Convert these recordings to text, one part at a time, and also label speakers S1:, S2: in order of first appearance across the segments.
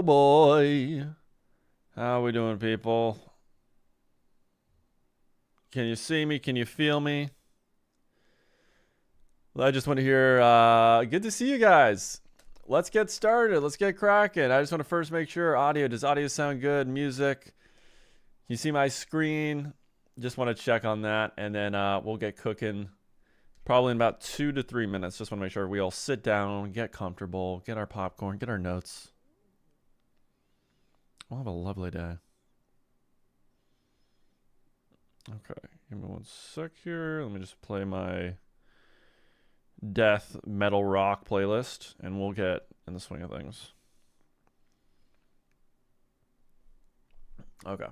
S1: Oh boy. How are we doing, people? Can you see me? Can you feel me? Well, I just want to hear, good to see you guys. Let's get started. Let's get cracking. I just want to first make sure does audio sound good? Music. Can you see my screen? Just want to check on that, and then we'll get cooking probably in about 2 to 3 minutes. Just want to make sure we all sit down, get comfortable, get our popcorn, get our notes. We'll have a lovely day. Okay, give me 1 sec here. Let me just play my death metal rock playlist, and we'll get in the swing of things. Okay.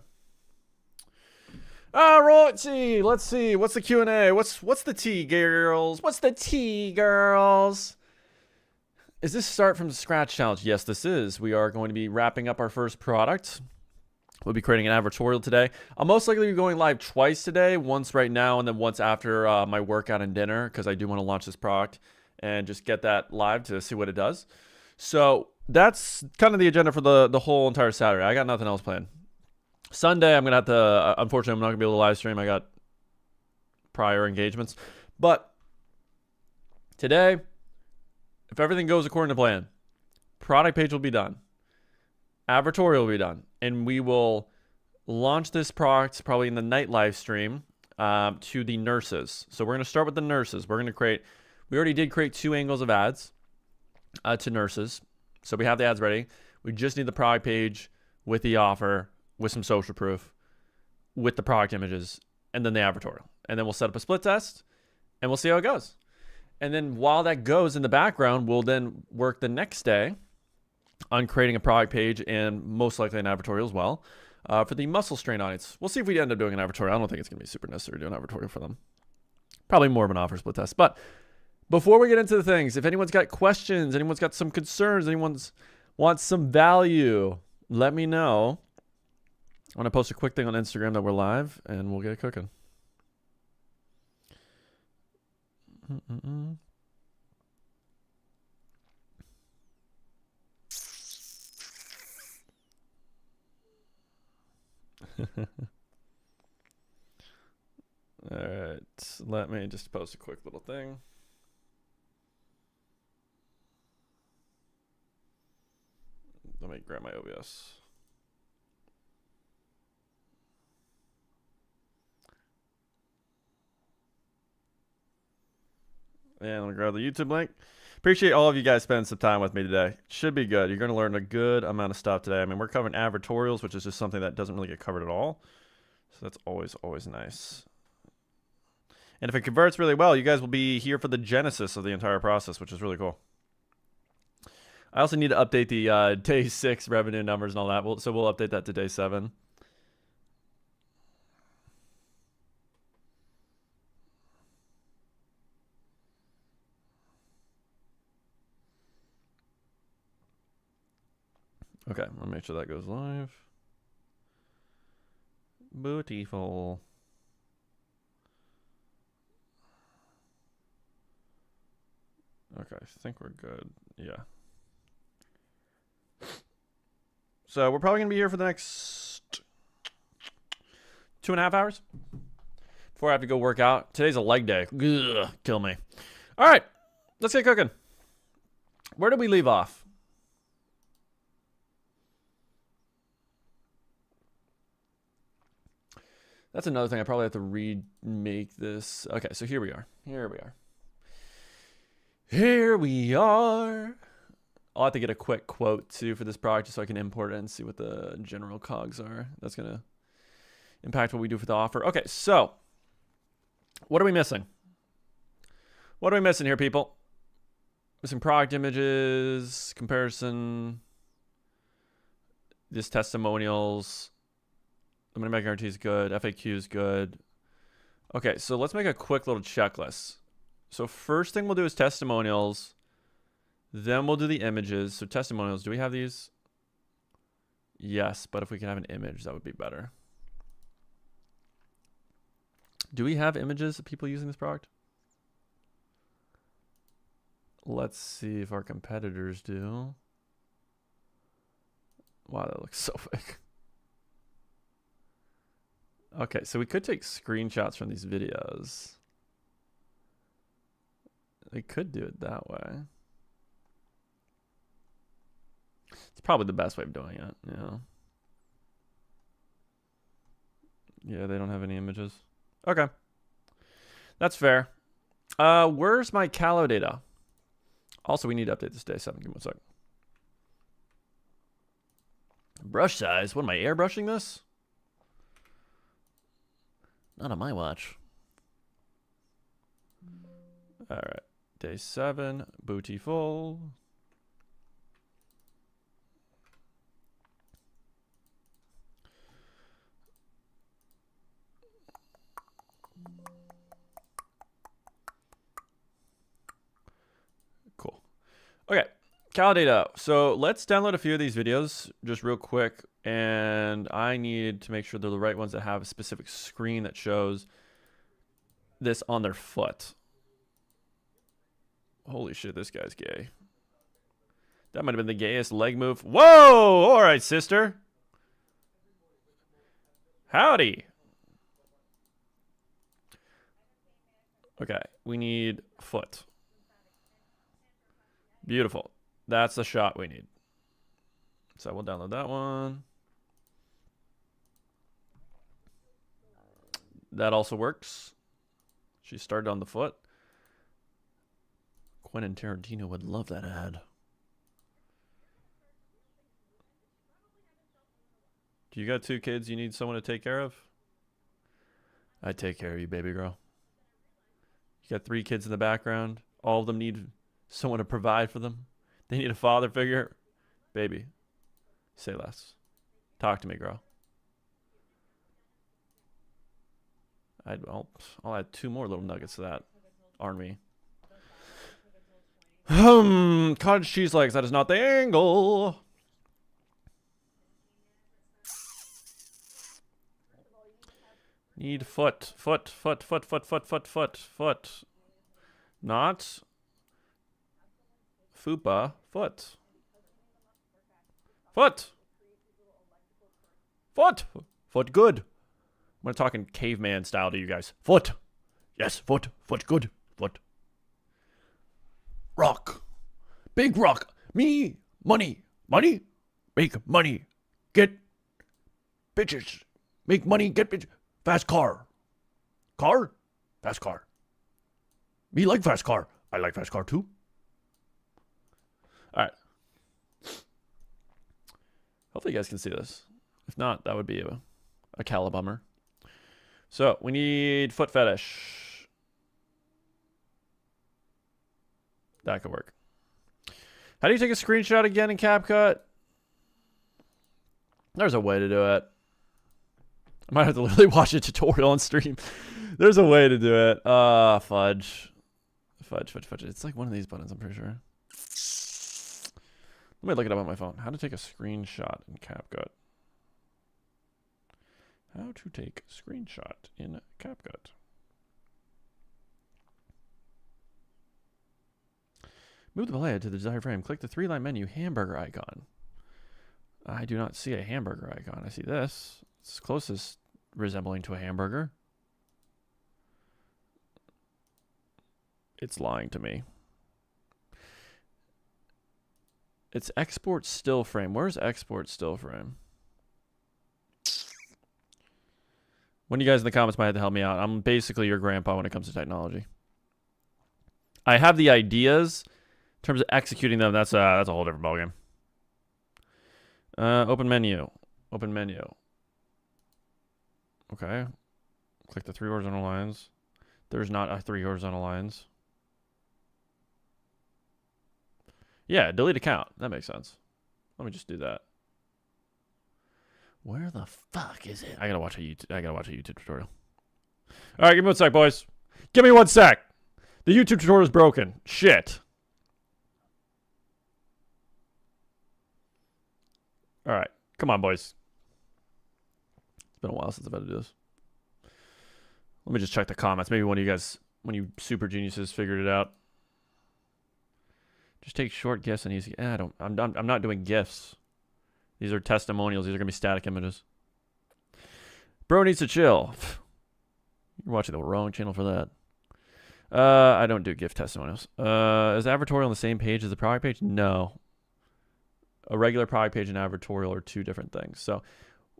S1: All righty, let's see. What's the Q&A? What's the tea, girls? What's the tea, girls? Is this start from scratch challenge? Yes, this is. We are going to be wrapping up our first product. We'll be creating an advertorial today. I'll most likely be going live twice today, once right now and then once after my workout and dinner, because I do want to launch this product and just get that live to see what it does. So that's kind of the agenda for the whole entire Saturday. I got nothing else planned. Sunday, I'm going to have to, unfortunately, I'm not going to be able to live stream. I got prior engagements. But today, if everything goes according to plan, product page will be done. Advertorial will be done. And we will launch this product probably in the night live stream to the nurses. So we're going to start with the nurses. We already did create 2 angles of ads to nurses. So we have the ads ready. We just need the product page with the offer, with some social proof, with the product images, and then the advertorial. And then we'll set up a split test, and we'll see how it goes. And then while that goes in the background, we'll then work the next day on creating a product page and most likely an advertorial as well for the muscle strain audience. We'll see if we end up doing an advertorial. I don't think it's going to be super necessary to do an advertorial for them. Probably more of an offer split test. But before we get into the things, if anyone's got questions, anyone's got some concerns, wants some value, let me know. I want to post a quick thing on Instagram that we're live, and we'll get it cooking. All right, let me just post a quick little thing. Let me grab my OBS. And let me grab the YouTube link. Appreciate all of you guys spending some time with me today. Should be good. You're going to learn a good amount of stuff today. I mean, we're covering advertorials, which is just something that doesn't really get covered at all. So that's always nice. And if it converts really well, you guys will be here for the genesis of the entire process, which is really cool. I also need to update the day 6 revenue numbers and all that. So we'll update that to day 7. Okay, let me make sure that goes live. Beautiful. Okay, I think we're good. Yeah. So we're probably going to be here for the next 2.5 hours before I have to go work out. Today's a leg day. Ugh, kill me. All right, let's get cooking. Where did we leave off? That's another thing. I probably have to remake this. Okay, so here we are. I'll have to get a quick quote too for this product just so I can import it and see what the general cogs are. That's going to impact what we do for the offer. Okay, so what are we missing? What are we missing here, people? Missing product images, comparison, this testimonials. The money back guarantee is good. FAQ is good. Okay, so let's make a quick little checklist. So first thing we'll do is testimonials. Then we'll do the images. So testimonials, do we have these? Yes, but if we can have an image, that would be better. Do we have images of people using this product? Let's see if our competitors do. Wow, that looks so fake. Okay, so we could take screenshots from these videos. We could do it that way. It's probably the best way of doing it, yeah. Yeah, they don't have any images. Okay. That's fair. Where's my calo data? Also, we need to update this day 7. Give me 1 second. Brush size. What am I, airbrushing this? Not on my watch. All right. Day 7. Booty full. Cool. Okay. Cal data. So let's download a few of these videos just real quick. And I need to make sure they're the right ones that have a specific screen that shows this on their foot. Holy shit, this guy's gay. That might have been the gayest leg move. Whoa! All right, sister. Howdy. Okay, we need foot. Beautiful. That's the shot we need. So we'll download that one. That also works. She started on the foot. Quentin Tarantino would love that ad. Do you got 2 kids you need someone to take care of? I take care of you, baby girl. You got 3 kids in the background. All of them need someone to provide for them. They need a father figure. Baby, say less. Talk to me, girl. I'll add 2 more little nuggets to that army. Cottage cheese legs. That is not the angle. Need foot. Foot. Not fupa. Foot. Foot good. I'm gonna talk in caveman style to you guys. Foot. Yes, foot. Foot good. Foot. Rock. Big rock. Me. Money. Money. Make money. Get bitches. Make money. Get bitches. Fast car. Car. Fast car. Me like fast car. I like fast car too. All right. Hopefully you guys can see this. If not, that would be a calabummer. So we need foot fetish. That could work. How do you take a screenshot again in CapCut? There's a way to do it. I might have to literally watch a tutorial on stream. There's a way to do it. Fudge. It's like one of these buttons, I'm pretty sure. Let me look it up on my phone. How to take a screenshot in CapCut. How to take screenshot in CapCut. Move the play to the desired frame. Click the 3-line menu hamburger icon. I do not see a hamburger icon. I see this. It's closest resembling to a hamburger. It's lying to me. It's export still frame. Where's export still frame? One of you guys in the comments might have to help me out. I'm basically your grandpa when it comes to technology. I have the ideas. In terms of executing them, that's a whole different ballgame. Open menu. Open menu. Okay. Click the 3 horizontal lines. There's not a 3 horizontal lines. Yeah, delete account. That makes sense. Let me just do that. Where the fuck is it? I gotta watch a YouTube tutorial. All right, give me 1 sec, boys. Give me 1 sec. The YouTube tutorial is broken. Shit. All right, come on, boys. It's been a while since I've had to do this. Let me just check the comments. Maybe one of you guys, one of you super geniuses, figured it out. Just take short gifs and easy. I'm not doing gifs. These are testimonials. These are going to be static images. Bro needs to chill. You're watching the wrong channel for that. I don't do gift testimonials. Is Advertorial on the same page as the product page? No. A regular product page and Advertorial are two different things. So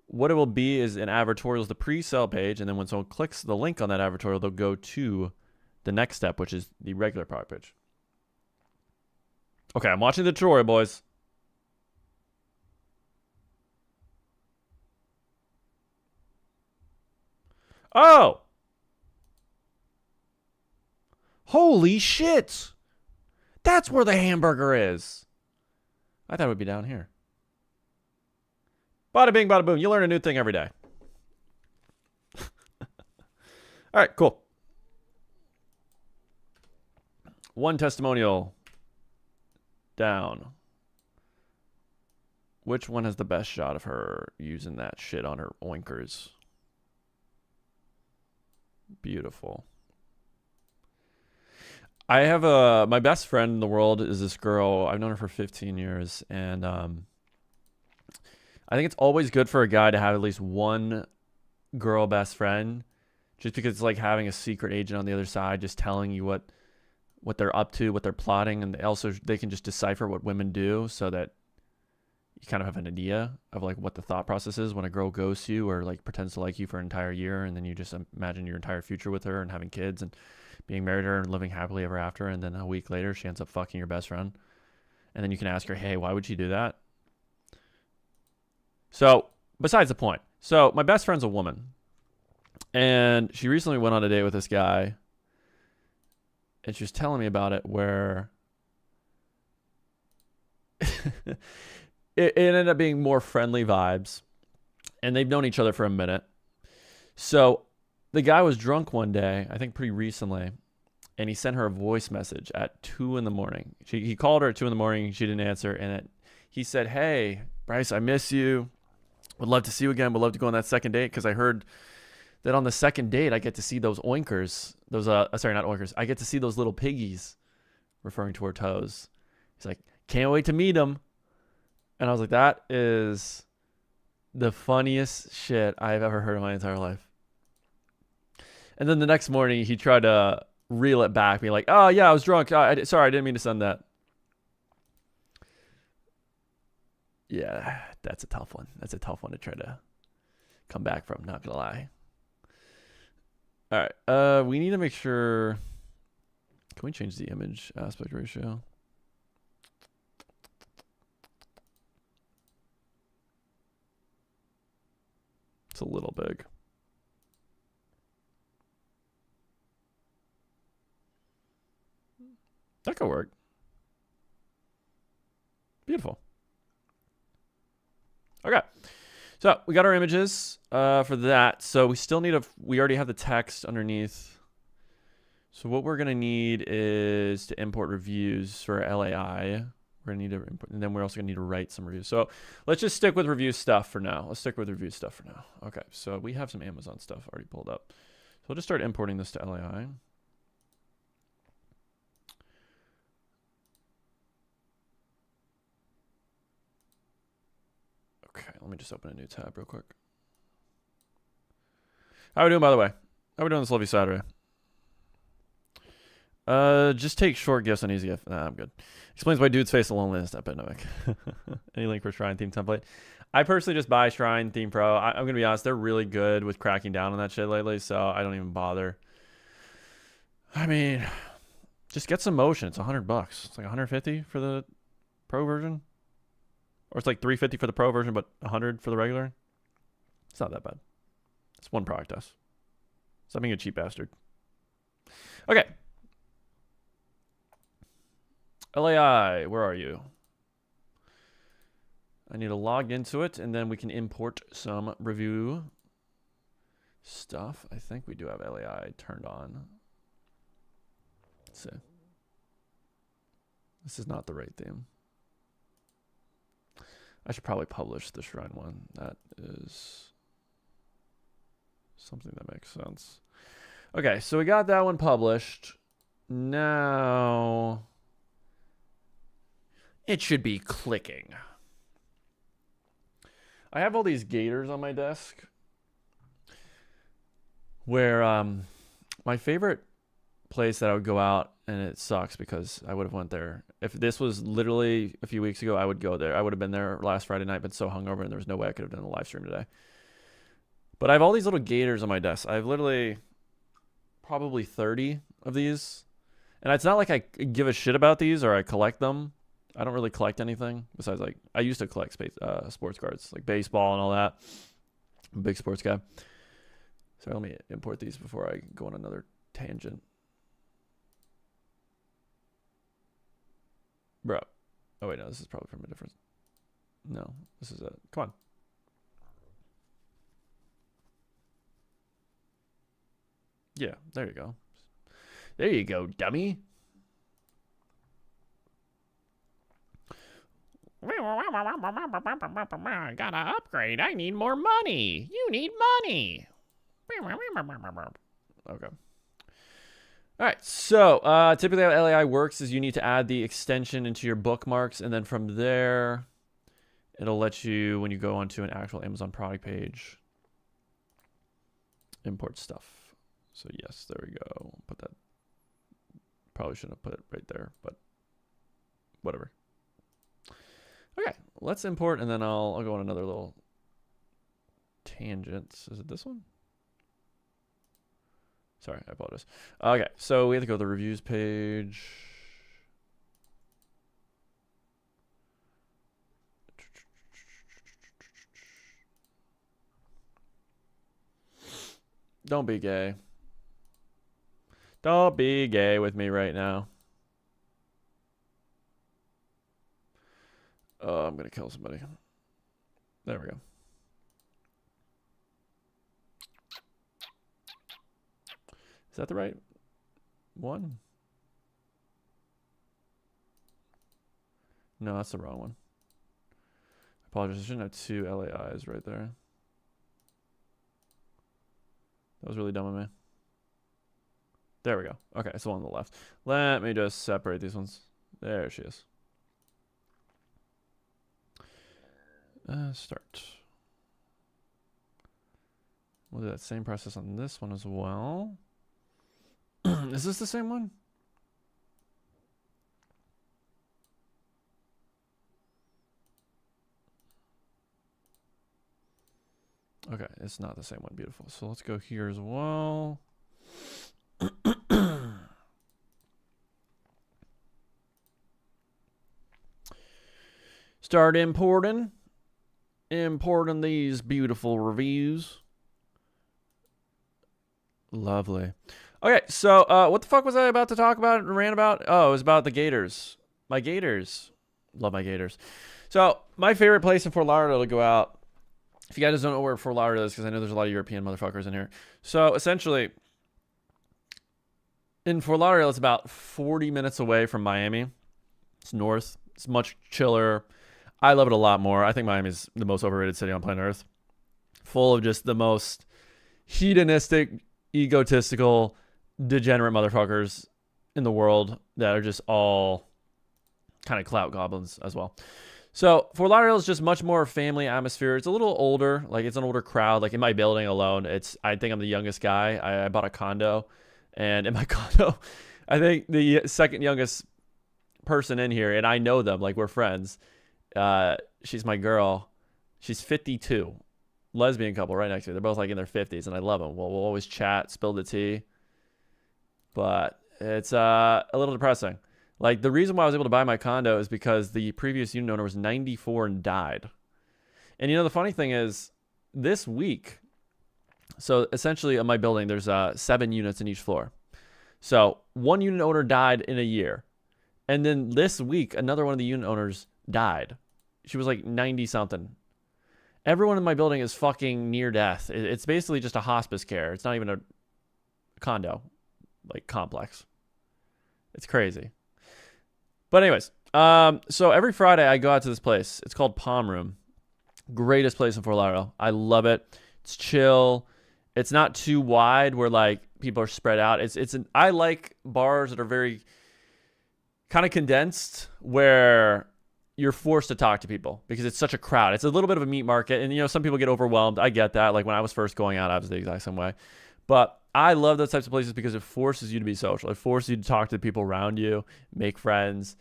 S1: what it will be is an Advertorial is the pre-sale page, and then when someone clicks the link on that Advertorial, they'll go to the next step, which is the regular product page. Okay, I'm watching the tutorial, boys. Oh! Holy shit! That's where the hamburger is. I thought it would be down here. Bada bing, bada boom. You learn a new thing every day. All right, cool. One testimonial down. Which one has the best shot of her using that shit on her oinkers? Beautiful. I have my best friend in the world is this girl. I've known her for 15 years, and I think it's always good for a guy to have at least one girl best friend, just because it's like having a secret agent on the other side, just telling you what they're up to, what they're plotting, and also they can just decipher what women do, so that you kind of have an idea of like what the thought process is when a girl ghosts you or like pretends to like you for an entire year, and then you just imagine your entire future with her and having kids and being married to her and living happily ever after, and then a week later she ends up fucking your best friend, and then you can ask her, hey, why would she do that? So besides the point, so my best friend's a woman, and she recently went on a date with this guy, and she was telling me about it, where it ended up being more friendly vibes, and they've known each other for a minute. So the guy was drunk one day, I think pretty recently, and he sent her a voice message at 2 in the morning. He called her at 2 in the morning. She didn't answer, and he said, hey, Bryce, I miss you. Would love to see you again. Would love to go on that second date, because I heard that on the second date I get to see those oinkers. Those sorry, not oinkers. I get to see those little piggies, referring to her toes. He's like, can't wait to meet them. And I was like, that is the funniest shit I've ever heard in my entire life. And then the next morning, he tried to reel it back, be like, oh, yeah, I was drunk. Sorry, I didn't mean to send that. Yeah, that's a tough one. That's a tough one to try to come back from, not gonna lie. All right, we need to make sure. Can we change the image aspect ratio? It's a little big. That could work. Beautiful. Okay. So we got our images for that. So we still need we already have the text underneath. So what we're going to need is to import reviews for LAI. We're going to need to import, and then we're also going to need to write some reviews. So let's just stick with review stuff for now. Let's stick with review stuff for now. Okay. So we have some Amazon stuff already pulled up. So we'll just start importing this to LAI. Okay, let me just open a new tab real quick. How are we doing, by the way? How are we doing this lovely Saturday? Just take short gifts on easy gift. Nah, I'm good. Explains why dudes face the loneliness epidemic. Any link for Shrine theme template? I personally just buy Shrine Theme Pro. I'm going to be honest, they're really good with cracking down on that shit lately, so I don't even bother. I mean, just get some motion. It's $100. It's like $150 for the Pro version. Or it's like $350 for the Pro version, but $100 for the regular. It's not that bad. It's one product test. Stop being a cheap bastard. Okay. LAI, where are you? I need to log into it, and then we can import some review stuff. I think we do have LAI turned on. Let's see. This is not the right theme. I should probably publish the Shrine one. That is something that makes sense. Okay, so we got that one published. Now it should be clicking. I have all these gators on my desk where my favorite place that I would go out, and it sucks because I would have went there. If this was literally a few weeks ago, I would go there. I would have been there last Friday night, but so hungover, and there was no way I could have done a live stream today. But I have all these little gators on my desk. I have literally probably 30 of these. And it's not like I give a shit about these or I collect them. I don't really collect anything besides, like, I used to collect sports cards, like baseball and all that. I'm a big sports guy. So let me import these before I go on another tangent. Bro. Oh, wait, no, this is probably from a different. No, this is it. Come on. Yeah, there you go. There you go, dummy. Gotta upgrade. I need more money. You need money. Okay. All right. So typically how LAI works is you need to add the extension into your bookmarks, and then from there, it'll let you, when you go onto an actual Amazon product page, import stuff. So yes, there we go. Put that. Probably shouldn't have put it right there, but whatever. Okay, let's import, and then I'll go on another little tangent. Is it this one? Sorry, I apologize. Okay, so we have to go to the reviews page. Don't be gay. Don't be gay with me right now. Oh, I'm going to kill somebody. There we go. Is that the right one? No, that's the wrong one. I apologize. I shouldn't have two LAIs right there. That was really dumb of me. There we go. Okay, it's the one on the left. Let me just separate these ones. There she is. Start. We'll do that same process on this one as well. Is this the same one? Okay, it's not the same one. Beautiful. So let's go here as well. Start importing. Importing these beautiful reviews. Lovely. Okay, so what the fuck was I about to talk about and rant about? Oh, it was about the gators. My gators. Love my gators. So my favorite place in Fort Lauderdale to go out, if you guys don't know where Fort Lauderdale is, because I know there's a lot of European motherfuckers in here. So essentially, in Fort Lauderdale, it's about 40 minutes away from Miami. It's north. It's much chiller. I love it a lot more. I think Miami is the most overrated city on planet Earth. Full of just the most hedonistic, egotistical, degenerate motherfuckers in the world that are just all kind of clout goblins as well. So Fort Lauderdale is just much more family atmosphere. It's a little older. Like, it's an older crowd. Like, in my building alone, I think I'm the youngest guy. I bought a condo. And in my condo, I think the second youngest person in here, and I know them, like, we're friends. She's my girl. She's 52. Lesbian couple right next to me. They're both like in their 50s, and I love them. We'll always chat, spill the tea. But it's a little depressing. Like, the reason why I was able to buy my condo is because the previous unit owner was 94 and died. And, you know, the funny thing is, this week, so essentially on my building, there's 7 units in each floor. So one unit owner died in a year. And then this week, another one of the unit owners died. She was like 90 something. Everyone in my building is fucking near death. It's basically just a hospice care. It's not even a condo, like, complex. It's crazy. But anyways, so every Friday I go out to this place. It's called Palm Room. Greatest place in Fort Lauderdale. I love it. It's chill. It's not too wide where, like, people are spread out. I like bars that are very kind of condensed, where you're forced to talk to people because it's such a crowd. It's a little bit of a meat market. And, you know, some people get overwhelmed. I get that. Like when I was first going out, I was the exact same way. But I love those types of places because it forces you to be social. It forces you to talk to the people around you, make friends,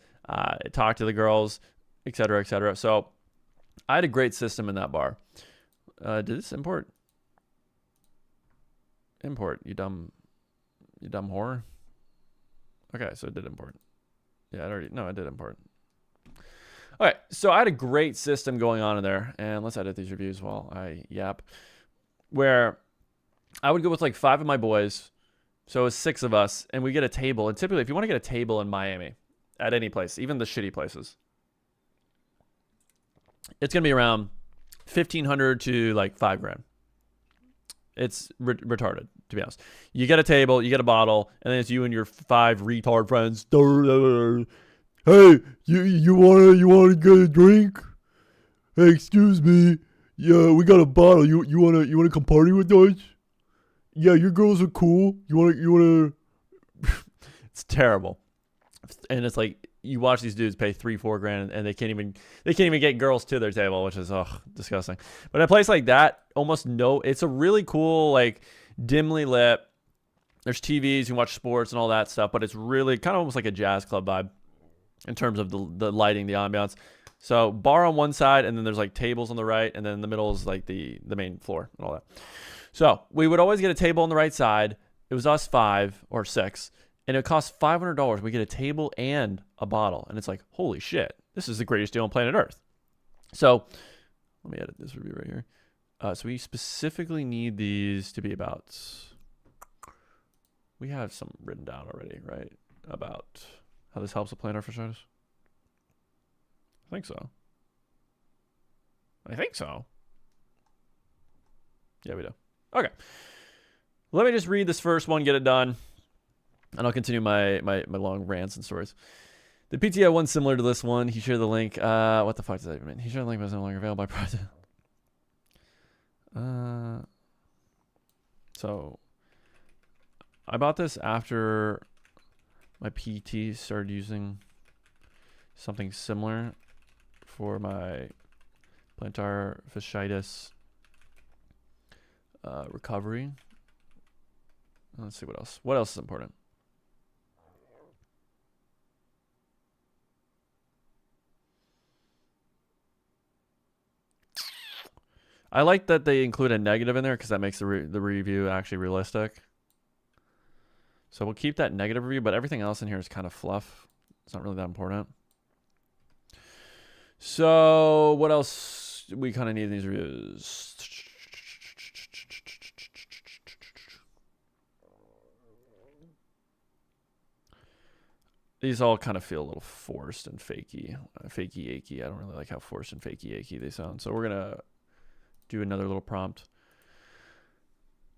S1: talk to the girls, et cetera, et cetera. So I had a great system in that bar. Did this import? Import, you dumb whore. Okay, so it did import. Yeah, I did import. Okay, so I had a great system going on in there, and let's edit these reviews while I yap, where I would go with like 5 of my boys, so it was 6 of us, and we get a table. And typically, if you want to get a table in Miami, at any place, even the shitty places, it's gonna be around $1,500 to like $5,000. It's retarded, to be honest. You get a table, you get a bottle, and then it's you and your 5 retard friends. Hey, you wanna get a drink? Hey, excuse me. Yeah, we got a bottle. You wanna come party with us? Yeah, your girls are cool. You wanna It's terrible. And it's like you watch these dudes pay $3-4 and they can't even get girls to their table, which is disgusting. But a place like that, it's a really cool, like dimly lit. There's TVs, you can watch sports and all that stuff, but it's really kind of almost like a jazz club vibe in terms of the lighting, the ambiance. So bar on one side, and then there's like tables on the right, and then in the middle is like the main floor and all that. So we would always get a table on the right side. It was us 5 or 6. And it costs $500. We get a table and a bottle. And it's like, holy shit, this is the greatest deal on planet Earth. So let me edit this review right here. So we specifically need these to be about, we have some written down already, right? About how this helps with plantar fasciitis. I think so. Yeah, we do. Okay. Let me just read this first one, get it done. And I'll continue my long rants and stories. The PT had one similar to this one. He shared the link. What the fuck does that even mean? He shared the link, but it's no longer available by project. So I bought this after my PT started using something similar for my plantar fasciitis recovery. Let's see what else. What else is important? I like that they include a negative in there because that makes the review actually realistic. So we'll keep that negative review, but everything else in here is kind of fluff. It's not really that important. So what else we kind of need in these reviews? These all kind of feel a little forced and fakey achy. I don't really like how forced and fakey achy they sound. So we're going to do another little prompt.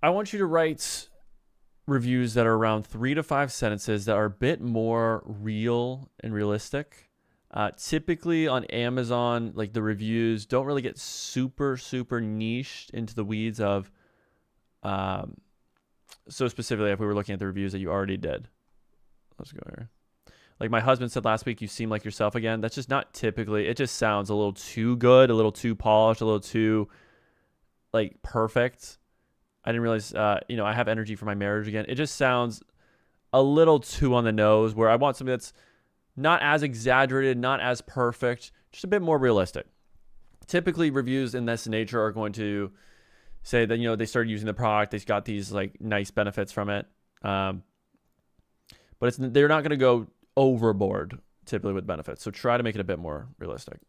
S1: I want you to write reviews that are around 3 to 5 sentences that are a bit more real and realistic. Typically on Amazon, like the reviews don't really get super niched into the weeds of, so specifically if we were looking at the reviews that you already did. Let's go here. Like my husband said last week, you seem like yourself again. That's just not typically, it just sounds a little too good, a little too polished, a little too like perfect. I didn't realize, I have energy for my marriage again. It just sounds a little too on the nose, where I want something that's not as exaggerated, not as perfect, just a bit more realistic. Typically reviews in this nature are going to say that, they started using the product, they got these like nice benefits from it. But they're not going to go overboard typically with benefits. So try to make it a bit more realistic.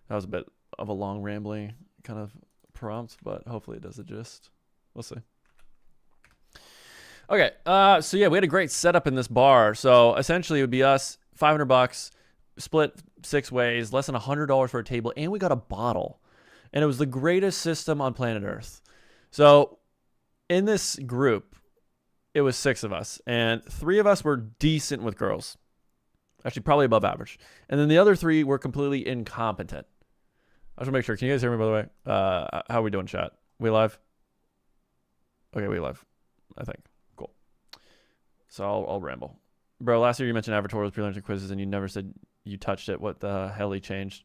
S1: That was a bit of a long rambling kind of prompt, but hopefully it does the gist. We'll see. Okay, so yeah, we had a great setup in this bar. So essentially it would be us, $500, split 6 ways, less than $100 for a table, and we got a bottle. And it was the greatest system on planet Earth. So in this group, it was 6 of us, and 3 of us were decent with girls. Actually, probably above average. And then the other 3 were completely incompetent. I just want to make sure. Can you guys hear me, by the way? How are we doing, chat? We live? Okay, we live, I think. Cool. So I'll ramble. Bro, last year you mentioned Advertorial pre-learning and quizzes and you never said you touched it. What the hell he changed?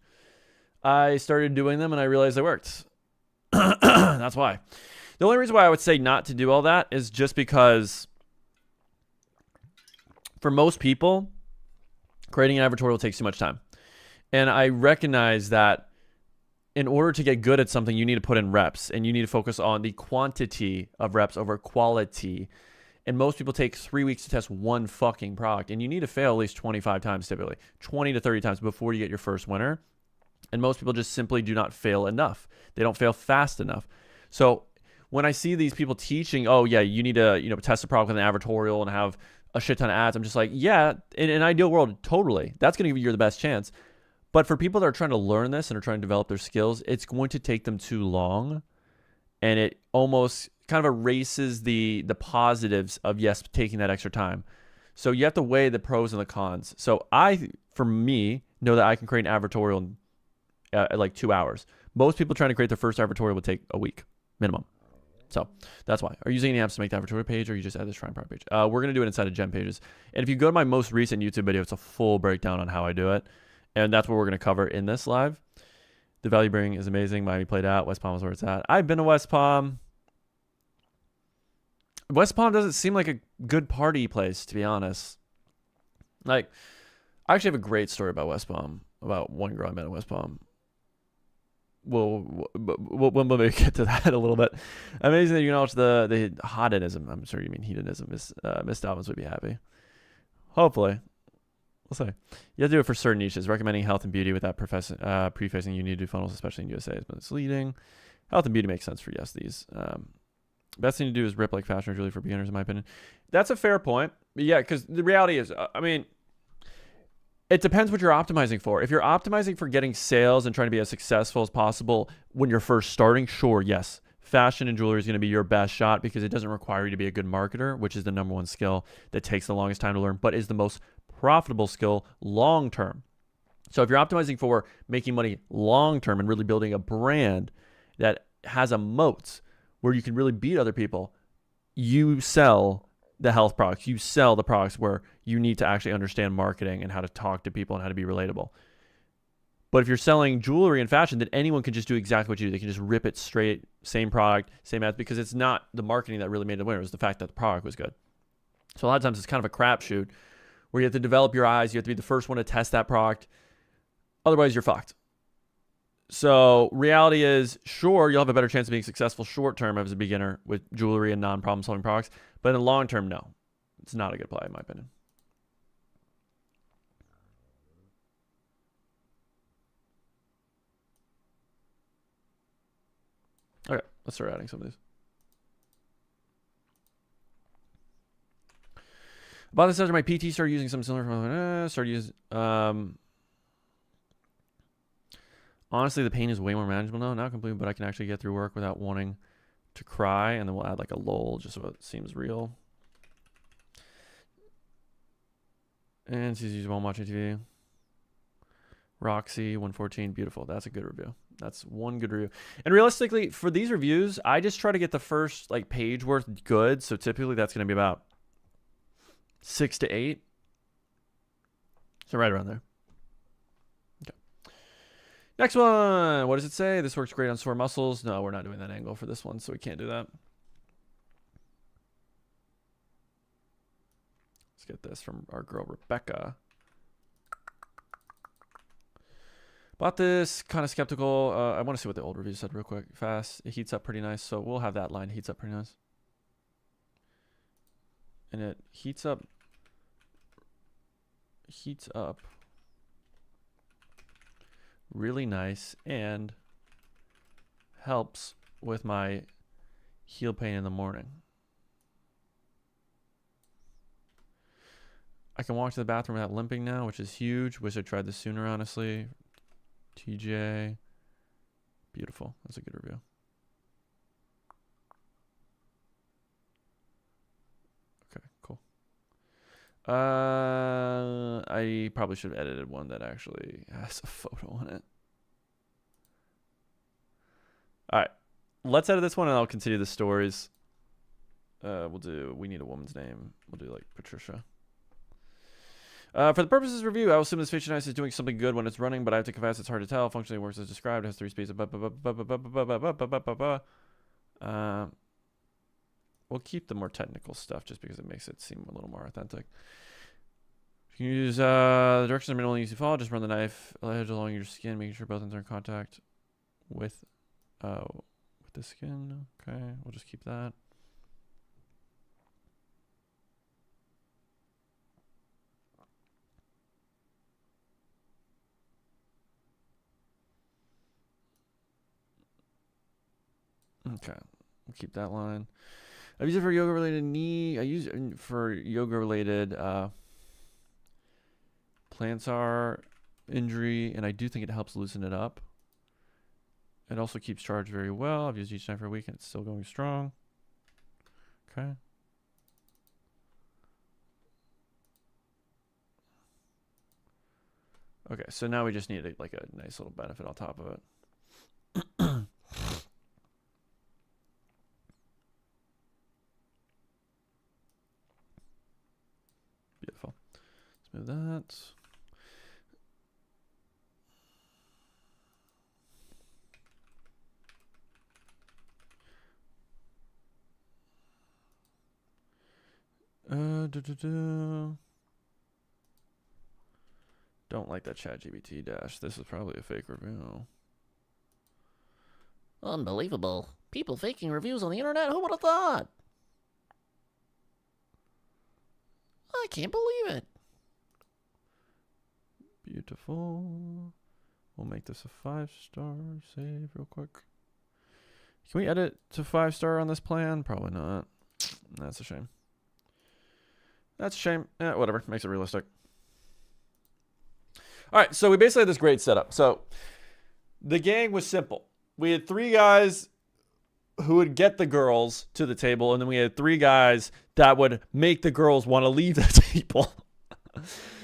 S1: I started doing them and I realized they worked. That's why. The only reason why I would say not to do all that is just because for most people, creating an advertorial takes too much time. And I recognize that in order to get good at something, you need to put in reps and you need to focus on the quantity of reps over quality. And most people take 3 weeks to test one fucking product. And you need to fail at least 25 times typically, 20 to 30 times before you get your first winner. And most people just simply do not fail enough. They don't fail fast enough. So when I see these people teaching, oh yeah, you need to, test a product with an advertorial and have a shit ton of ads, I'm just like, yeah, in an ideal world, totally. That's going to give you the best chance. But for people that are trying to learn this and are trying to develop their skills, it's going to take them too long. And it almost kind of erases the positives of, yes, taking that extra time. So you have to weigh the pros and the cons. So for me, know that I can create an advertorial in like 2 hours. Most people trying to create their first advertorial would take a week minimum. So that's why. Are you using any apps to make the advertorial page, or you just add this Shrine product page? We're going to do it inside of Gem Pages. And if you go to my most recent YouTube video, it's a full breakdown on how I do it. And that's what we're going to cover in this live. The value bring is amazing. Miami played out. West Palm is where it's at. I've been to West Palm. West Palm doesn't seem like a good party place, to be honest. Like, I actually have a great story about West Palm, about one girl I met in West Palm. We'll maybe get to that a little bit. Amazing that you acknowledge the hedonism. I'm sure you mean hedonism. Miss Dobbins would be happy. Hopefully. We'll see. You have to do it for certain niches. Recommending health and beauty without prefacing you need to do funnels, especially in USA, is misleading. Health and beauty makes sense for these. Best thing to do is rip like fashion or jewelry for beginners, in my opinion. That's a fair point. But yeah, because the reality is, it depends what you're optimizing for. If you're optimizing for getting sales and trying to be as successful as possible when you're first starting, sure, yes. Fashion and jewelry is going to be your best shot because it doesn't require you to be a good marketer, which is the number one skill that takes the longest time to learn, but is the most profitable skill long term. So if you're optimizing for making money long term and really building a brand that has a moat where you can really beat other people, you sell the health products. You sell the products where you need to actually understand marketing and how to talk to people and how to be relatable. But if you're selling jewelry and fashion, then anyone can just do exactly what you do. They can just rip it straight, same product, same ads, because it's not the marketing that really made the winner. It was the fact that the product was good. So a lot of times it's kind of a crapshoot where you have to develop your eyes. You have to be the first one to test that product. Otherwise, you're fucked. So reality is, sure, you'll have a better chance of being successful short term as a beginner with jewelry and non-problem solving products. But in the long term, no. It's not a good play, in my opinion. Okay, let's start adding some of these. About this after my PT started using some similar. Honestly, the pain is way more manageable now. Not completely, but I can actually get through work without wanting to cry. And then we'll add like a lull just so it seems real. And she's using while watching TV. Roxy 114, beautiful. That's a good review. That's one good review. And realistically, for these reviews, I just try to get the first like page worth good. So typically that's going to be about 6 to 8. So right around there. Okay. Next one. What does it say? This works great on sore muscles. No, we're not doing that angle for this one, so we can't do that. Let's get this from our girl Rebecca. Bought this, kind of skeptical. I want to see what the old review said real quick, fast. It heats up pretty nice, so we'll have that line. Heats up pretty nice. And it heats up really nice and helps with my heel pain in the morning. I can walk to the bathroom without limping now, which is huge. Wish I tried this sooner, honestly. TJ. Beautiful. That's a good review. Okay, cool. I probably should have edited one that actually has a photo on it. All right. Let's edit this one and I'll continue the stories. We'll do, we need a woman's name. We'll do like Patricia. For the purposes of review, I will assume this feature nice is doing something good when it's running, but I have to confess it's hard to tell. Functionally works as described. It has 3 speeds. We'll keep the more technical stuff just because it makes it seem a little more authentic. You can use the directions are minimally easy to follow. Just run the knife edge along your skin, making sure both ends are in contact with the skin. Okay, we'll just keep that. Okay, we'll keep that line. I've used it for yoga-related knee. I use it for yoga-related plantar injury, and I do think it helps loosen it up. It also keeps charge very well. I've used each time for a week, and it's still going strong. Okay. Okay, so now we just need like a nice little benefit on top of it. Beautiful. Let's move that. Don't like that ChatGPT dash. This is probably a fake review.
S2: Unbelievable. People faking reviews on the internet? Who would have thought? I can't believe it.
S1: Beautiful. We'll make this a 5-star. Save real quick. Can we edit to 5-star on this plan? Probably not. That's a shame. That's a shame. Yeah, whatever. Makes it realistic. All right, so we basically had this great setup. So the gang was simple. We had 3 guys who would get the girls to the table, and then we had 3 guys that would make the girls want to leave the table.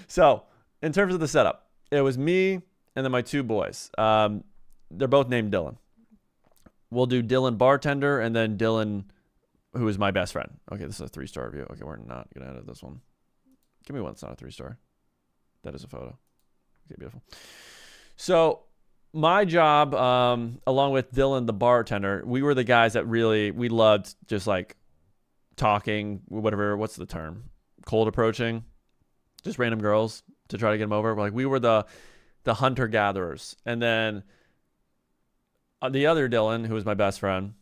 S1: So in terms of the setup, it was me and then my 2 boys. They're both named Dylan. We'll do Dylan bartender and then Dylan, who is my best friend. Okay, this is a 3-star review. Okay, we're not going to edit this one. Give me one that's not a 3-star. That is a photo. Okay, beautiful. So my job, along with Dylan, the bartender, we were the guys that really, we loved just like talking, whatever, what's the term? Cold approaching, just random girls to try to get them over. We were the hunter-gatherers. And then the other Dylan, who was my best friend,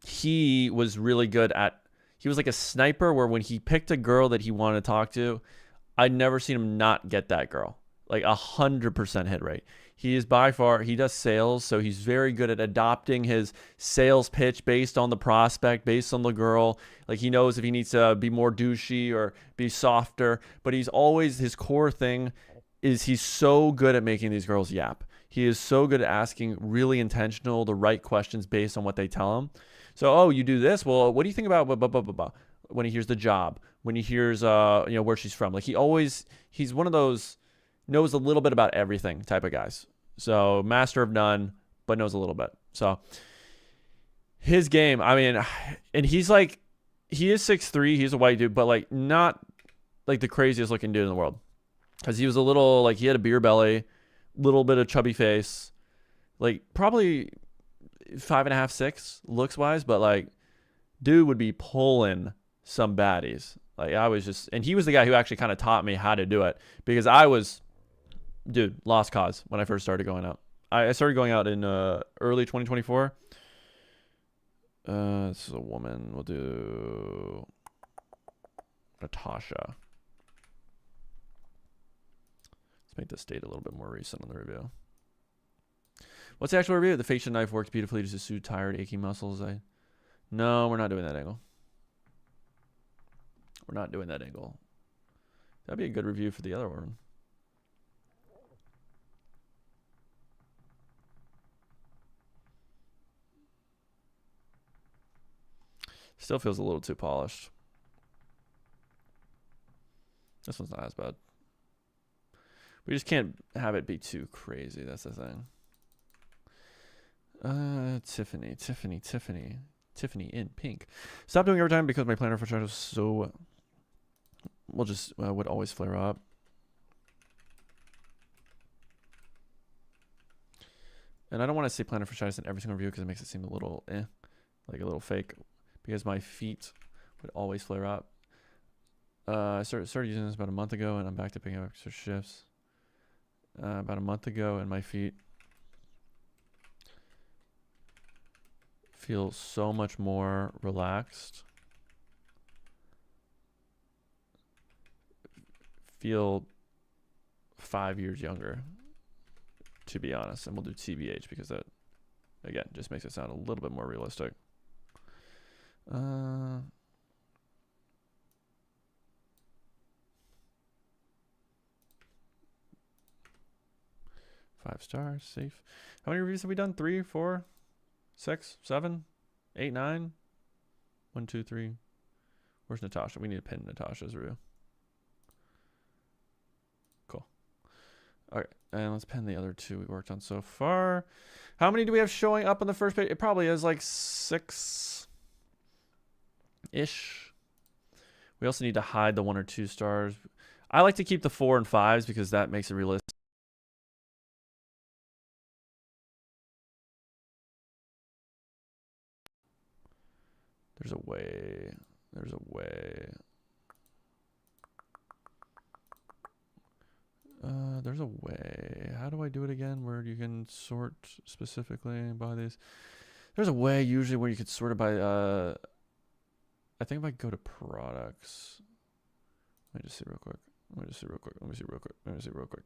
S1: he was really good at, he was like a sniper where when he picked a girl that he wanted to talk to, I'd never seen him not get that girl. Like 100% hit rate. He is by far, he does sales, so he's very good at adopting his sales pitch based on the prospect, based on the girl. Like he knows if he needs to be more douchey or be softer, but he's always, his core thing is he's so good at making these girls yap. He is so good at asking really intentional, the right questions based on what they tell him. So, oh, you do this? Well, what do you think about blah, blah, blah, blah, blah? When he hears the job, when he hears, where she's from. Like he's one of those, knows a little bit about everything type of guys. So master of none, but knows a little bit. So his game, I mean, and he's like, he is 6'3", he's a white dude, but like not like the craziest looking dude in the world. Because he was a little, like he had a beer belly, little bit of chubby face, like probably 5.5, 6 looks wise, but like dude would be pulling some baddies. Like I was just, and he was the guy who actually kind of taught me how to do it because I was, dude, lost cause when I first started going out. I started going out in early 2024. This is a woman. We'll do Natasha. Let's make this date a little bit more recent on the review. What's the actual review? The facial knife works beautifully to soothe tired, aching muscles. No, we're not doing that angle. We're not doing that angle. That'd be a good review for the other one. Still feels a little too polished. This one's not as bad. We just can't have it be too crazy. That's the thing. Tiffany in pink. Stop doing overtime because my planner for charge was so, would always flare up. and I don't want to say plantar fasciitis in every single review because it makes it seem a little like a little fake, because my feet would always flare up. I started using this about a month ago, and I'm back to picking up extra shifts. About a month ago, and my feet feel so much more relaxed. Feel 5 years younger, to be honest. And we'll do TBH because that, again, just makes it sound a little bit more realistic. 5 stars, safe. How many reviews have we done? 3, 4, 6, 7, 8, 9? 1, 2, 3. Where's Natasha? We need to pin Natasha's review. Cool. All right, and let's pin the other 2 we worked on so far. How many do we have showing up on the first page? It probably is like 6-ish. We also need to hide the 1 or 2 stars. I like to keep the 4 and 5s because that makes it realistic. There's a way. There's a way. There's a way. How do I do it again? Where you can sort specifically by these. There's a way usually where you could sort it by. I think if I go to products. Let me just see real quick. Let me see real quick.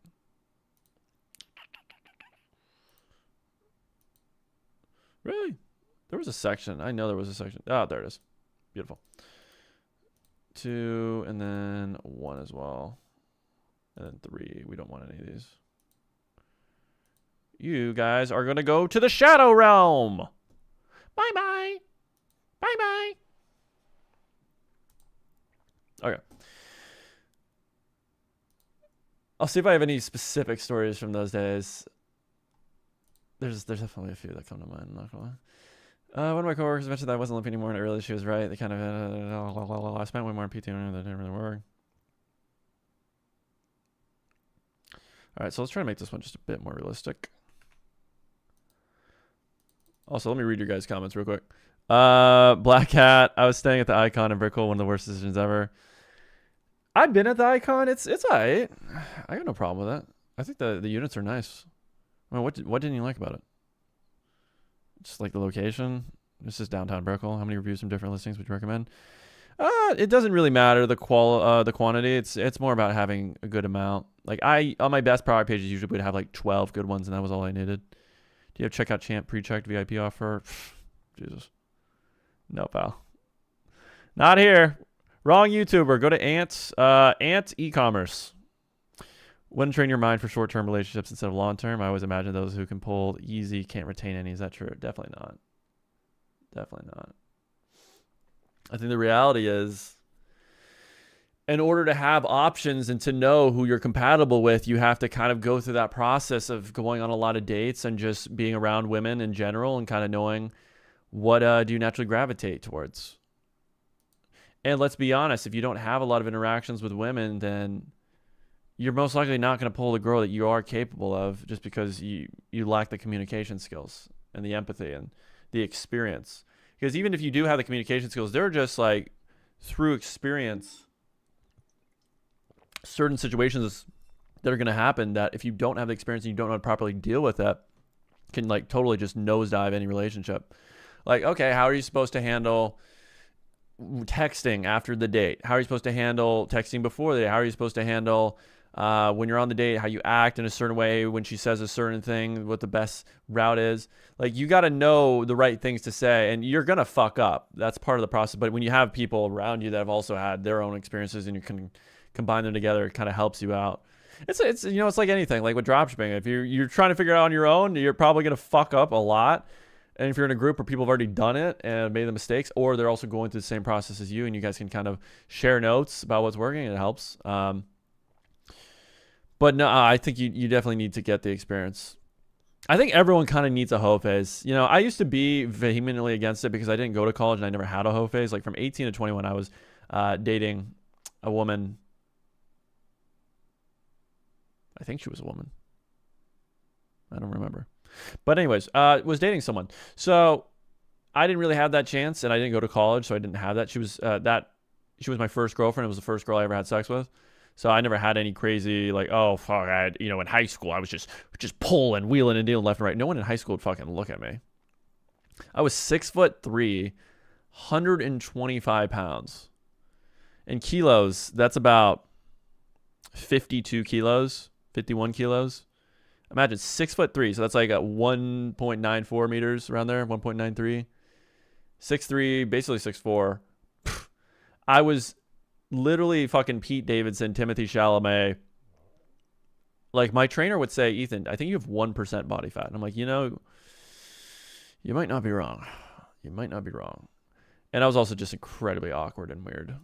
S1: Really? There was a section. I know there was a section. Oh, there it is. Beautiful. 2 and then 1 as well. And then 3. We don't want any of these. You guys are going to go to the Shadow Realm. Bye-bye. Bye-bye. Okay. I'll see if I have any specific stories from those days. There's definitely a few that come to mind. I'm not gonna lie. One of my coworkers mentioned that I wasn't limping anymore, and I realized she was right. They kind of, I spent way more on PT than that didn't really work. All right, so let's try to make this one just a bit more realistic. Also, let me read your guys' comments real quick. Black Cat, I was staying at the Icon in Brickell, one of the worst decisions ever. I've been at the Icon. It's alright. I got no problem with it. I think the units are nice. I mean, what didn't you like about it? Just like the location. This is downtown Brickell. How many reviews from different listings would you recommend? It doesn't really matter the quantity. It's more about having a good amount. Like on my best product pages usually would have like 12 good ones, and that was all I needed. Do you have checkout champ pre-checked VIP offer? Jesus. No, pal. Not here. Wrong YouTuber. Go to Ant eCommerce. Wouldn't train your mind for short-term relationships instead of long-term. I always imagine those who can pull easy can't retain any. Is that true? Definitely not. Definitely not. I think the reality is, in order to have options and to know who you're compatible with, you have to kind of go through that process of going on a lot of dates and just being around women in general and kind of knowing what do you naturally gravitate towards. And let's be honest, if you don't have a lot of interactions with women, then you're most likely not going to pull the girl that you are capable of just because you lack the communication skills and the empathy and the experience. Because even if you do have the communication skills, they're just like through experience, certain situations that are going to happen that if you don't have the experience and you don't know how to properly deal with that, can like totally just nosedive any relationship. Like, okay, how are you supposed to handle texting after the date? How are you supposed to handle texting before the date? How are you supposed to handle when you're on the date, how you act in a certain way when she says a certain thing, what the best route is? Like, you got to know the right things to say, and you're going to fuck up. That's part of the process. But when you have people around you that have also had their own experiences and you can combine them together, it kind of helps you out. It's you know, it's like anything, like with dropshipping. If you're trying to figure it out on your own, you're probably going to fuck up a lot. And if you're in a group where people have already done it and made the mistakes, or they're also going through the same process as you, and you guys can kind of share notes about what's working, it helps. But no, I think you definitely need to get the experience. I think everyone kind of needs a hoe phase. You know, I used to be vehemently against it because I didn't go to college and I never had a hoe phase. Like from 18 to 21, I was dating a woman. I think she was a woman. I don't remember. But anyways, was dating someone. So I didn't really have that chance, and I didn't go to college, so I didn't have that. She was my first girlfriend. It was the first girl I ever had sex with. So I never had any crazy like, oh fuck, in high school I was just pulling, wheeling, and dealing left and right. No one in high school would fucking look at me. I was 6'3", 125 pounds. In kilos, that's about 52 kilos, 51 kilos. Imagine 6'3", so that's like at 1.94 meters around there, 1.93. 6'3", basically 6'4". I was literally fucking Pete Davidson, Timothy Chalamet. Like my trainer would say, Ethan, I think you have 1% body fat. And I'm like, you might not be wrong. You might not be wrong. And I was also just incredibly awkward and weird.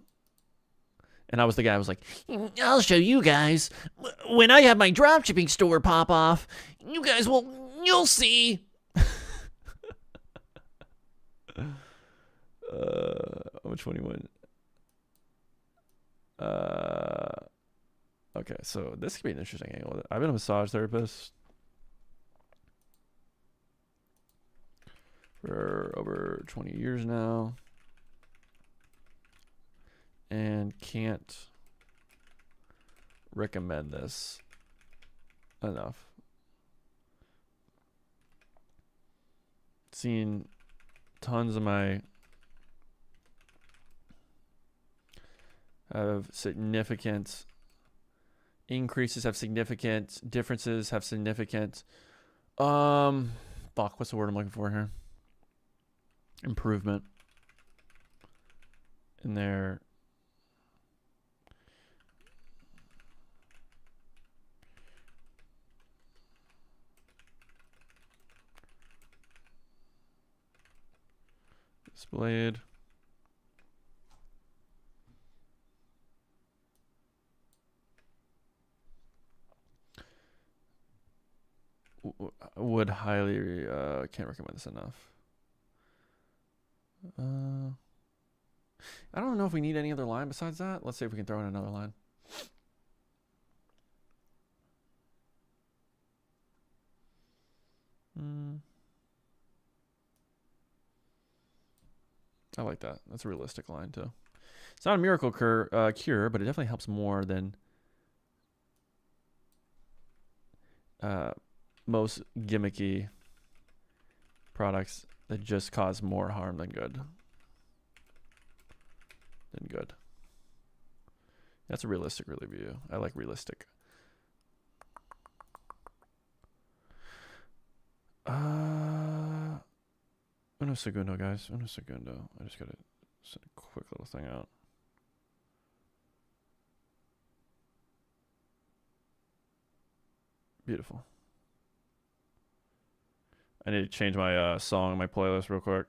S1: And I was the guy who was like,
S2: I'll show you guys. When I have my dropshipping store pop off, you'll see.
S1: Which one you went? Okay, so this could be an interesting angle. I've been a massage therapist for over 20 years now, and can't recommend this enough. Seen tons of my have significant increases, have significant differences, have significant what's the word I'm looking for here? Improvement in their displayed. Would highly can't recommend this enough. I don't know if we need any other line besides that. Let's see if we can throw in another line. I like that. That's a realistic line too. It's not a miracle cure, but it definitely helps more than most gimmicky products that just cause more harm than good. That's a realistic review. I like realistic. Uno segundo, guys. Uno segundo. I just gotta send a quick little thing out. Beautiful. I need to change my song, my playlist real quick.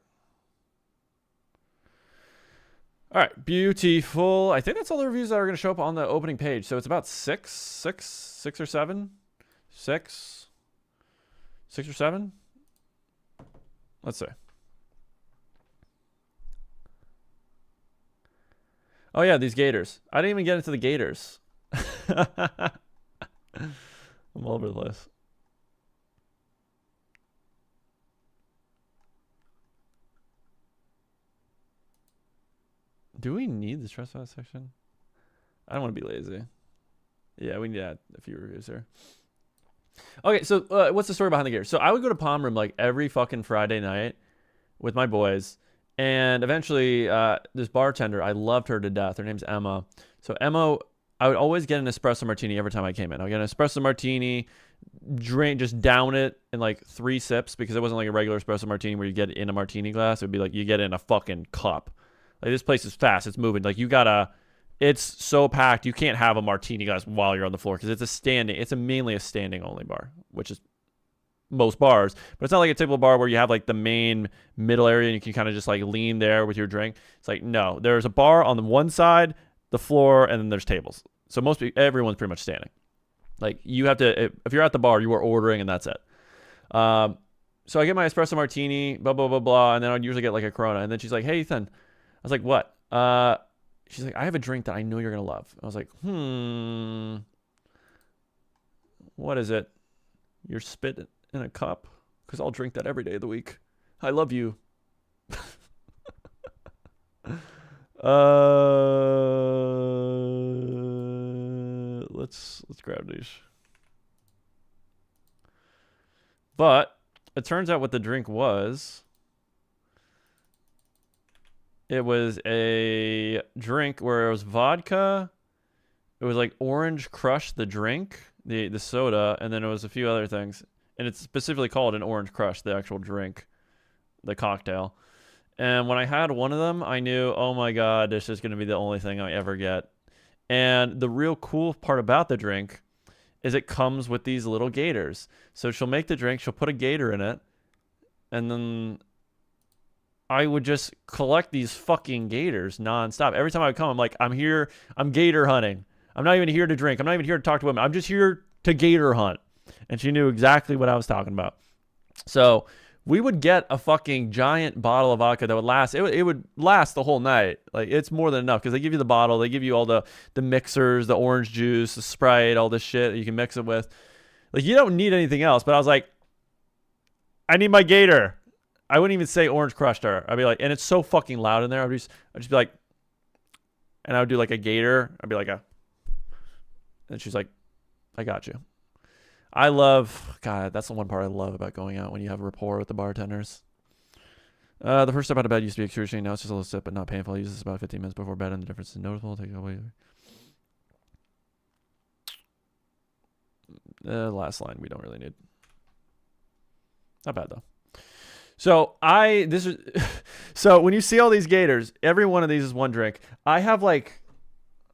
S1: All right, beautiful. I think that's all the reviews that are going to show up on the opening page. So it's about six or seven. Six or seven. Let's see. Oh yeah, these gators. I didn't even get into the gators. I'm all over the place. Do we need the stress out section? I don't want to be lazy. Yeah, we need to add a few reviews here. Okay, so what's the story behind the gear? So I would go to Palm Room like every fucking Friday night with my boys. And eventually, this bartender, I loved her to death. Her name's Emma. So Emma, I would always get an espresso martini every time I came in. I would get an espresso martini, just down it in like 3 sips, because it wasn't like a regular espresso martini where you get it in a martini glass. It would be like you get it in a fucking cup. Like this place is fast. It's moving. Like it's so packed. You can't have a martini glass while you're on the floor because it's mainly a standing only bar, which is most bars. But it's not like a typical bar where you have like the main middle area and you can kind of just like lean there with your drink. It's like, no, there's a bar on the one side, the floor, and then there's tables. So everyone's pretty much standing. Like you have to, if you're at the bar, you are ordering and that's it. So I get my espresso martini, blah, blah, blah, blah. And then I'd usually get like a Corona. And then she's like, hey, Ethan. I was like, what? She's like, I have a drink that I know you're going to love. I was like, what is it? You're spit in a cup? because I'll drink that every day of the week. I love you. Let's grab these. But it turns out what the drink was. It was a drink where it was vodka. It was like Orange Crush, the drink, the soda, and then it was a few other things. And it's specifically called an Orange Crush, the actual drink, the cocktail. And when I had one of them, I knew, oh my God, this is going to be the only thing I ever get. And the real cool part about the drink is it comes with these little gators. So she'll make the drink, she'll put a gator in it, and then I would just collect these fucking gators nonstop. Every time I would come, I'm like, I'm here, I'm gator hunting. I'm not even here to drink. I'm not even here to talk to women. I'm just here to gator hunt. And she knew exactly what I was talking about. So we would get a fucking giant bottle of vodka that would last. It would last the whole night. Like, it's more than enough because they give you the bottle. They give you all the mixers, the orange juice, the Sprite, all this shit that you can mix it with. Like, you don't need anything else. But I was like, I need my gator. I wouldn't even say Orange Crush to her. I'd be like, and it's so fucking loud in there. I'd just be like, and I would do like a gator. I'd be like and she's like, I got you. I love, God, that's the one part I love about going out when you have a rapport with the bartenders. The first step out of bed used to be excruciating. Now it's just a little sip, but not painful. I use this about 15 minutes before bed, and the difference is noticeable. Take it away. Last line we don't really need. Not bad though. So so when you see all these gators, every one of these is one drink. I have like,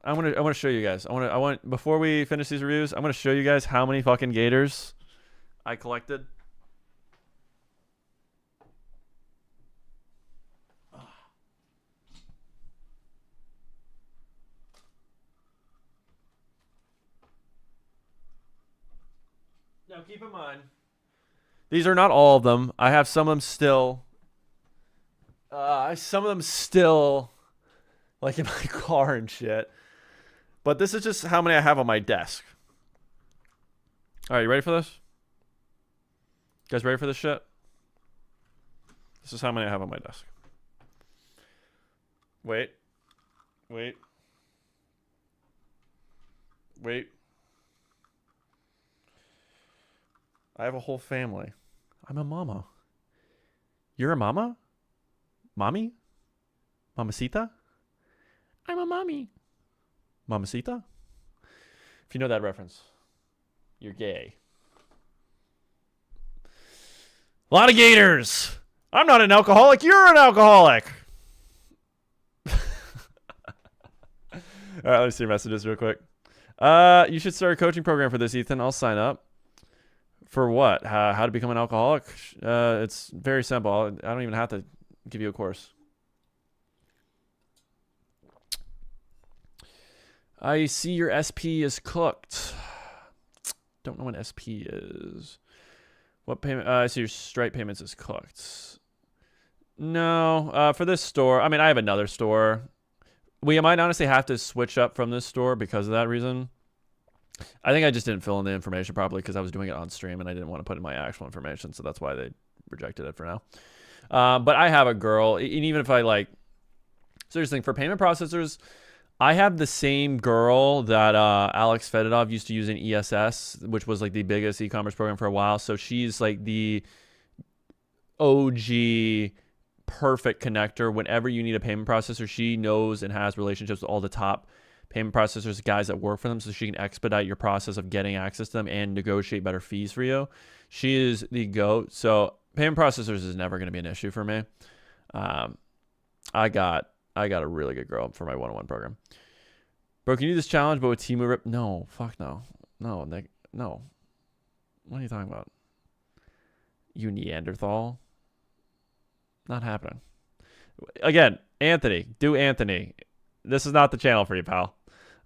S1: I want to show you guys. I want before we finish these reviews, I'm going to show you guys how many fucking gators I collected. Now keep in mind, these are not all of them. I have some of them still. Like in my car and shit. But this is just how many I have on my desk. All right, you ready for this? You guys ready for this shit? This is how many I have on my desk. Wait. I have a whole family. I'm a mama. You're a mama? Mommy? Mamacita? I'm a mommy. Mamacita? If you know that reference, you're gay. A lot of gators. I'm not an alcoholic. You're an alcoholic. All right, let me see your messages real quick. You should start a coaching program for this, Ethan. I'll sign up. For what? How to become an alcoholic? It's very simple. I don't even have to give you a course. I see your SP is cooked. Don't know what SP is. What payment? I see your Stripe payments is cooked. No, for this store. I mean, I have another store. We might honestly have to switch up from this store because of that reason. I think I just didn't fill in the information properly because I was doing it on stream and I didn't want to put in my actual information. So that's why they rejected it for now. But I have a girl. And even if I like... So here's the thing. For payment processors... I have the same girl that Alex Fedotov used to use in ESS, which was like the biggest e-commerce program for a while. So she's like the OG perfect connector. Whenever you need a payment processor, she knows and has relationships with all the top payment processors, guys that work for them, so she can expedite your process of getting access to them and negotiate better fees for you. She is the GOAT. So payment processors is never going to be an issue for me. I got a really good girl for my one-on-one program. Bro, can you do this challenge, but with Temu Rip? No, fuck no. No, Nick, no. What are you talking about? You Neanderthal? Not happening. Again, Anthony. Do Anthony. This is not the channel for you, pal.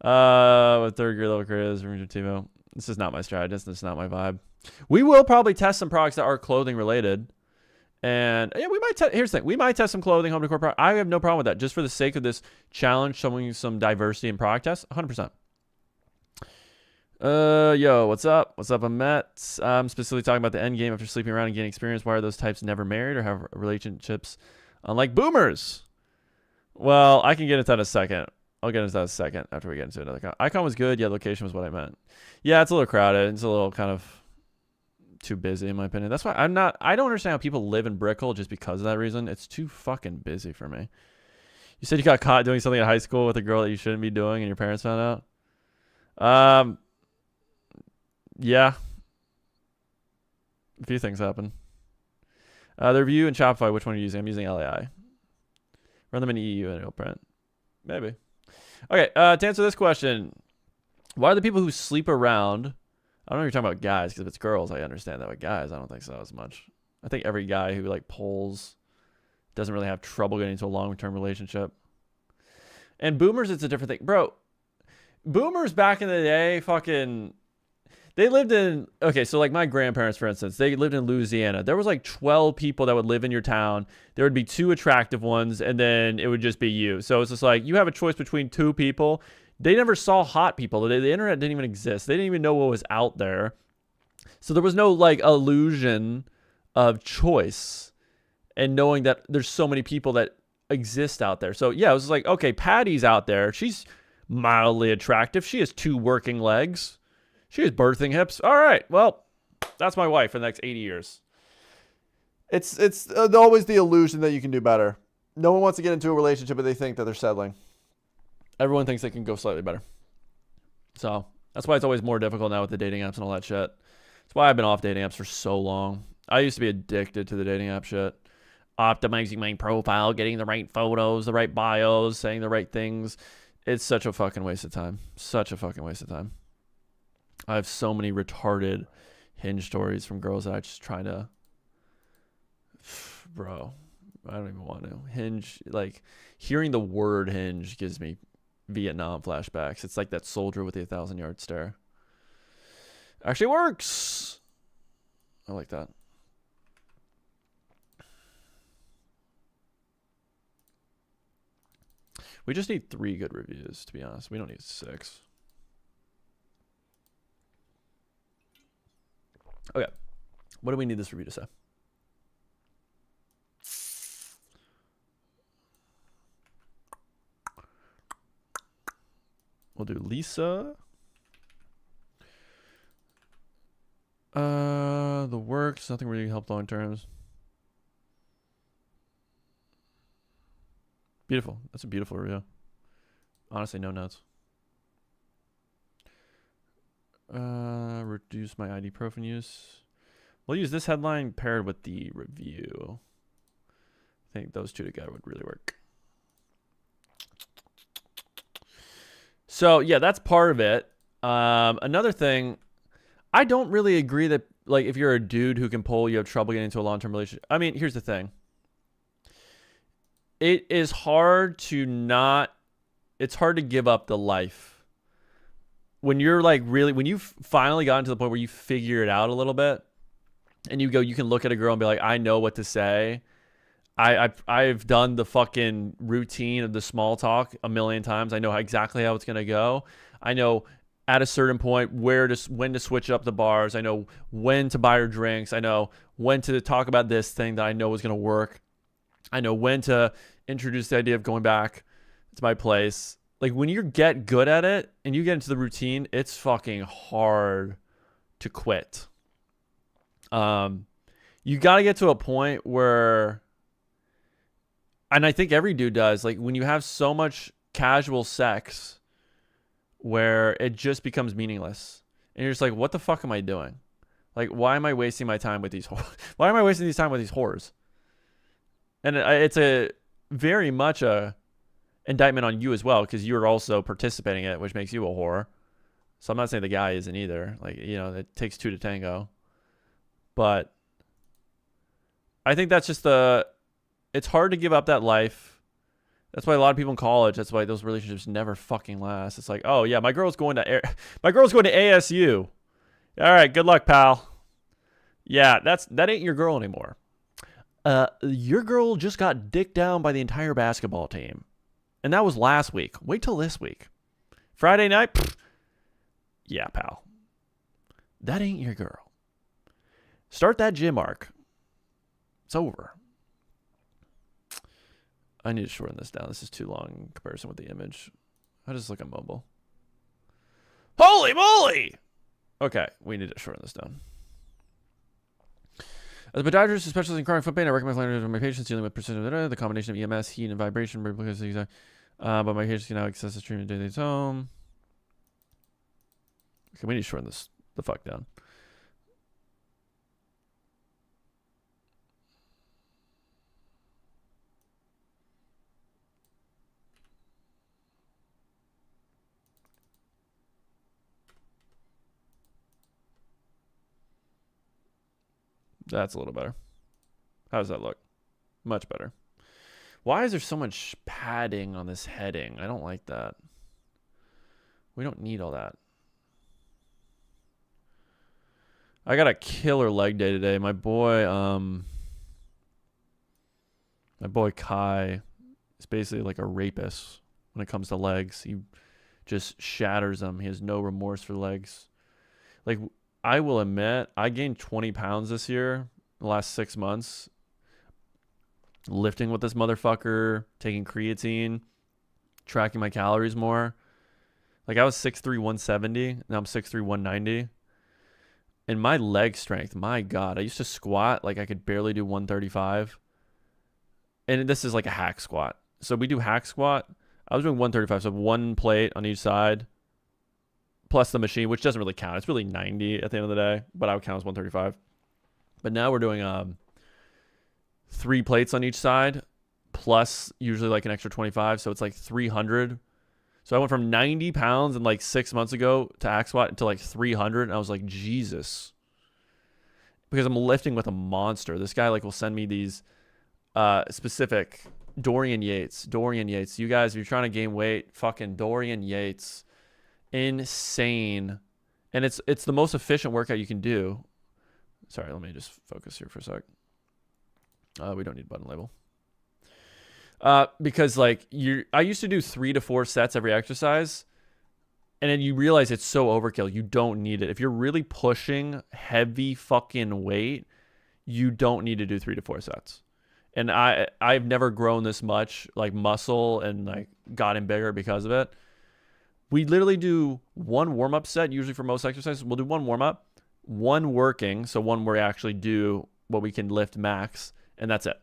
S1: With third grade level careers, Temu. This is not my strategist. This is not my vibe. We will probably test some products that are clothing related. And yeah, we might here's the thing. We might test some clothing, home decor product. I have no problem with that. Just for the sake of this challenge, showing you some diversity in product tests, 100%. Yo, what's up? What's up, Amet? I'm specifically talking about the end game after sleeping around and gaining experience. Why are those types never married or have relationships unlike boomers? Well, I can get into that in a second. I'll get into that in a second after we get into another. Icon was good. Yeah, location was what I meant. Yeah, it's a little crowded. It's a little kind of too busy in my opinion. That's why I don't understand how people live in Brickell just because of that reason. It's too fucking busy for me. You said you got caught doing something in high school with a girl that you shouldn't be doing and your parents found out? Yeah. A few things happen. The review and Shopify, which one are you using? I'm using LAI. Run them in EU and it'll print. Maybe. Okay, to answer this question, why are the people who sleep around? I don't know if you're talking about guys, because if it's girls, I understand that. But guys, I don't think so as much. I think every guy who like polls doesn't really have trouble getting into a long-term relationship. And boomers, it's a different thing. Bro, boomers back in the day, fucking... They lived in... Okay, so like my grandparents, for instance, they lived in Louisiana. There was like 12 people that would live in your town. There would be 2 attractive ones, and then it would just be you. So it's just like, you have a choice between 2 people. They never saw hot people. The internet didn't even exist. They didn't even know what was out there. So there was no like illusion of choice and knowing that there's so many people that exist out there. So yeah, it was like, okay, Patty's out there. She's mildly attractive. She has 2 working legs. She has birthing hips. All right, well, that's my wife for the next 80 years. It's always the illusion that you can do better. No one wants to get into a relationship, but they think that they're settling. Everyone thinks they can go slightly better. So that's why it's always more difficult now with the dating apps and all that shit. That's why I've been off dating apps for so long. I used to be addicted to the dating app shit. Optimizing my profile, getting the right photos, the right bios, saying the right things. It's such a fucking waste of time. Such a fucking waste of time. I have so many retarded Hinge stories from girls that I just try to... Bro, I don't even want to. Hinge, like, hearing the word Hinge gives me Vietnam flashbacks. It's like that soldier with the 1,000-yard stare. Actually works. I like that. We just need 3 good reviews, to be honest. We don't need 6. Okay. What do we need this review to say? We'll do Lisa. The works. Nothing really helped long terms. Beautiful. That's a beautiful review. Honestly, no notes. Reduce my ibuprofen use. We'll use this headline paired with the review. I think those 2 together would really work. So yeah, that's part of it. Another thing, I don't really agree that like if you're a dude who can pull, you have trouble getting into a long-term relationship. I mean, here's the thing. It is hard to not. It's hard to give up the life. When you're like really, when you've finally gotten to the point where you figure it out a little bit and you go, you can look at a girl and be like, I know what to say. I've done the fucking routine of the small talk a million times. I know exactly how it's going to go. I know at a certain point when to switch up the bars. I know when to buy her drinks. I know when to talk about this thing that I know is going to work. I know when to introduce the idea of going back to my place. Like when you get good at it and you get into the routine, it's fucking hard to quit. You got to get to a point where, and I think every dude does, like when you have so much casual sex where it just becomes meaningless and you're just like, what the fuck am I doing? Like, why am I wasting my time with these why am I wasting this time with these whores? And it's a very much a indictment on you as well, because you're also participating in it, which makes you a whore. So I'm not saying the guy isn't either. Like, you know, it takes 2 to tango. But I think that's just it's hard to give up that life. That's why a lot of people in college, that's why those relationships never fucking last. It's like, oh yeah, my girl's going to ASU. All right, good luck, pal. Yeah, that ain't your girl anymore. Your girl just got dicked down by the entire basketball team. And that was last week. Wait till this week. Friday night? Pfft. Yeah, pal. That ain't your girl. Start that gym arc. It's over. I need to shorten this down. This is too long in comparison with the image. I just look at mobile. Holy moly! Okay, we need to shorten this down. As a podiatrist, especially in chronic foot pain, I recommend finding my patients dealing with persistent the combination of EMS, heat, and vibration. But my patients can now access this treatment daily at home. Okay, we need to shorten this the fuck down. That's a little better. How does that look? Much better. Why is there so much padding on this heading? I don't like that. We don't need all that. I got a killer leg day today. My boy Kai is basically like a rapist when it comes to legs. He just shatters them. He has no remorse for legs. Like, I will admit, I gained 20 pounds this year, in the last 6 months, lifting with this motherfucker, taking creatine, tracking my calories more. Like, I was 6'3", 170, now I'm 6'3", 190. And my leg strength, my God, I used to squat like I could barely do 135. And this is like a hack squat. So we do hack squat. I was doing 135, so one plate on each side, plus the machine, which doesn't really count. It's really 90 at the end of the day, but I would count as 135. But now we're doing 3 plates on each side, plus usually like an extra 25, so it's like 300. So I went from 90 pounds in like 6 months ago to hack squat to like 300, and I was like, Jesus. Because I'm lifting with a monster. This guy like will send me these specific Dorian Yates. You guys, if you're trying to gain weight, fucking Dorian Yates. Insane. And it's the most efficient workout you can do. Sorry, let me just focus here for a sec. We don't need button label. Because like I used to do 3 to 4 sets every exercise, and then you realize it's so overkill. You don't need it. If you're really pushing heavy fucking weight, you don't need to do 3 to 4 sets. And I've never grown this much like muscle and like gotten bigger because of it. We literally do 1 warm-up set, usually for most exercises. We'll do 1 warm-up, 1 working, so 1 where we actually do what we can lift max, and that's it.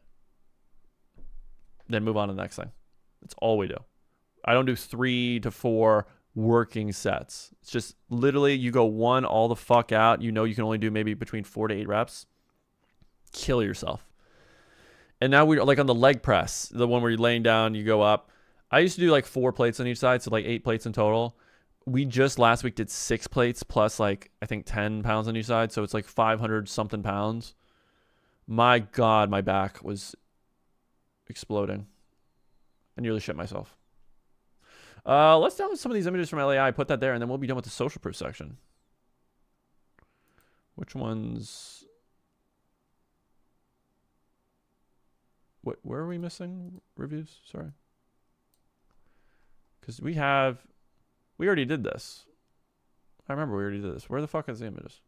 S1: Then move on to the next thing. That's all we do. I don't do 3 to 4 working sets. It's just literally you go 1 all the fuck out. You know you can only do maybe between 4 to 8 reps. Kill yourself. And now we're like on the leg press, the one where you're laying down, you go up. I used to do like 4 plates on each side, so like 8 plates in total. We just last week did 6 plates plus like I think 10 pounds on each side, so it's like 500 something pounds. My God, my back was exploding. I nearly shit myself. Let's download some of these images from LAI, put that there, and then we'll be done with the social proof section. Which ones? Where are we missing reviews? Sorry. Because we already did this. I remember we already did this. Where the fuck is the images?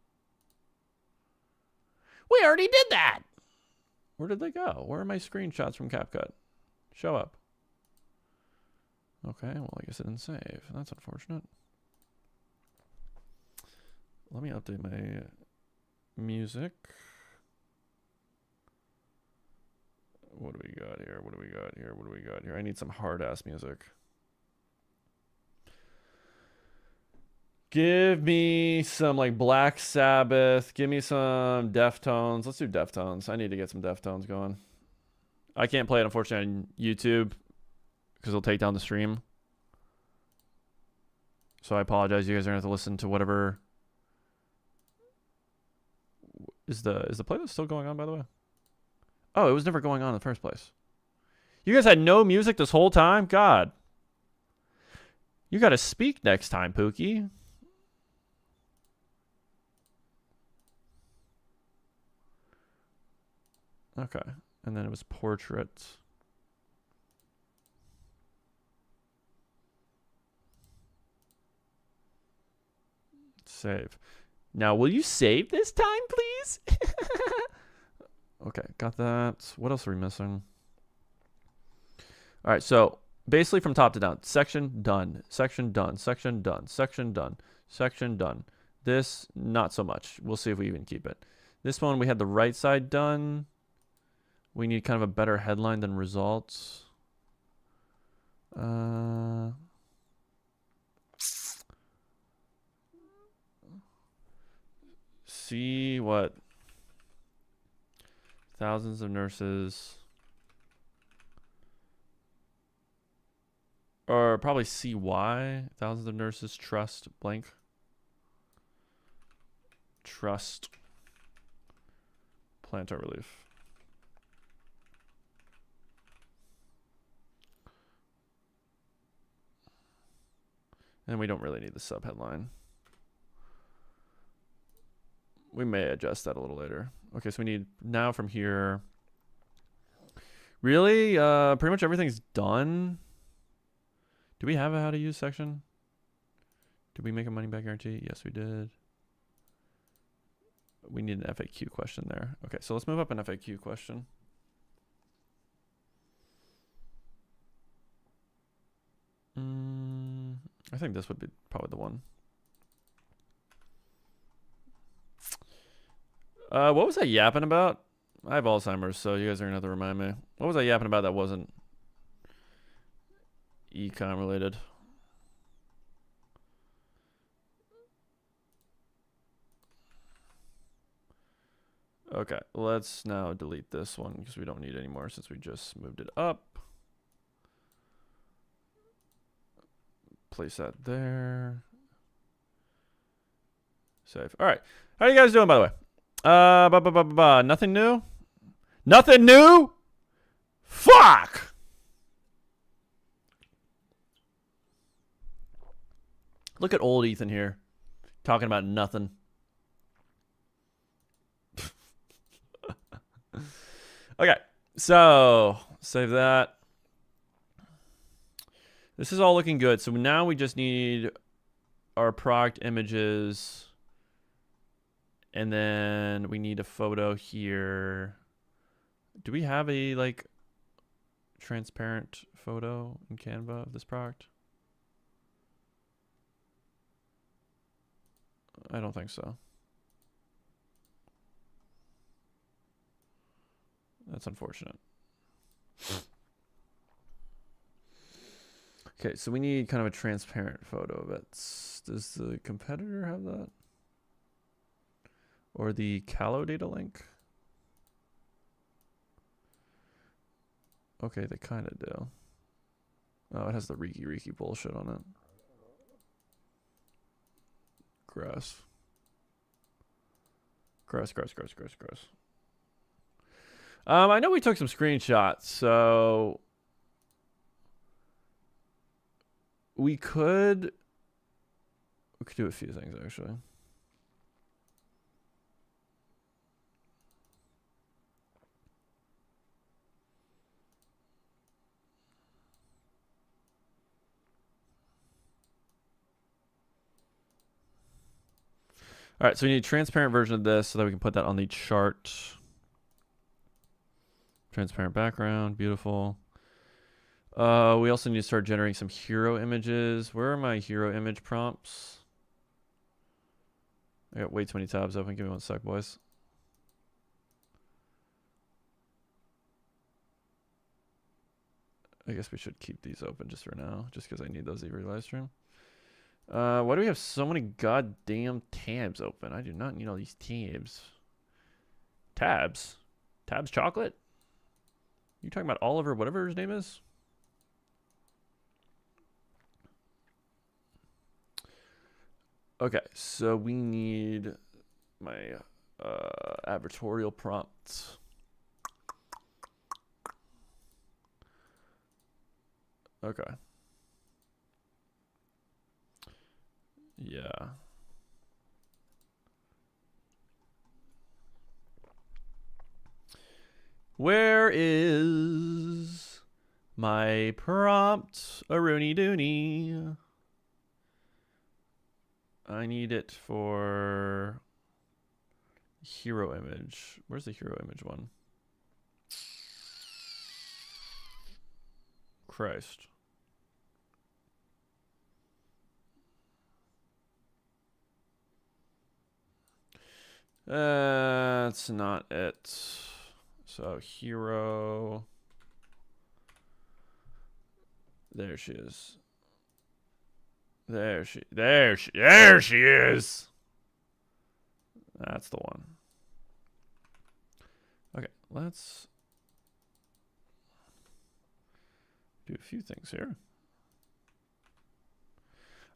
S2: We already did that.
S1: Where did they go? Where are my screenshots from CapCut? Show up. Okay, well, I guess it didn't save. That's unfortunate. Let me update my music. What do we got here? I need some hard-ass music. Give me some like Black Sabbath. Give me some Deftones. Let's do Deftones. I need to get some Deftones going. I can't play it, unfortunately, on YouTube because it'll take down the stream. So I apologize. You guys are going to have to listen to whatever. Is the playlist still going on, by the way? Oh, it was never going on in the first place. You guys had no music this whole time? God. You got to speak next time, Pookie. Okay. And then it was portrait. Save. Now, will you save this time, please? Okay, got that. What else are we missing? All right, so basically from top to down. Section done. Section done. Section done. Section done. Section done. This, not so much. We'll see if we even keep it. This one, we had the right side done. We need kind of a better headline than results. See what? Thousands of nurses. Or probably see why. Thousands of nurses trust blank. Trust plantar relief. And we don't really need the sub headline. We may adjust that a little later. Okay, so we need now from here. Really? Pretty much everything's done. Do we have a how to use section? Did we make a money back guarantee? Yes, we did. We need an FAQ question there. Okay, so let's move up an FAQ question. I think this would be probably the one. What was I yapping about? I have Alzheimer's, so you guys are gonna have to remind me. What was I yapping about that wasn't ecom related? Okay, let's now delete this one because we don't need it anymore since we just moved it up. Place that there. Save. All right. How are you guys doing, by the way? Nothing new? Nothing new? Fuck! Look at old Ethan here. Talking about nothing. Okay. So, save that. This is all looking good. So now we just need our product images. And then we need a photo here. Do we have a like transparent photo in Canva of this product? I don't think so. That's unfortunate. Okay, so we need kind of a transparent photo of it. Does the competitor have that? Or the Callow data link? Okay, they kind of do. Oh, it has the Reiki bullshit on it. Gross. Gross. I know we took some screenshots, so we could do a few things actually. All right, so we need a transparent version of this so that we can put that on the chart. Transparent background, beautiful. We also need to start generating some hero images. Where are my hero image prompts? I got way too many tabs open. Give me one sec, boys. I guess we should keep these open just for now, just because I need those every live stream. Why do we have so many goddamn tabs open? I do not need all these tabs. Tabs? Tabs chocolate? You talking about Oliver, whatever his name is? Okay, so we need my advertorial prompts. Okay. Yeah. Where is my prompt? A Rooney Dooney. I need it for hero image. Where's the hero image one? Christ. That's not it. So hero. There she is. There she is. That's the one. Okay, let's do a few things here.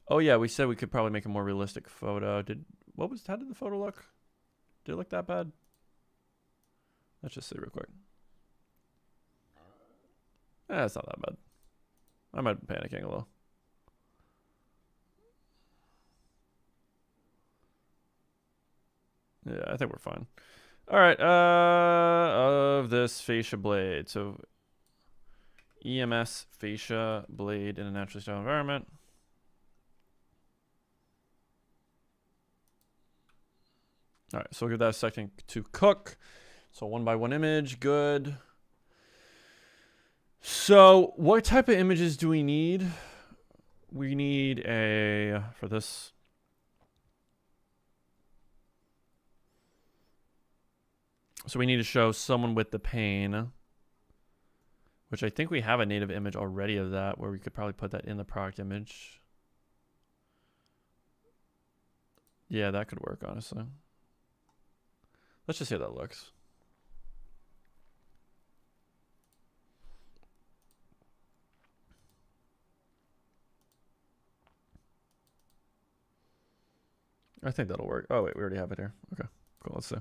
S1: Oh yeah, we said we could probably make a more realistic photo. How did the photo look? Did it look that bad? Let's just see real quick. It's not that bad. I might be panicking a little. Yeah, I think we're fine. All right, of this fascia blade. So EMS fascia blade in a naturally styled environment. All right, so we'll give that a second to cook. So 1x1 image, good. So what type of images do we need? We need for this. So we need to show someone with the pain, which I think we have a native image already of that, where we could probably put that in the product image. Yeah, that could work, honestly. Let's just see how that looks. I think that'll work. Oh, wait, we already have it here. Okay, cool. Let's see.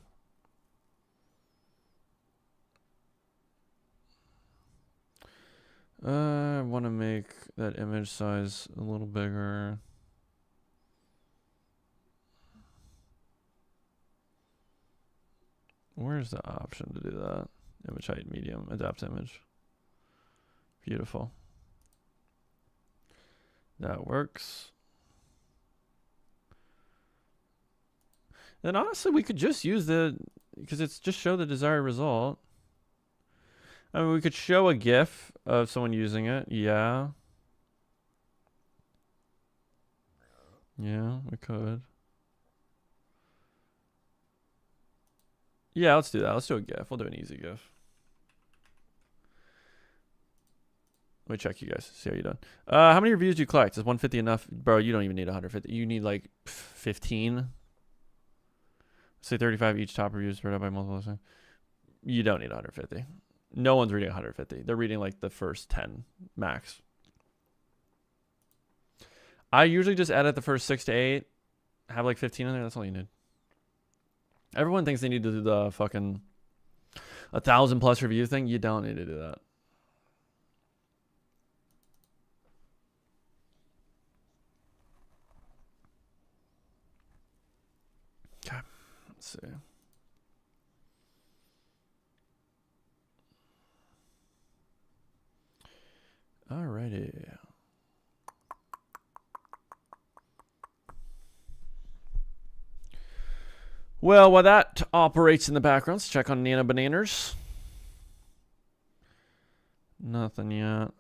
S1: I want to make that image size a little bigger. Where's the option to do that? Image height, medium, adapt image. Beautiful. That works. Then honestly, we could just use because it's just show the desired result. I mean, we could show a GIF of someone using it. Yeah. Yeah, we could. Yeah, let's do that. Let's do a GIF. We'll do an easy GIF. Let me check you guys. See how you done. How many reviews do you collect? Is 150 enough? Bro, you don't even need 150. You need like 15. Say 35 each top reviews spread out by multiple listings. You don't need 150. No one's reading 150. They're reading like the first 10 max. I usually just edit the first 6 to 8. Have like 15 in there. That's all you need. Everyone thinks they need to do the fucking 1,000+ review thing. You don't need to do that. Okay. Let's see. Alrighty. Well, while that operates in the background, let's check on Nana Bananas. Nothing yet.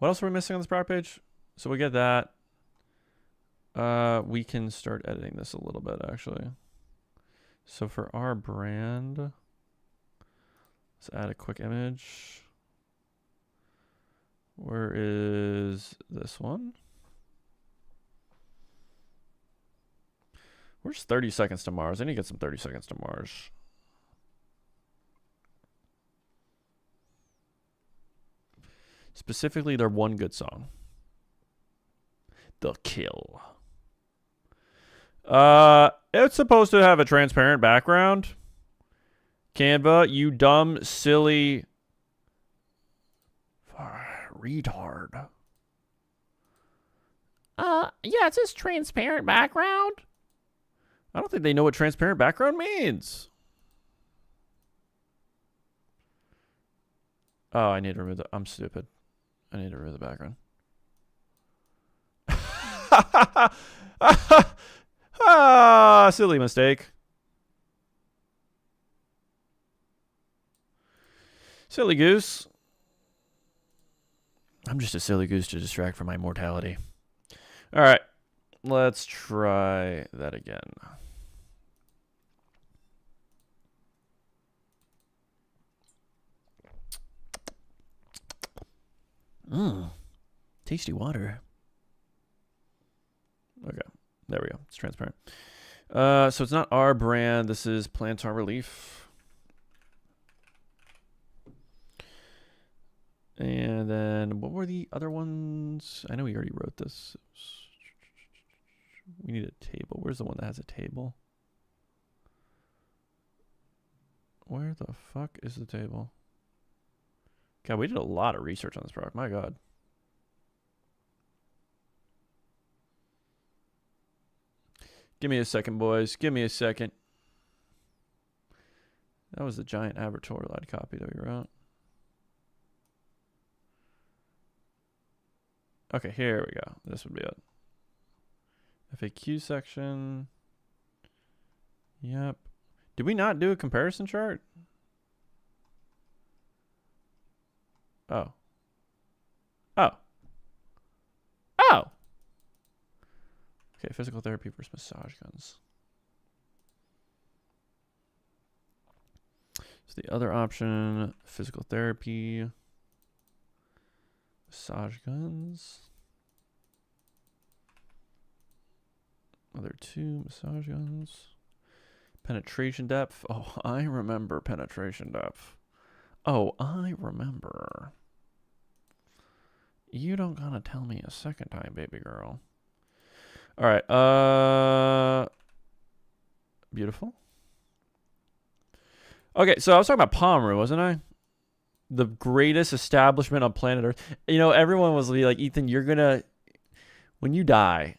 S1: What else are we missing on this product page? So we get that. We can start editing this a little bit, actually. So for our brand, let's add a quick image. Where is this one? Where's 30 seconds to Mars? I need to get some 30 seconds to Mars. Specifically, their one good song. The Kill. It's supposed to have a transparent background. Canva, you dumb, silly retard.
S2: Yeah, it says transparent background.
S1: I don't think they know what transparent background means. Oh, I need to remove I'm stupid. I need to remove the background. Ah, silly mistake. Silly goose. I'm just a silly goose to distract from my mortality. All right, let's try that again.
S2: Mmm. Tasty water.
S1: Okay, there we go. It's transparent. So it's not our brand. This is Plantar Relief. And then what were the other ones? I know we already wrote this. We need a table. Where's the one that has a table? Where the fuck is the table? God, we did a lot of research on this product. My God. Give me a second, boys. Give me a second. That was the giant advertorial I'd copy that we wrote. Okay, here we go. This would be it. FAQ section. Yep. Did we not do a comparison chart? Oh. Oh. Oh! Okay, physical therapy versus massage guns. So the other option, physical therapy, massage guns. Other two, massage guns. Penetration depth. Oh, I remember penetration depth. Oh, I remember. You don't gotta tell me a second time, baby girl. All right. Beautiful. Okay, so I was talking about Palm Room, wasn't I? The greatest establishment on planet Earth. You know, everyone was like, Ethan, you're gonna, when you die,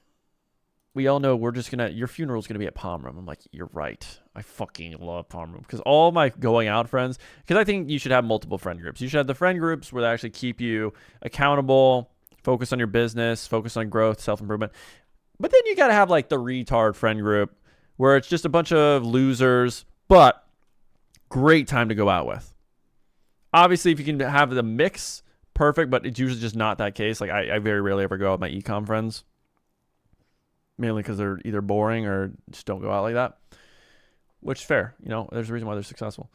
S1: we all know your funeral's gonna be at Palm Room. I'm like, you're right. I fucking love Palm Room because all my going out friends, because I think you should have multiple friend groups. You should have the friend groups where they actually keep you accountable, focus on your business, focus on growth, self-improvement. But then you got to have like the retard friend group where it's just a bunch of losers, but great time to go out with. Obviously, if you can have the mix, perfect, but it's usually just not that case. Like I very rarely ever go out with my ecom friends, mainly because they're either boring or just don't go out like that, which is fair. You know, there's a reason why they're successful.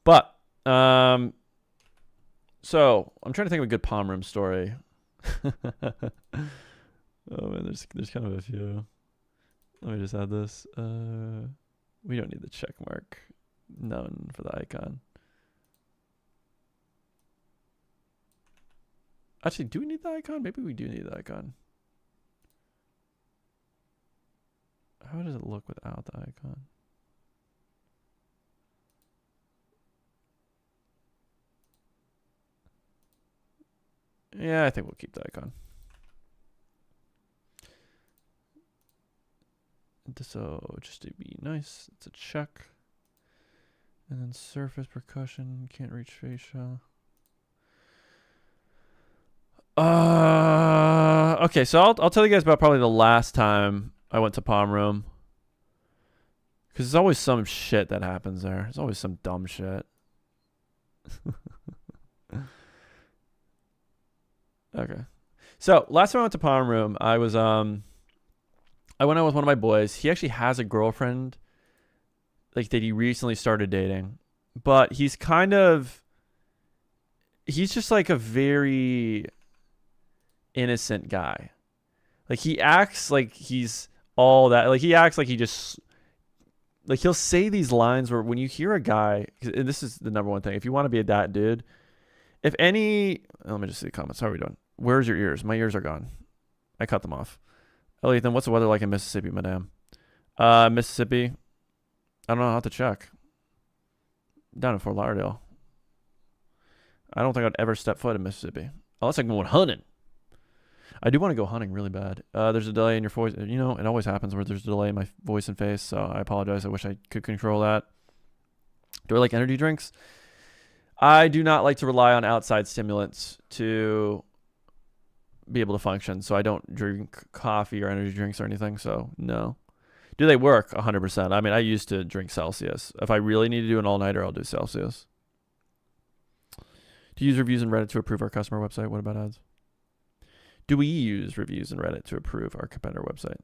S1: But, so I'm trying to think of a good Palm Room story. Oh man, there's kind of a few. Let me just add this. We don't need the check mark. None for the icon. Actually, do we need the icon? Maybe we do need the icon. How does it look without the icon? Yeah, I think we'll keep the icon. So just to be nice, it's a check. And then surface percussion, can't reach fascia. Okay, so I'll tell you guys about probably the last time I went to Palm Room. Because there's always some shit that happens there. There's always some dumb shit. Okay. So last time I went to Palm Room, I was I went out with one of my boys. He actually has a girlfriend, like that he recently started dating, but he's just like a very innocent guy. Like he acts like he's all that. Like he acts like he just, like he'll say these lines where when you hear a guy, and this is the number one thing, if you want to be a that dude, if any, let me just see the comments. How are we doing? Where's your ears? My ears are gone. I cut them off. Oh, Ethan, what's the weather like in Mississippi, madam? Mississippi, I don't know. I'll have to check. Down in Fort Lauderdale. I don't think I'd ever step foot in Mississippi. Unless I'm going hunting. I do want to go hunting really bad. There's a delay in your voice. You know, it always happens where there's a delay in my voice and face, so I apologize. I wish I could control that. Do I like energy drinks? I do not like to rely on outside stimulants to be able to function. So I don't drink coffee or energy drinks or anything. So no. Do they work? 100%. I mean, I used to drink Celsius. If I really need to do an all-nighter, I'll do Celsius. Do you use reviews in Reddit to improve our customer website? What about ads? Do we use reviews in Reddit to improve our competitor website?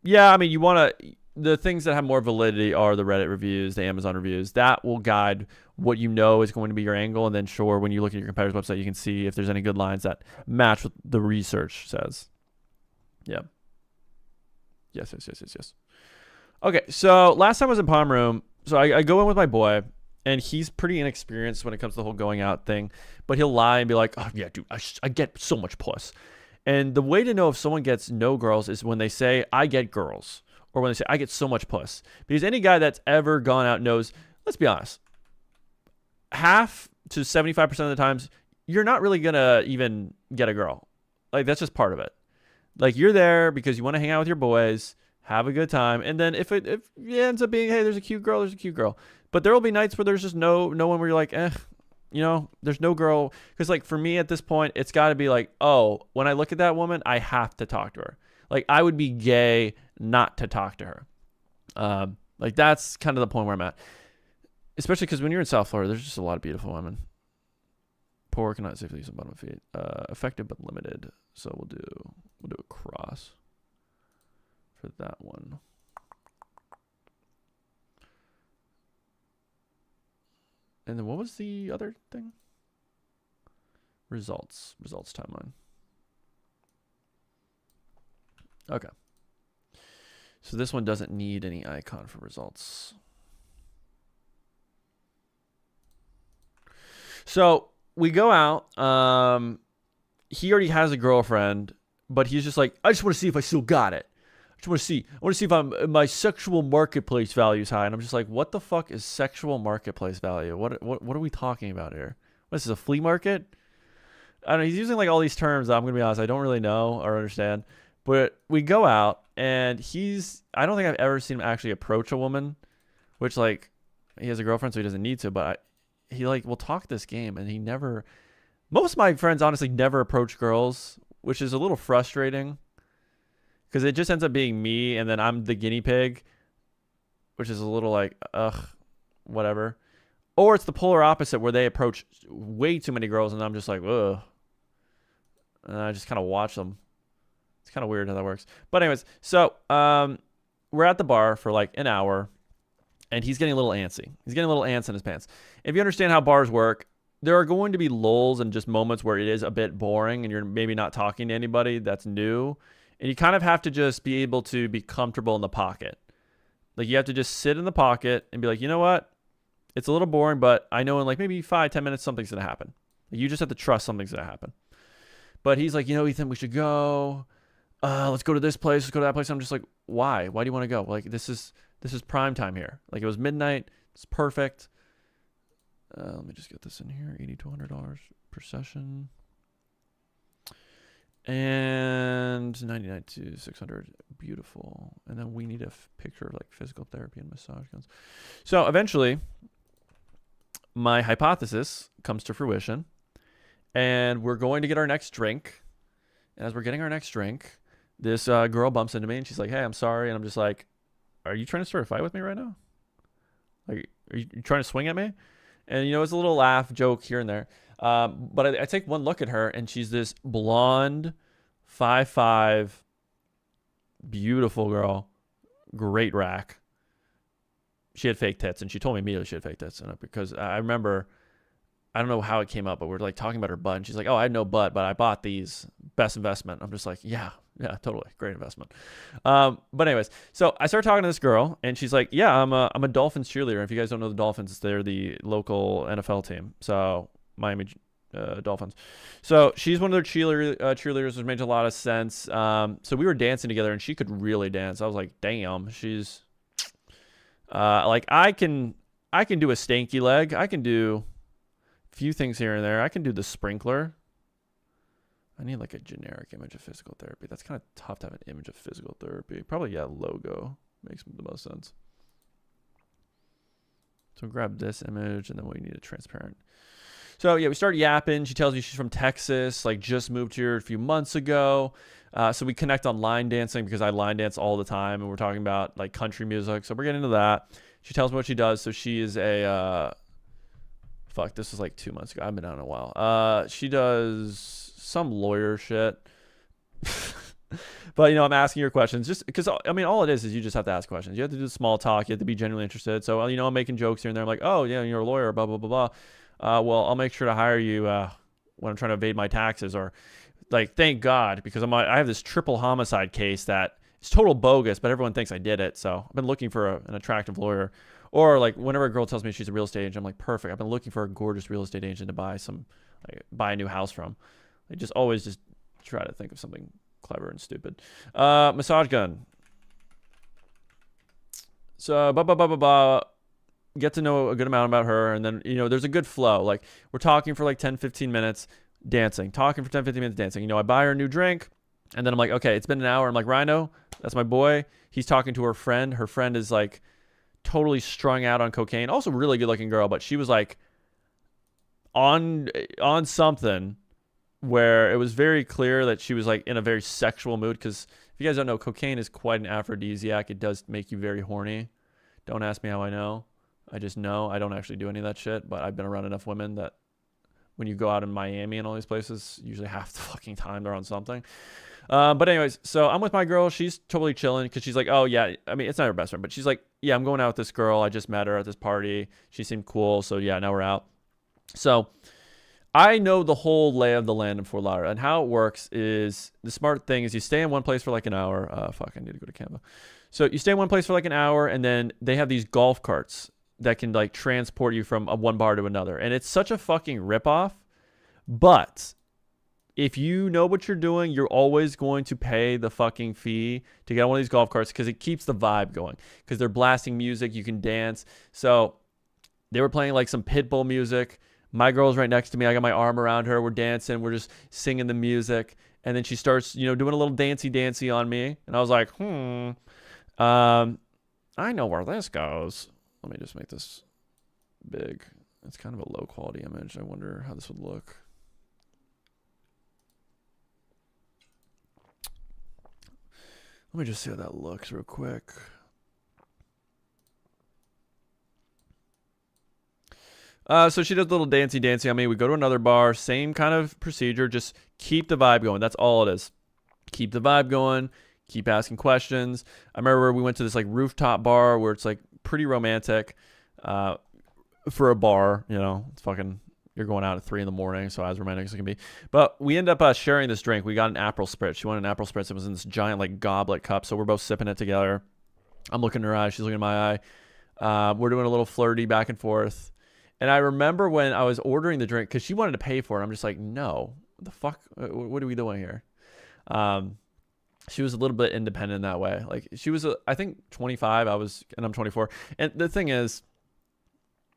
S1: Yeah, I mean, you want to... The things that have more validity are the Reddit reviews, the Amazon reviews. That will guide what you know is going to be your angle. And then, sure, when you look at your competitor's website, you can see if there's any good lines that match what the research says. Yeah. Yes. Okay, so last time I was in Palm Room, so I go in with my boy, and he's pretty inexperienced when it comes to the whole going out thing. But he'll lie and be like, oh, yeah, dude, I get so much puss. And the way to know if someone gets no girls is when they say, I get girls. Or when they say, I get so much puss. Because any guy that's ever gone out knows, let's be honest, half to 75% of the times, you're not really going to even get a girl. Like, that's just part of it. Like, you're there because you want to hang out with your boys, have a good time. And then if it ends up being, hey, there's a cute girl, there's a cute girl. But there will be nights where there's just no one where you're like, there's no girl. Because, like, for me at this point, it's got to be like, oh, when I look at that woman, I have to talk to her. Like, I would be gay not to talk to her. Like, that's kind of the point where I'm at. Especially because when you're in South Florida, there's just a lot of beautiful women. Poor cannot safely use on bottom of feet. Effective but limited. So we'll do a cross for that one. And then what was the other thing? Results timeline. Okay. So this one doesn't need any icon for results. So we go out. He already has a girlfriend, but he's just like, I just want to see if I still got it. I want to see if my sexual marketplace value is high. And I'm just like, what the fuck is sexual marketplace value? What are we talking about here? What is this, a flea market? I don't know. He's using like all these terms that I'm going to be honest, I don't really know or understand. But we go out and I don't think I've ever seen him actually approach a woman, which like he has a girlfriend, so he doesn't need to, but he like will talk this game and most of my friends honestly never approach girls, which is a little frustrating because it just ends up being me and then I'm the guinea pig, which is a little like, whatever. Or it's the polar opposite where they approach way too many girls and I'm just like, ugh. And I just kind of watch them. It's kind of weird how that works. But anyways, so we're at the bar for like an hour, and he's getting a little antsy. He's getting a little ants in his pants. If you understand how bars work, there are going to be lulls and just moments where it is a bit boring and you're maybe not talking to anybody that's new. And you kind of have to just be able to be comfortable in the pocket. Like you have to just sit in the pocket and be like, you know what? It's a little boring, but I know in like maybe 5-10 minutes something's going to happen. You just have to trust something's going to happen. But he's like, Ethan, we should go. Let's go to this place. Let's go to that place. I'm just like, why? Why do you want to go? Like, this is prime time here. Like, it was midnight. It's perfect. Let me just get this in here. $80 to $100 per session. And $99 to $600. Beautiful. And then we need a picture of like physical therapy and massage guns. So eventually, my hypothesis comes to fruition. And we're going to get our next drink. And as we're getting our next drink, this girl bumps into me and she's like, hey, I'm sorry. And I'm just like, are you trying to start a fight with me right now? Like, are you trying to swing at me? And, it's a little laugh, joke here and there. But I take one look at her and she's this blonde, 5'5", beautiful girl, great rack. She had fake tits and she told me immediately she had fake tits. And because I remember, I don't know how it came up, but we're like talking about her butt. And she's like, oh, I had no butt, but I bought these. Best investment. I'm just like, yeah, totally. Great investment. But anyways, so I started talking to this girl and she's like, yeah, I'm a Dolphins cheerleader. If you guys don't know the Dolphins, they're the local NFL team. So Miami Dolphins. So she's one of their cheerleaders, which makes a lot of sense. So we were dancing together and she could really dance. I was like, damn, she's like, I can do a stanky leg. I can do few things here and there. I can do the sprinkler. I need like a generic image of physical therapy. That's kind of tough to have an image of physical therapy. Probably, yeah, logo makes the most sense. So grab this image and then we need a transparent. So yeah, we start yapping. She tells me she's from Texas, like just moved here a few months ago. So we connect on line dancing because I line dance all the time, and we're talking about like country music. So we're getting into that. She tells me what she does. So she is a fuck. This was like 2 months ago. I've been out in a while. She does some lawyer shit. But, you know, I'm asking her questions just because, I mean, all it is you just have to ask questions. You have to do small talk. You have to be genuinely interested. So, you know, I'm making jokes here and there. I'm like, oh, yeah, you're a lawyer, blah, blah, blah, blah. Well, I'll make sure to hire you when I'm trying to evade my taxes, or like, thank God, because I have this triple homicide case that is total bogus, but everyone thinks I did it. So I've been looking for an attractive lawyer. Or like whenever a girl tells me she's a real estate agent, I'm like, perfect. I've been looking for a gorgeous real estate agent to buy a new house from. I just always just try to think of something clever and stupid. Massage gun. So get to know a good amount about her, and then, you know, there's a good flow. Like, we're talking for like 10-15 minutes dancing, talking for 10-15 minutes dancing. You know, I buy her a new drink, and then I'm like, okay, it's been an hour. I'm like, Rhino, that's my boy. He's talking to her friend. Her friend is like totally strung out on cocaine. Also really good looking girl, but she was like on something where it was very clear that she was like in a very sexual mood, because if you guys don't know, cocaine is quite an aphrodisiac. It does make you very horny. Don't ask me how I know. I just know. I don't actually do any of that shit, but I've been around enough women that when you go out in Miami and all these places, usually half the fucking time they're on something. But anyways, so I'm with my girl. She's totally chilling because she's like, oh yeah, I mean, it's not her best friend, but she's like, yeah, I'm going out with this girl. I just met her at this party. She seemed cool. So yeah, now we're out. So I know the whole lay of the land in Fort Lauderdale, and how it works is, the smart thing is you stay in one place for like an hour. I need to go to Canva. So you stay in one place for like an hour, and then they have these golf carts that can like transport you from one bar to another. And it's such a fucking ripoff. But if you know what you're doing, you're always going to pay the fucking fee to get on one of these golf carts, because it keeps the vibe going, because they're blasting music. You can dance. So they were playing like some Pitbull music. My girl's right next to me. I got my arm around her. We're dancing. We're just singing the music. And then she starts, you know, doing a little dancey on me. And I was like, I know where this goes. Let me just make this big. It's kind of a low quality image. I wonder how this would look. Let me just see how that looks real quick. So she does a little dancey on me. We go to another bar, same kind of procedure, just keep the vibe going. That's all it is. Keep the vibe going, keep asking questions. I remember we went to this like rooftop bar where it's like pretty romantic for a bar, you know, it's fucking, you're going out at 3 a.m, so as romantic as it can be. But we end up sharing this drink. We got an Aperol Spritz. She wanted an Aperol Spritz. It was in this giant like goblet cup, so we're both sipping it together. I'm looking in her eye, she's looking in my eye. We're doing a little flirty back and forth. And I remember when I was ordering the drink, because she wanted to pay for it, I'm just like, no, what the fuck? What are we doing here? She was a little bit independent in that way. Like, she was, I think, 25. And I'm 24. And the thing is,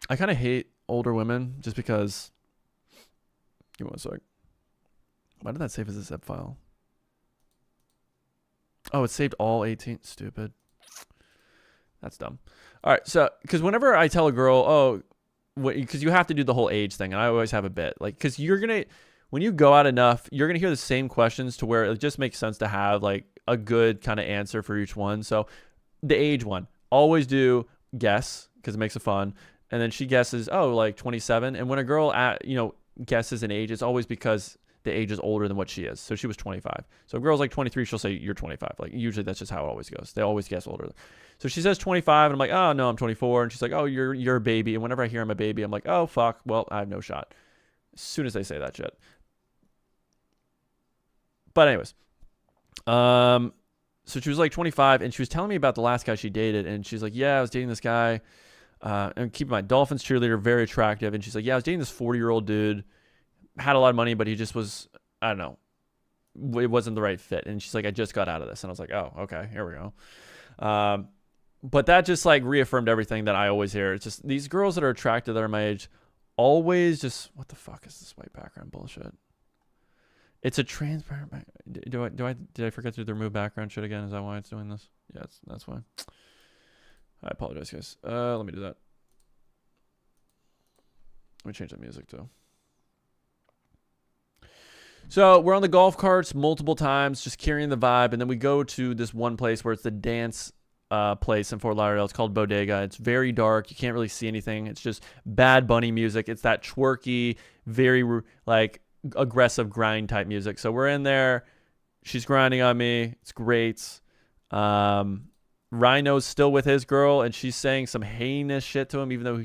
S1: I kind of hate older women just because. Give me one sec. Why did that save as a zip file? Oh, it saved all 18. Stupid. That's dumb. All right, so because whenever I tell a girl, oh, because you have to do the whole age thing, and I always have a bit, like, because when you go out enough, you're gonna hear the same questions to where it just makes sense to have like a good kind of answer for each one. So the age one, always do guess, because it makes it fun. And then she guesses, oh, like 27. And when a girl guesses an age, it's always because the age is older than what she is. So she was 25. So if a girl's like 23, she'll say you're 25. Like, usually that's just how it always goes. They always guess older. So she says 25, and I'm like, oh no, I'm 24. And she's like, oh, you're a baby. And whenever I hear I'm a baby, I'm like, oh fuck, well, I have no shot. As soon as they say that shit. But anyways, so she was like 25, and she was telling me about the last guy she dated, and she's like, yeah, I was dating this guy. And keep in mind, Dolphins cheerleader, very attractive. And she's like, yeah, I was dating this 40-year-old dude, had a lot of money, but he just was, I don't know, it wasn't the right fit. And she's like, I just got out of this. And I was like, oh, okay, here we go. But that just like reaffirmed everything that I always hear. It's just these girls that are attractive that are my age always just, what the fuck is this white background bullshit? It's a transparent did I forget to remove background shit again? Is that why it's doing this? Yeah, that's why. I apologize, guys. Let me do that. Let me change the music too. So we're on the golf carts multiple times, just carrying the vibe, and then we go to this one place where it's the dance place in Fort Lauderdale. It's called Bodega. It's very dark. You can't really see anything. It's just Bad Bunny music. It's that twerky, very like aggressive grind type music. So we're in there. She's grinding on me. It's great. Rhino's still with his girl, and she's saying some heinous shit to him, even though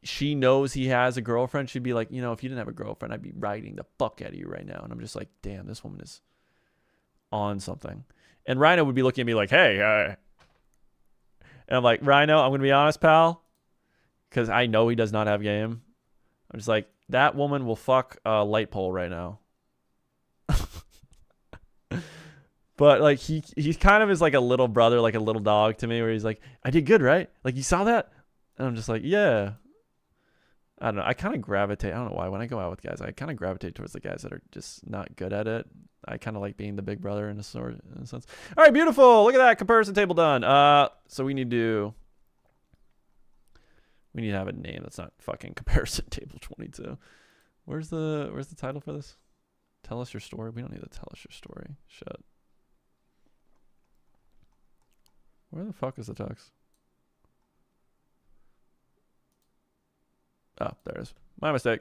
S1: she knows he has a girlfriend. She'd be like, you know, if you didn't have a girlfriend, I'd be riding the fuck out of you right now. And I'm just like, damn, this woman is on something. And Rhino would be looking at me like, hey. And I'm like, Rhino, I'm going to be honest, pal, because I know he does not have game. I'm just like, that woman will fuck a light pole right now. But like he kind of is like a little brother, like a little dog to me, where he's like, I did good, right? Like, you saw that? And I'm just like, yeah. I don't know. I kind of gravitate. I don't know why. When I go out with guys, I kind of gravitate towards the guys that are just not good at it. I kind of like being the big brother in a sense. All right, beautiful. Look at that comparison table done. So we need to have a name that's not fucking comparison table 22. Where's the title for this? Tell us your story. We don't need to tell us your story. Shit. Where the fuck is the text? Oh, there it is. My mistake.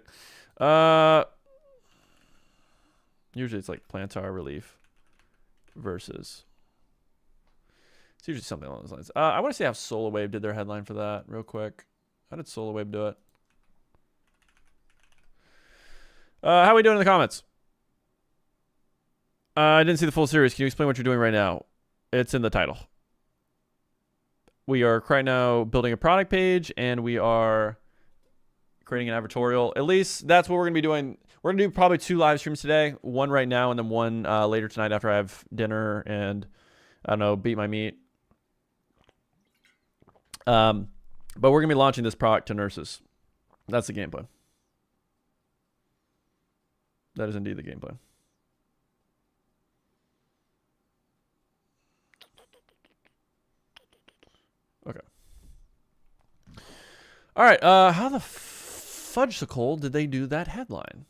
S1: Usually it's like plantar relief versus. It's usually something along those lines. I want to see how Solar Wave did their headline for that real quick. How did Solar Wave do it? How are we doing in the comments? I didn't see the full series. Can you explain what you're doing right now? It's in the title. We are right now building a product page, and we are creating an advertorial. At least that's what we're going to be doing. We're going to do probably 2 live streams today. One right now, and then one later tonight after I have dinner and, I don't know, beat my meat. But we're going to be launching this product to nurses. That's the game plan. That is indeed the game plan. Okay. All right. How the fudgesicle did they do that headline?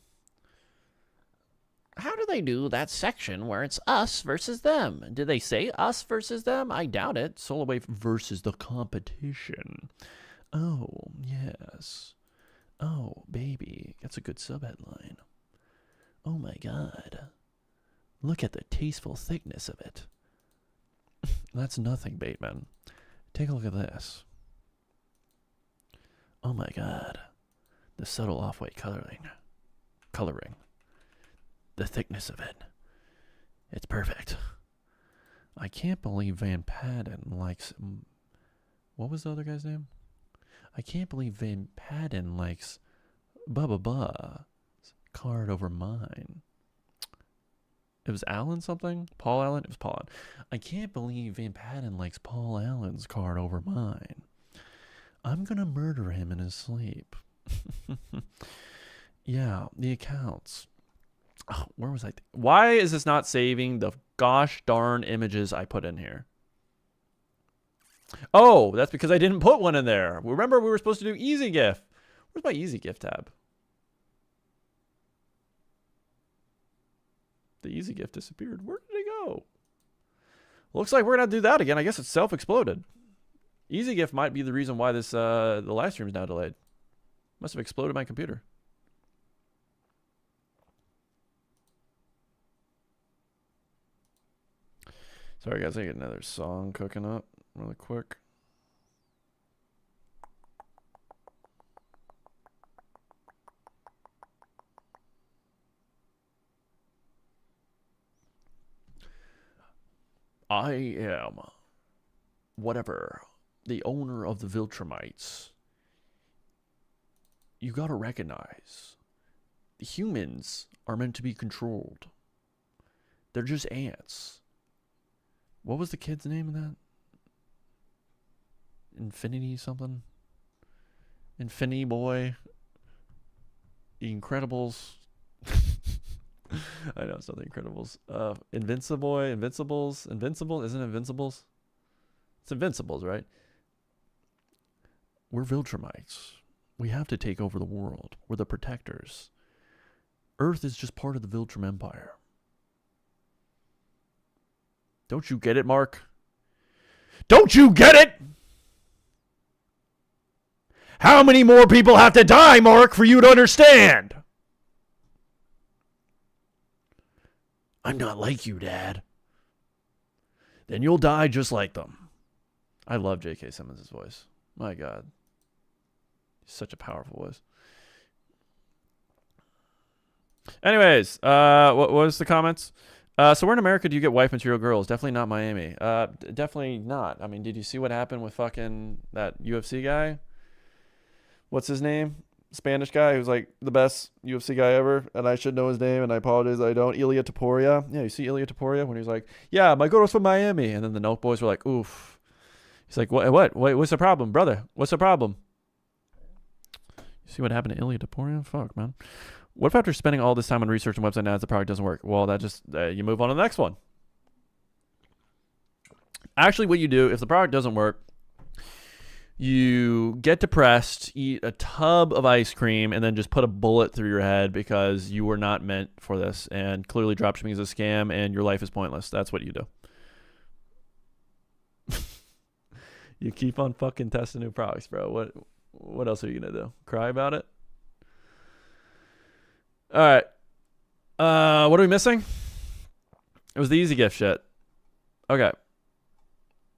S2: How do they do that section where it's us versus them? Did they say us versus them? I doubt it.
S1: Solar Wave versus the competition. Oh, yes. Oh, baby. That's a good sub-headline. Oh, my God. Look at the tasteful thickness of it. That's nothing, Bateman. Take a look at this. Oh, my God. The subtle off-white coloring. The thickness of it. It's perfect. I can't believe Van Patten likes... What was the other guy's name? I can't believe Van Patten likes blah card over mine. It was Allen something? Paul Allen? It was Paul Allen. I can't believe Van Patten likes Paul Allen's card over mine. I'm gonna murder him in his sleep. Yeah, the accounts. Oh, where was I? Why is this not saving the gosh darn images I put in here? Oh, that's because I didn't put one in there. Remember, we were supposed to do Easy GIF. Where's my Easy GIF tab? The Easy GIF disappeared. Where did it go? Looks like we're gonna do that again. I guess it's self-exploded. Easy GIF might be the reason why this the live stream is now delayed. Must have exploded my computer. Sorry guys, I get another song cooking up really quick. I am whatever, the owner of the Viltrumites. You gotta recognize humans are meant to be controlled. They're just ants. What was the kid's name in that? Infinity something? Infinity Boy? The Incredibles? I know it's not the Incredibles. Invincibles? Invincible? Isn't it Invincibles? It's Invincibles, right? We're Viltrumites. We have to take over the world. We're the protectors. Earth is just part of the Viltrum Empire. Don't you get it, Mark? Don't you get it? How many more people have to die, Mark, for you to understand? I'm not like you, Dad. Then you'll die just like them. I love J.K. Simmons' voice. My God. He's such a powerful voice. Anyways, what was the comments? So where in America do you get wife material girls? Definitely not Miami. Definitely not. I mean, did you see what happened with fucking that UFC guy? What's his name? Spanish guy who's like the best UFC guy ever, and I should know his name, and I apologize I don't. Ilia Topuria. Yeah, you see Ilia Topuria when he's like, yeah, my girl's from Miami, and then the Note boys were like, oof. He's like, what? Wait, what's the problem, brother? What's the problem? You see what happened to Ilia Topuria? Fuck, man. What if after spending all this time on research and website ads, the product doesn't work? Well, that just you move on to the next one. Actually, what you do if the product doesn't work, you get depressed, eat a tub of ice cream, and then just put a bullet through your head because you were not meant for this. And clearly dropshipping is a scam and your life is pointless. That's what you do. You keep on fucking testing new products, bro. What else are you going to do? Cry about it? All right. What are we missing? It was the easy gift shit. Okay.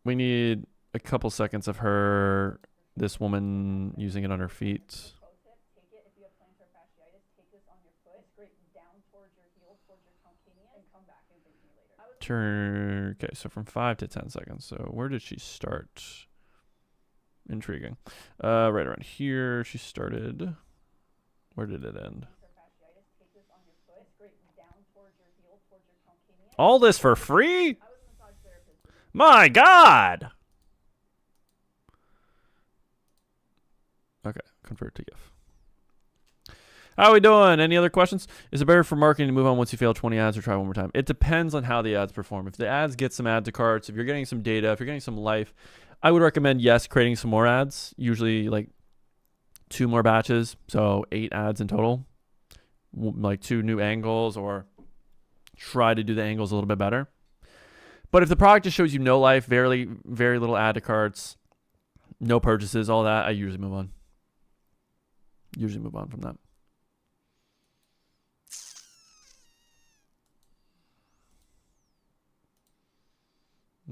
S1: We need a couple seconds of her, this woman using it on her feet.
S3: Take it if you have plantar fasciitis. Take this on your foot. Scrape down towards your heel, towards your calcaneus, and come back and thank me later.
S1: Turn. Okay, so from 5 to 10 seconds. So where did she start? Intriguing. Right around here. She started. Where did it end? All this for free? My God. Okay, convert to GIF. How are we doing? Any other questions? Is it better for marketing to move on once you fail 20 ads or try one more time? It depends on how the ads perform. If the ads get some add to carts, if you're getting some data, if you're getting some life, I would recommend, yes, creating some more ads, usually like 2 more batches, so 8 ads in total, like 2 new angles, or try to do the angles a little bit better. But if the product just shows you no life, very, very little add to carts, no purchases, all that, I usually move on. Usually move on from that.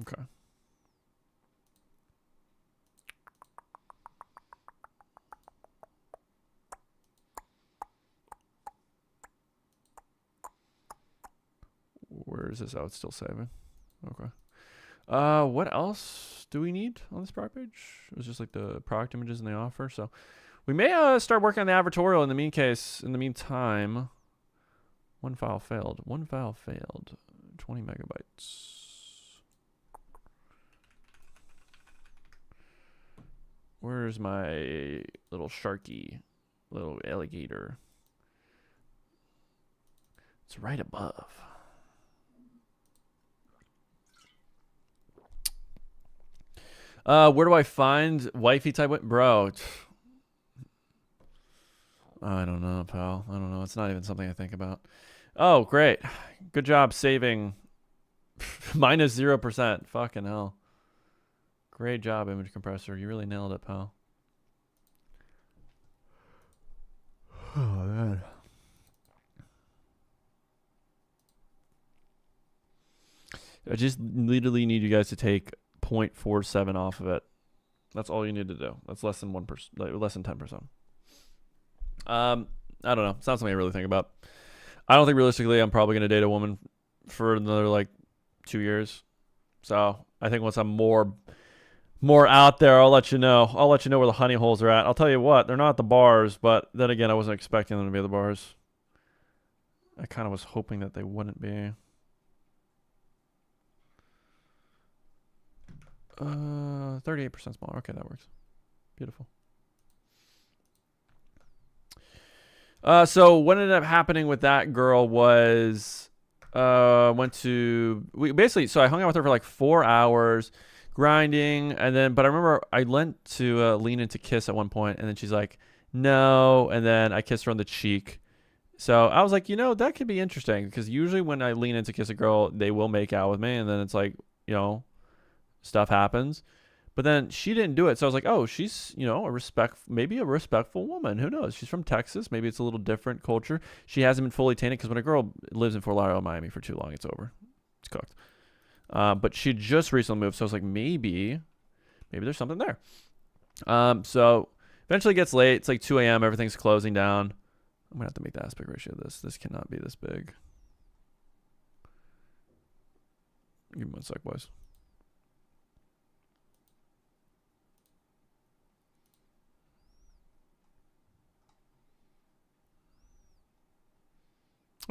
S1: Okay. Where is this? Oh, it's still saving. Okay. What else do we need on this product page? It was just like the product images and the offer. So we may start working on the advertorial in the meantime. One file failed. 20 megabytes. Where's my little sharky, little alligator? It's right above. Where do I find wifey type? Bro, I don't know, pal. I don't know. It's not even something I think about. Oh, great. Good job saving minus 0%. Fucking hell. Great job, image compressor. You really nailed it, pal. Oh, man. I just literally need you guys to take 0.47 off of it. That's all you need to do. That's less than 1%, like less than 10%. I don't know. It's not something I really think about. I don't think realistically I'm probably gonna date a woman for another like 2 years. So I think once I'm more out there, I'll let you know. I'll let you know where the honey holes are at. I'll tell you what, they're not at the bars, but then again, I wasn't expecting them to be at the bars. I kind of was hoping that they wouldn't be. 38% smaller. Okay, that works. Beautiful. So what ended up happening with that girl was so I hung out with her for like 4 hours grinding, and then but I remember I went to lean into kiss at one point, and then she's like no, and then I kissed her on the cheek, So I was like, that could be interesting because usually when I lean into kiss a girl, they will make out with me, and then it's like, stuff happens. But then she didn't do it, so I was like, oh, she's maybe a respectful woman. Who knows? She's from Texas. Maybe it's a little different culture. She hasn't been fully tainted because when a girl lives in Fort Lauderdale, Miami for too long, it's over. It's cooked. But she just recently moved, so I was like, maybe there's something there. So eventually it gets late. It's like 2 a.m. Everything's closing down. I'm gonna have to make the aspect ratio of this. This cannot be this big. Give me one sec, boys.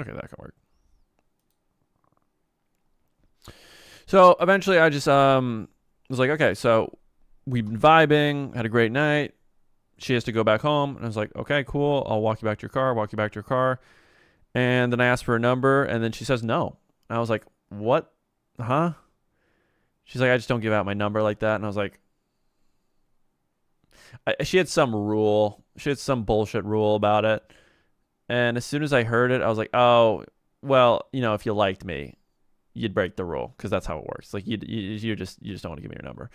S1: Okay, that can work. So eventually I just was like, okay, so we've been vibing, had a great night. She has to go back home. And I was like, okay, cool. I'll walk you back to your car. And then I asked for a number, and then she says no. And I was like, what? Huh? She's like, I just don't give out my number like that. And I was like, she had some rule. She had some bullshit rule about it. And as soon as I heard it, I was like, oh, well, if you liked me, you'd break the rule because that's how it works. Like you just don't want to give me your number,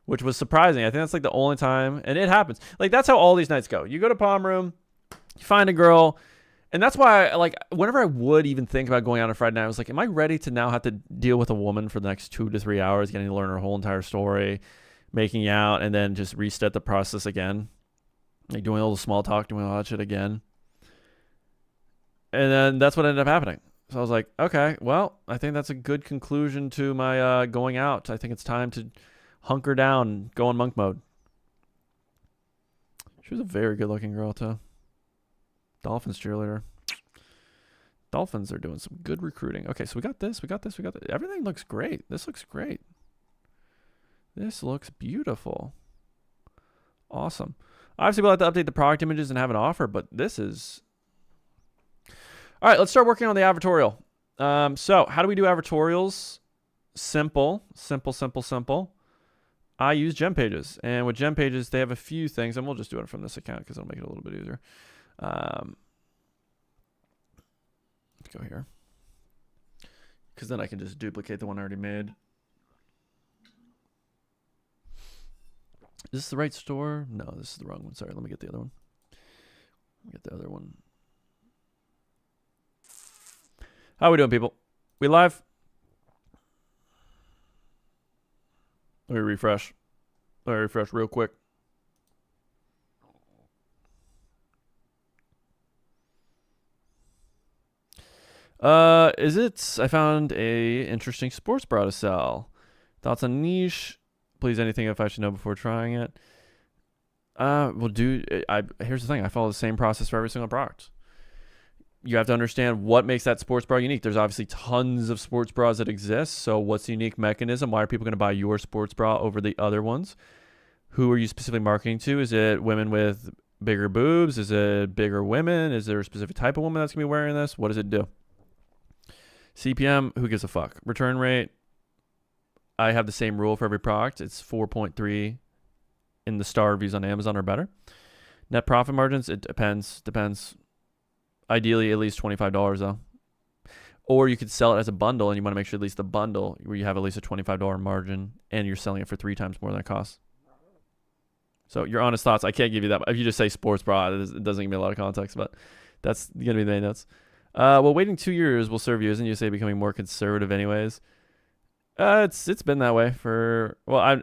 S1: which was surprising. I think that's like the only time, and it happens. Like that's how all these nights go. You go to Palm Room, you find a girl, and that's why like whenever I would even think about going out on a Friday night, I was like, am I ready to now have to deal with a woman for the next 2 to 3 hours, getting to learn her whole entire story, making out, and then just reset the process again, like doing all the small talk, doing all that shit again. And then that's what ended up happening. So I was like, okay, well, I think that's a good conclusion to my going out. I think it's time to hunker down, go in monk mode. She was a very good-looking girl, too. Dolphins cheerleader. Dolphins are doing some good recruiting. Okay, so we got this. Everything looks great. This looks great. This looks beautiful. Awesome. Obviously, we'll have to update the product images and have an offer, but this is... All right, let's start working on the advertorial. So how do we do advertorials? Simple. I use gem pages. And with gem pages, they have a few things. And we'll just do it from this account because it'll make it a little bit easier. Let's go here. Because then I can just duplicate the one I already made. Is this the right store? No, this is the wrong one. Sorry, let me get the other one. How are we doing, people? We live? Let me refresh. Real quick. Is it? I found a interesting sports bra to sell. Thoughts on niche? Please, anything if I should know before trying it. Well, dude, here's the thing. I follow the same process for every single product. You have to understand what makes that sports bra unique. There's obviously tons of sports bras that exist. So what's the unique mechanism? Why are people going to buy your sports bra over the other ones? Who are you specifically marketing to? Is it women with bigger boobs? Is it bigger women? Is there a specific type of woman that's going to be wearing this? What does it do? CPM, who gives a fuck? Return rate, I have the same rule for every product. It's 4.3 in the star reviews on Amazon or better. Net profit margins, it depends. Ideally, at least $25 though. Or you could sell it as a bundle, and you want to make sure at least the bundle where you have at least a $25 margin, and you're selling it for 3 times more than it costs. So your honest thoughts, I can't give you that. If you just say sports bra, it doesn't give me a lot of context, but that's going to be the main notes. Well, waiting 2 years will serve you. Isn't you say becoming more conservative anyways? It's been that way for, well,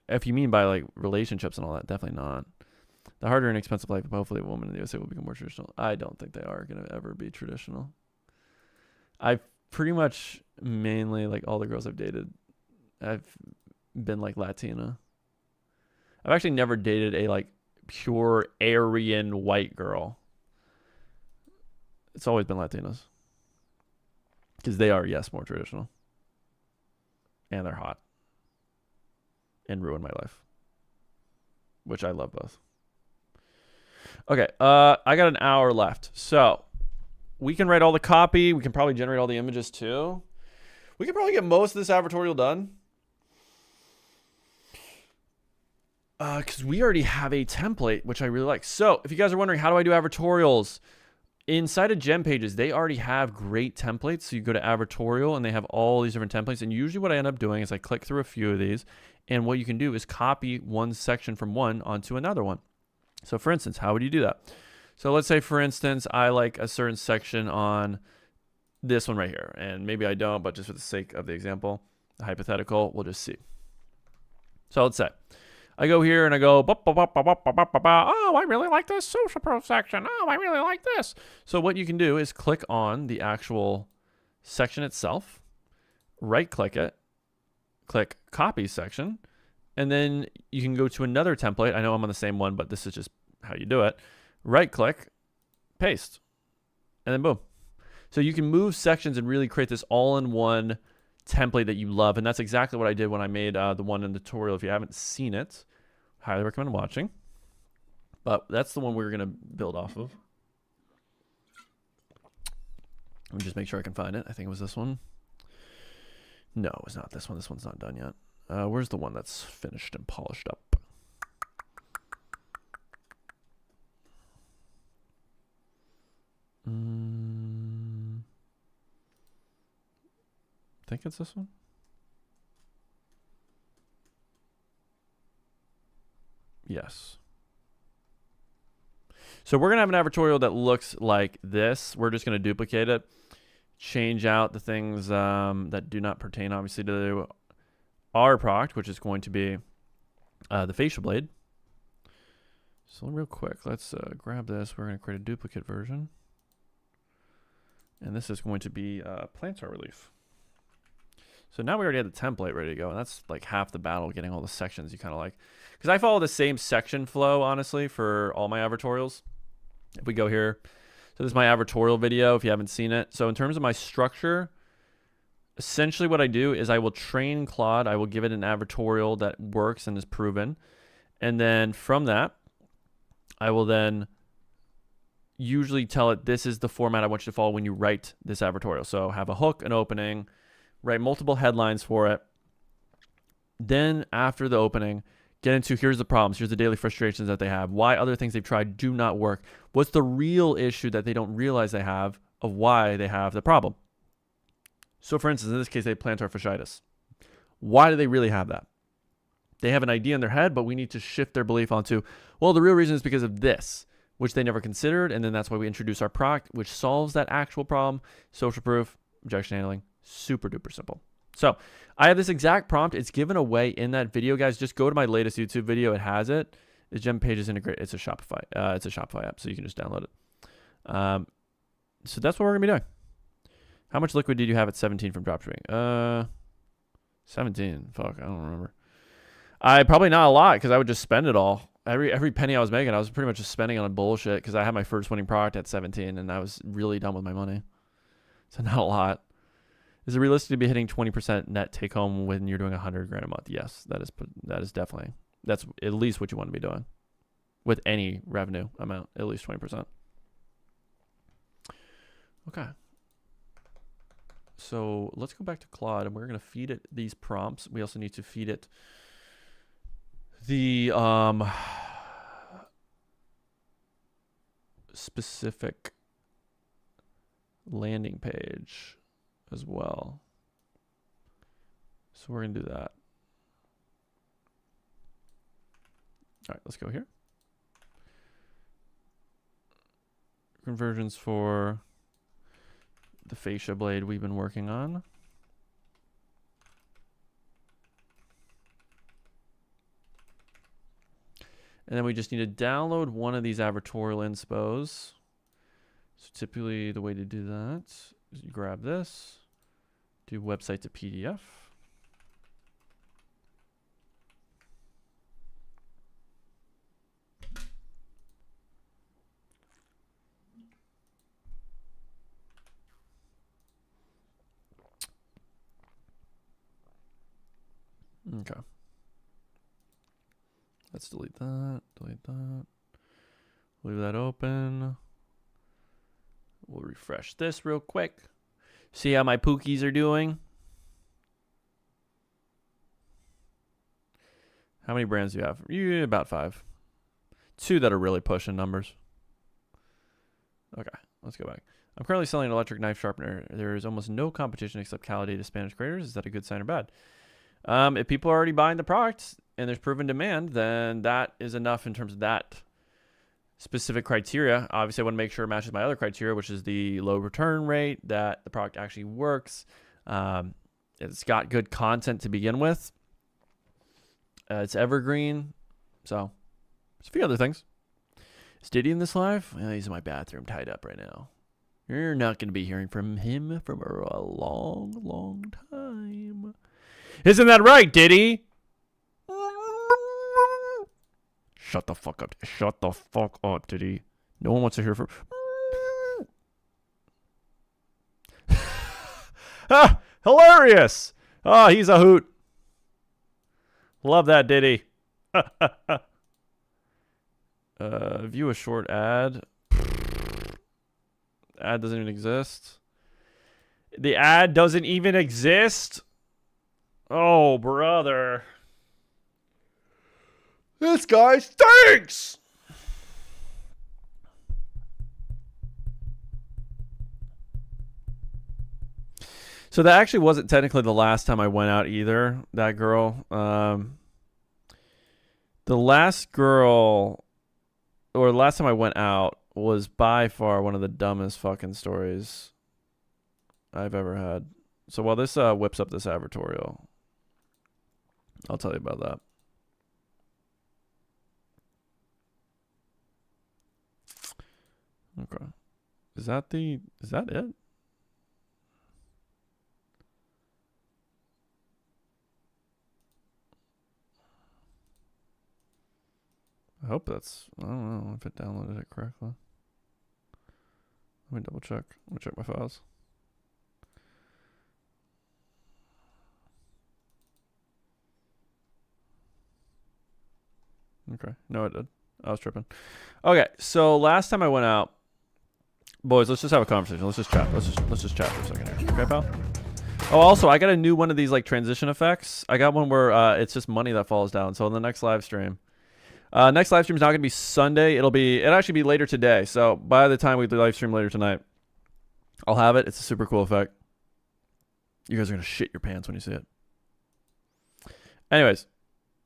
S1: if you mean by like relationships and all that, definitely not. The harder and expensive life, hopefully a woman in the USA will become more traditional. I don't think they are going to ever be traditional. I've pretty much mainly, like all the girls I've dated, I've been like Latina. I've actually never dated a like pure Aryan white girl. It's always been Latinos. Because they are, yes, more traditional. And they're hot. And ruin my life. Which I love both. Okay, I got an hour left. So, we can write all the copy. We can probably generate all the images too. We can probably get most of this advertorial done. Because we already have a template, which I really like. So, if you guys are wondering, how do I do advertorials? inside of Gem Pages, they already have great templates. So you go to Advertorial and they have all these different templates. And usually what I end up doing is I click through a few of these. And what you can do is copy one section from one onto another one. So for instance, how would you do that? So let's say, for instance, I like a certain section on this one right here. And maybe I don't, but just for the sake of the example, the hypothetical, we'll just see. So let's say I go here and I go, oh, I really like this social proof section. Oh, I really like this. So what you can do is click on the actual section itself, right click it, click copy section, and then you can go to another template. I know I'm on the same one, but this is just how you do it. Right click, paste, and then boom. So you can move sections and really create this all-in-one template that you love. And that's exactly what I did when I made the one in the tutorial. If you haven't seen it, highly recommend watching. But that's the one we're going to build off of. Let me just make sure I can find it. I think it was this one. No, it's not this one. This one's not done yet. Where's the one that's finished and polished up? I think it's this one. Yes. So we're going to have an advertorial that looks like this. We're just going to duplicate it, change out the things that do not pertain, obviously, to our product, which is going to be the facial blade. So real quick, let's grab this. We're going to create a duplicate version. And this is going to be plantar relief. So now we already have the template ready to go. And that's like half the battle, getting all the sections you kind of like. Because I follow the same section flow, honestly, for all my advertorials. If we go here, so this is my advertorial video, if you haven't seen it. So in terms of my structure, essentially what I do is I will train Claude. I will give it an advertorial that works and is proven. And then from that, I will then usually tell it, this is the format I want you to follow when you write this advertorial. So have a hook, an opening, write multiple headlines for it. Then after the opening, get into here's the problems, here's the daily frustrations that they have, why other things they've tried do not work, what's the real issue that they don't realize they have of why they have the problem. So for instance, in this case, they have plantar fasciitis. Why do they really have that? They have an idea in their head, but we need to shift their belief onto, well, the real reason is because of this, which they never considered. And then that's why we introduce our product, which solves that actual problem. Social proof, objection handling, super duper simple. So I have this exact prompt. It's given away in that video, guys. Just go to my latest YouTube video. It has it. It's Gem Pages integrated. It's a Shopify. It's a Shopify app, so you can just download it. So that's what we're gonna be doing. How much liquid did you have at 17 from dropshipping? 17. Fuck, I don't remember. I probably not a lot because I would just spend it all. Every penny I was making, I was pretty much just spending on bullshit because I had my first winning product at 17 and I was really done with my money. So not a lot. Is it realistic to be hitting 20% net take home when you're doing 100 grand a month? Yes, that is definitely, that's at least what you want to be doing with any revenue amount, at least 20%. Okay. So let's go back to Claude and we're going to feed it these prompts. We also need to feed it the specific landing page as well. So we're going to do that. All right, let's go here. Conversions for the fascia blade we've been working on. And then we just need to download one of these advertorial inspos. So typically the way to do that is you grab this, do website to PDF. Okay. Let's delete that, delete that. Leave that open. We'll refresh this real quick. See how my pookies are doing. How many brands do you have? About 5. 2 that are really pushing numbers. Okay, Let's go back. I'm currently selling an electric knife sharpener. There is almost no competition except Calidata Spanish creators. Is that a good sign or bad? If people are already buying the product and there's proven demand, then that is enough in terms of that specific criteria. Obviously, I want to make sure it matches my other criteria, which is the low return rate, that the product actually works. It's got good content to begin with. It's evergreen. So, there's a few other things. Is Diddy in this live? Well, he's in my bathroom tied up right now. You're not going to be hearing from him for a long, long time. Isn't that right, Diddy? Shut the fuck up. Shut the fuck up, Diddy. No one wants to hear from... Ah, hilarious. Oh, he's a hoot. Love that, Diddy. View a short ad. Ad doesn't even exist. The ad doesn't even exist? Oh, brother. This guy stinks! So that actually wasn't technically the last time I went out either, that girl. The last girl, or the last time I went out, was by far one of the dumbest fucking stories I've ever had. So while this whips up this advertorial, I'll tell you about that. Okay. Is that it? I hope that's, I don't know if it downloaded it correctly. Let me double check. Let me check my files. Okay. No, it did. I was tripping. Okay, so last time I went out, boys, let's just have a conversation. Let's just chat. Let's just chat for a second here. Okay, pal? Oh, also, I got a new one of these like transition effects. I got one where it's just money that falls down. So in the next live stream. Next live stream is not going to be Sunday. It'll actually be later today. So by the time we do live stream later tonight, I'll have it. It's a super cool effect. You guys are going to shit your pants when you see it. Anyways,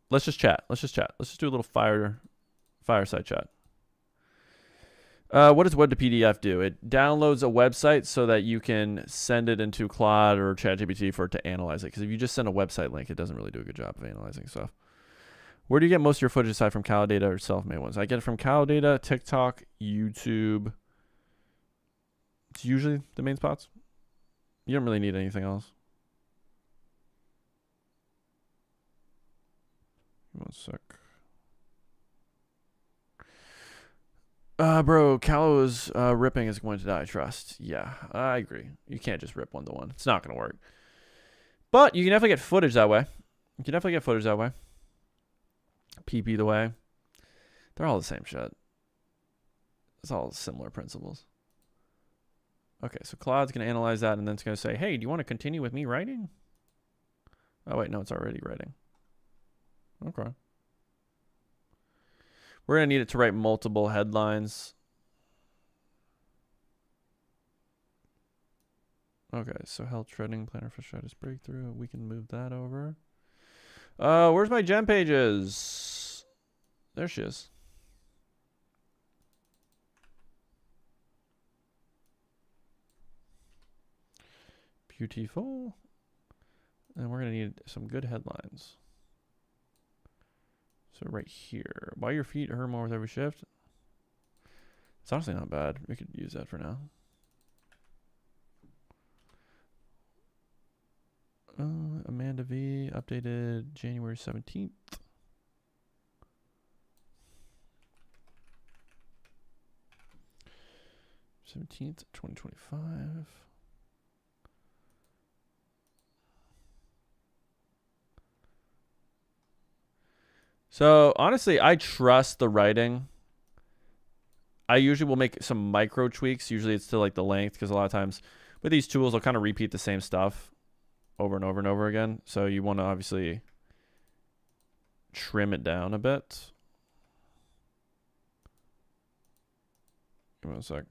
S1: let's just chat. Let's just do a little fireside chat. What does web to PDF do? It downloads a website so that you can send it into Claude or ChatGPT for it to analyze it. Because if you just send a website link, it doesn't really do a good job of analyzing stuff. Where do you get most of your footage aside from Calidata or self-made ones? I get it from Calidata, TikTok, YouTube. It's usually the main spots. You don't really need anything else. One sec. Bro, Callow's ripping is going to die, trust. Yeah, I agree. You can't just rip one-to-one. It's not going to work. But you can definitely get footage that way. PP the way. They're all the same shit. It's all similar principles. Okay, so Claude's going to analyze that, and then it's going to say, hey, do you want to continue with me writing? Oh, wait, no, it's already writing. Okay. We're going to need it to write multiple headlines. Okay, so health trending, planner fasciitis breakthrough. We can move that over. Where's my gem pages? There she is. Beautiful. And we're going to need some good headlines. So right here. Why your feet hurt more with every shift? It's honestly not bad. We could use that for now. Amanda V. Updated January 17th. '17th, 2025. So honestly, I trust the writing. I usually will make some micro tweaks. Usually it's to like the length, because a lot of times with these tools, they'll kind of repeat the same stuff over and over and over again. So you want to obviously trim it down a bit. Give me a sec.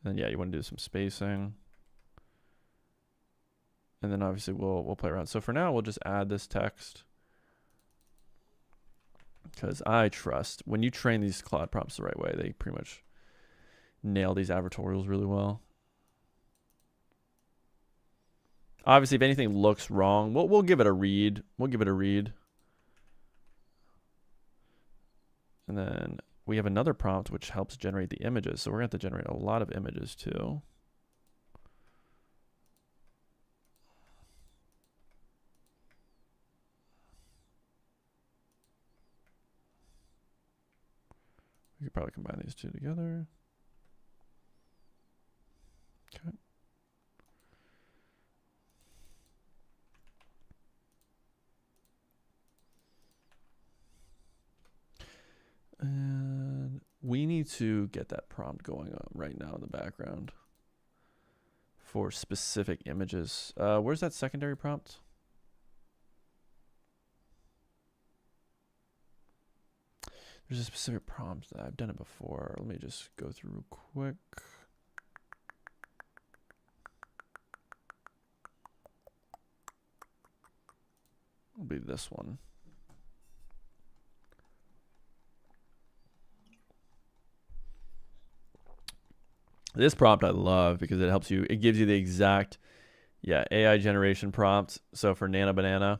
S1: And yeah, you want to do some spacing. And then obviously we'll play around. So for now, we'll just add this text. Because I trust when you train these Claude prompts the right way, they pretty much nail these advertorials really well. Obviously, if anything looks wrong, we'll give it a read. We'll give it a read. And then we have another prompt which helps generate the images. So we're going to have to generate a lot of images too. We could probably combine these two together. Okay. And we need to get that prompt going on right now in the background for specific images. Where's that secondary prompt? There's a specific prompt that I've done it before. Let me just go through real quick. It'll be this one. This prompt I love because it helps you, it gives you the exact, AI generation prompt. So for Nana Banana,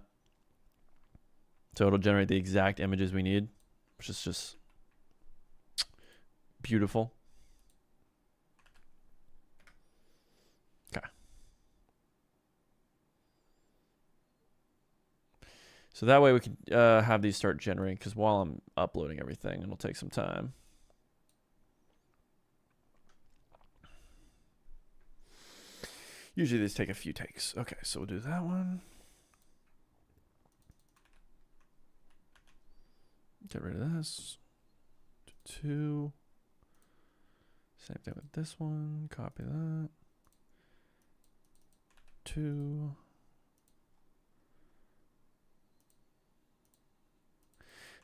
S1: so it'll generate the exact images we need, which is just beautiful. Okay. So that way we can have these start generating, because while I'm uploading everything, it'll take some time. Usually these take a few takes. Okay, so we'll do that one. Get rid of this. 2. Same thing with this one. Copy that. 2.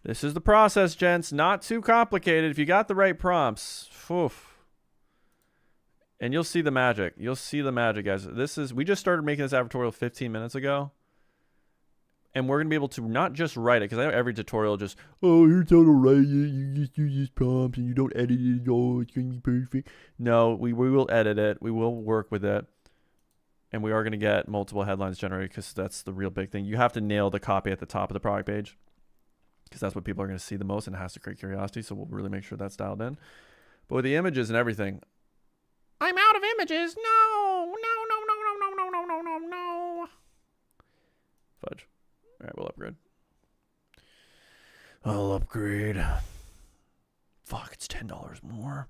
S1: This is the process, gents. Not too complicated. If you got the right prompts. Oof. And you'll see the magic. You'll see the magic, guys. We just started making this advertorial 15 minutes ago. And we're going to be able to not just write it, because I know every tutorial just, oh, here's how to write it. You just use these prompts and you don't edit it. Oh, it's going to be perfect. No, we will edit it. We will work with it. And we are going to get multiple headlines generated, because that's the real big thing. You have to nail the copy at the top of the product page, because that's what people are going to see the most, and it has to create curiosity. So we'll really make sure that's dialed in. But with the images and everything, I'm out of images. No. Fudge. All right, we'll upgrade. I'll upgrade. Fuck, it's $10 more.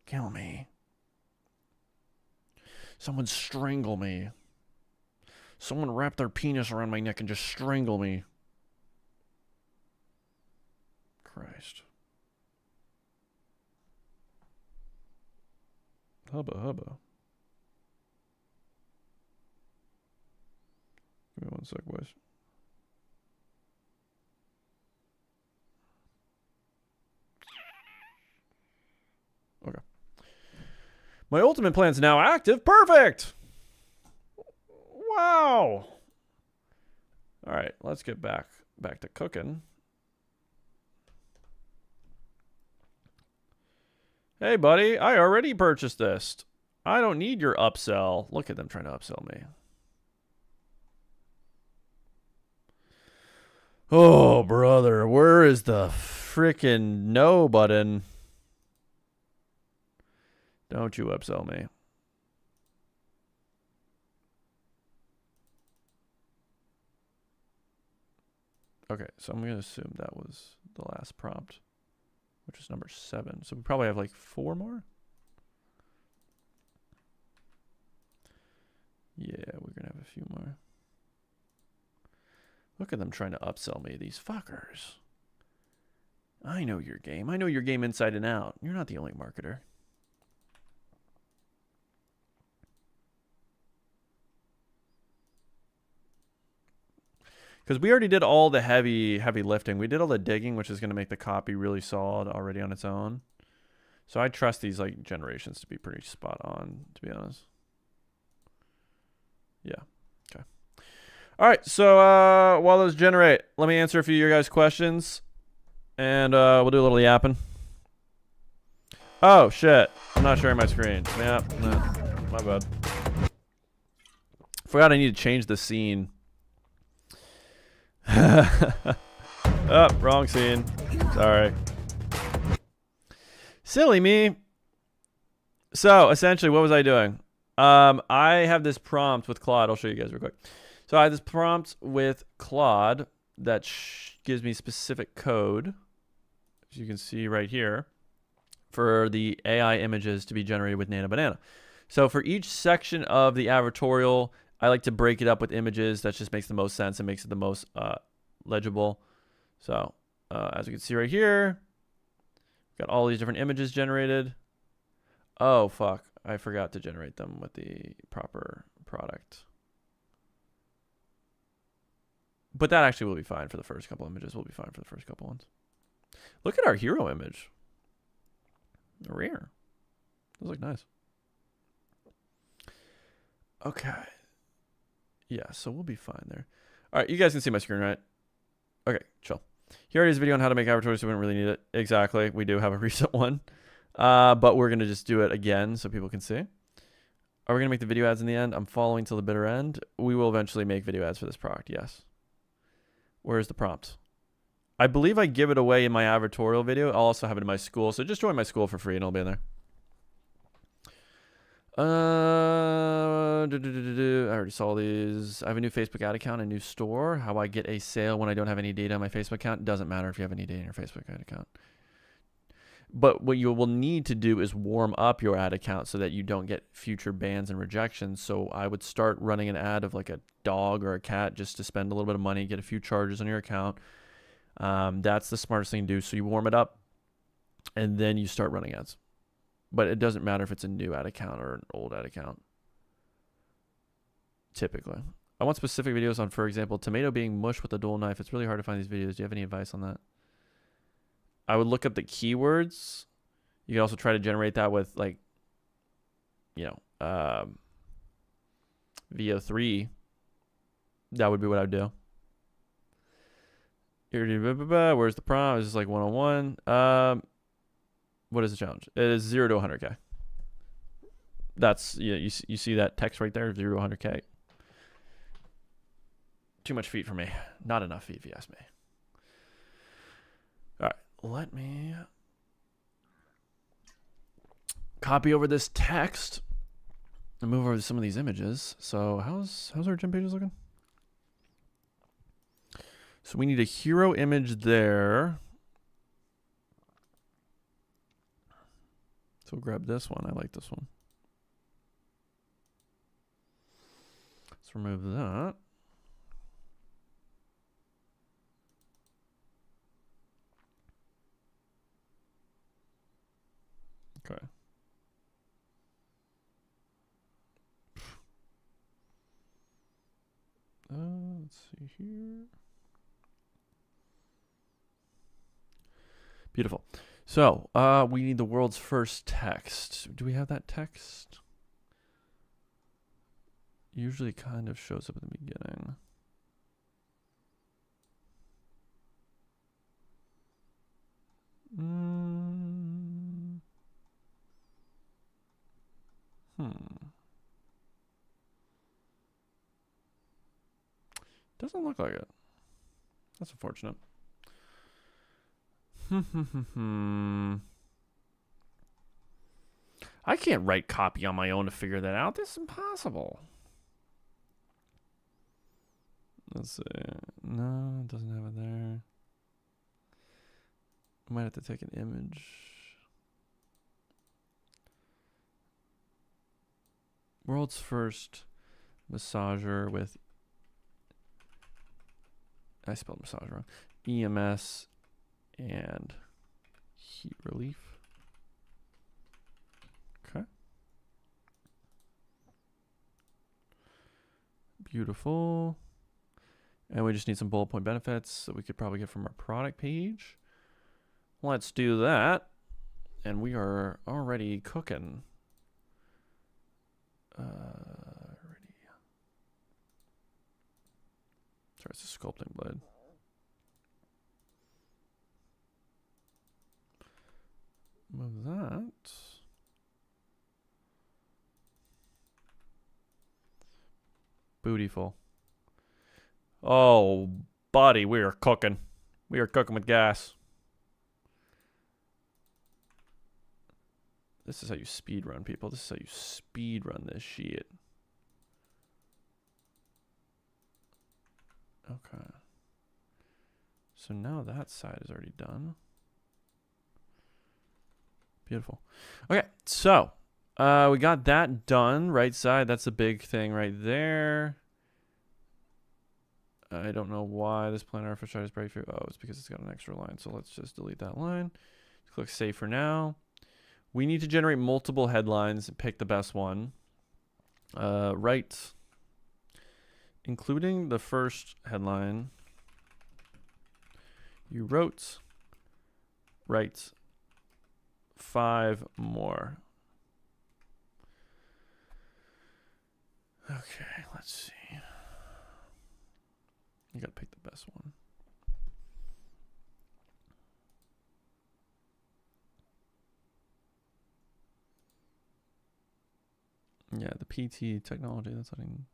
S1: Kill me. Someone strangle me. Someone wrap their penis around my neck and just strangle me. Christ. Hubba hubba. Give me 1 sec, boys. Okay. My ultimate plan's now active. Perfect! Wow! Alright, let's get back to cooking. Hey, buddy, I already purchased this. I don't need your upsell. Look at them trying to upsell me. Oh, brother, where is the freaking no button? Don't you upsell me. Okay, so I'm going to assume that was the last prompt, which is number 7. So we probably have like 4 more. Yeah, we're going to have a few more. Look at them trying to upsell me, these fuckers. I know your game. I know your game inside and out. You're not the only marketer. Because we already did all the heavy lifting. We did all the digging, which is going to make the copy really solid already on its own. So I trust these like generations to be pretty spot on, to be honest. Yeah. Okay. All right. So while those generate, let me answer a few of your guys' questions, and we'll do a little yapping. Oh shit! I'm not sharing my screen. Yeah, no, my bad. Forgot I need to change the scene. Oh, wrong scene. Sorry. Silly me. So essentially, what was I doing? I have this prompt with Claude. I'll show you guys real quick. So I have this prompt with Claude that gives me specific code, as you can see right here, for the AI images to be generated with Nano Banana. So for each section of the advertorial, I like to break it up with images. That just makes the most sense and makes it the most legible. So as you can see right here, got all these different images generated. Oh, fuck. I forgot to generate them with the proper product. But that actually will be fine for the first couple images. We'll be fine for the first couple ones. Look at our hero image. Rare. Those look nice. Okay. Yeah, so we'll be fine there. All right, you guys can see my screen, right? Okay, chill. Here it is, a video on how to make advertorials, so we don't really need it. Exactly. We do have a recent one. But we're going to just do it again so people can see. Are we going to make the video ads in the end? I'm following till the bitter end. We will eventually make video ads for this product, yes. Where's the prompt? I believe I give it away in my advertorial video. I'll also have it in my school. So just join my school for free and it'll be in there. I already saw these. I have a new Facebook ad account, a new store. How I get a sale when I don't have any data on my Facebook account. Doesn't matter if you have any data in your Facebook ad account. But what you will need to do is warm up your ad account so that you don't get future bans and rejections. So I would start running an ad of like a dog or a cat just to spend a little bit of money, get a few charges on your account. That's the smartest thing to do. So you warm it up and then you start running ads. But it doesn't matter if it's a new ad account or an old ad account. Typically. I want specific videos on, for example, tomato being mushed with a dual knife. It's really hard to find these videos. Do you have any advice on that? I would look up the keywords. You can also try to generate that with like, you know, VO3. That would be what I would do. Where's the prompt? Is this like 101? What is the challenge? It is 0 to 100K. That's, yeah, you see that text right there, 0 to 100K. Too much feet for me. Not enough feet, if you ask me. All right, let me copy over this text and move over to some of these images. So how's our gym pages looking? So we need a hero image there. So we'll grab this one. I like this one. Let's remove that. Okay. Let's see here. Beautiful. So, we need the world's first text. Do we have that text? Usually kind of shows up at the beginning. Doesn't look like it. That's unfortunate. I can't write copy on my own to figure that out. This is impossible. Let's see. No, it doesn't have it there. I might have to take an image. World's first massager with, I spelled massage wrong, EMS and heat relief. Okay. Beautiful. And we just need some bullet point benefits that we could probably get from our product page. Let's do that. And we are already cooking. Ready. Sorry, it's a sculpting blade. Move that. Bootyful. Oh, buddy, we are cooking. We are cooking with gas. This is how you speed run, people. This is how you speed run this shit. Okay. So now that side is already done. Beautiful. Okay, so we got that done. Right side, that's a big thing right there. I don't know why this planner for is bright. Oh, it's because it's got an extra line. So let's just delete that line. Click save for now. We need to generate multiple headlines and pick the best one. Right. Including the first headline. You wrote. Write 5 more. Okay, let's see. You gotta pick the best one. Yeah, the PT technology, that's letting.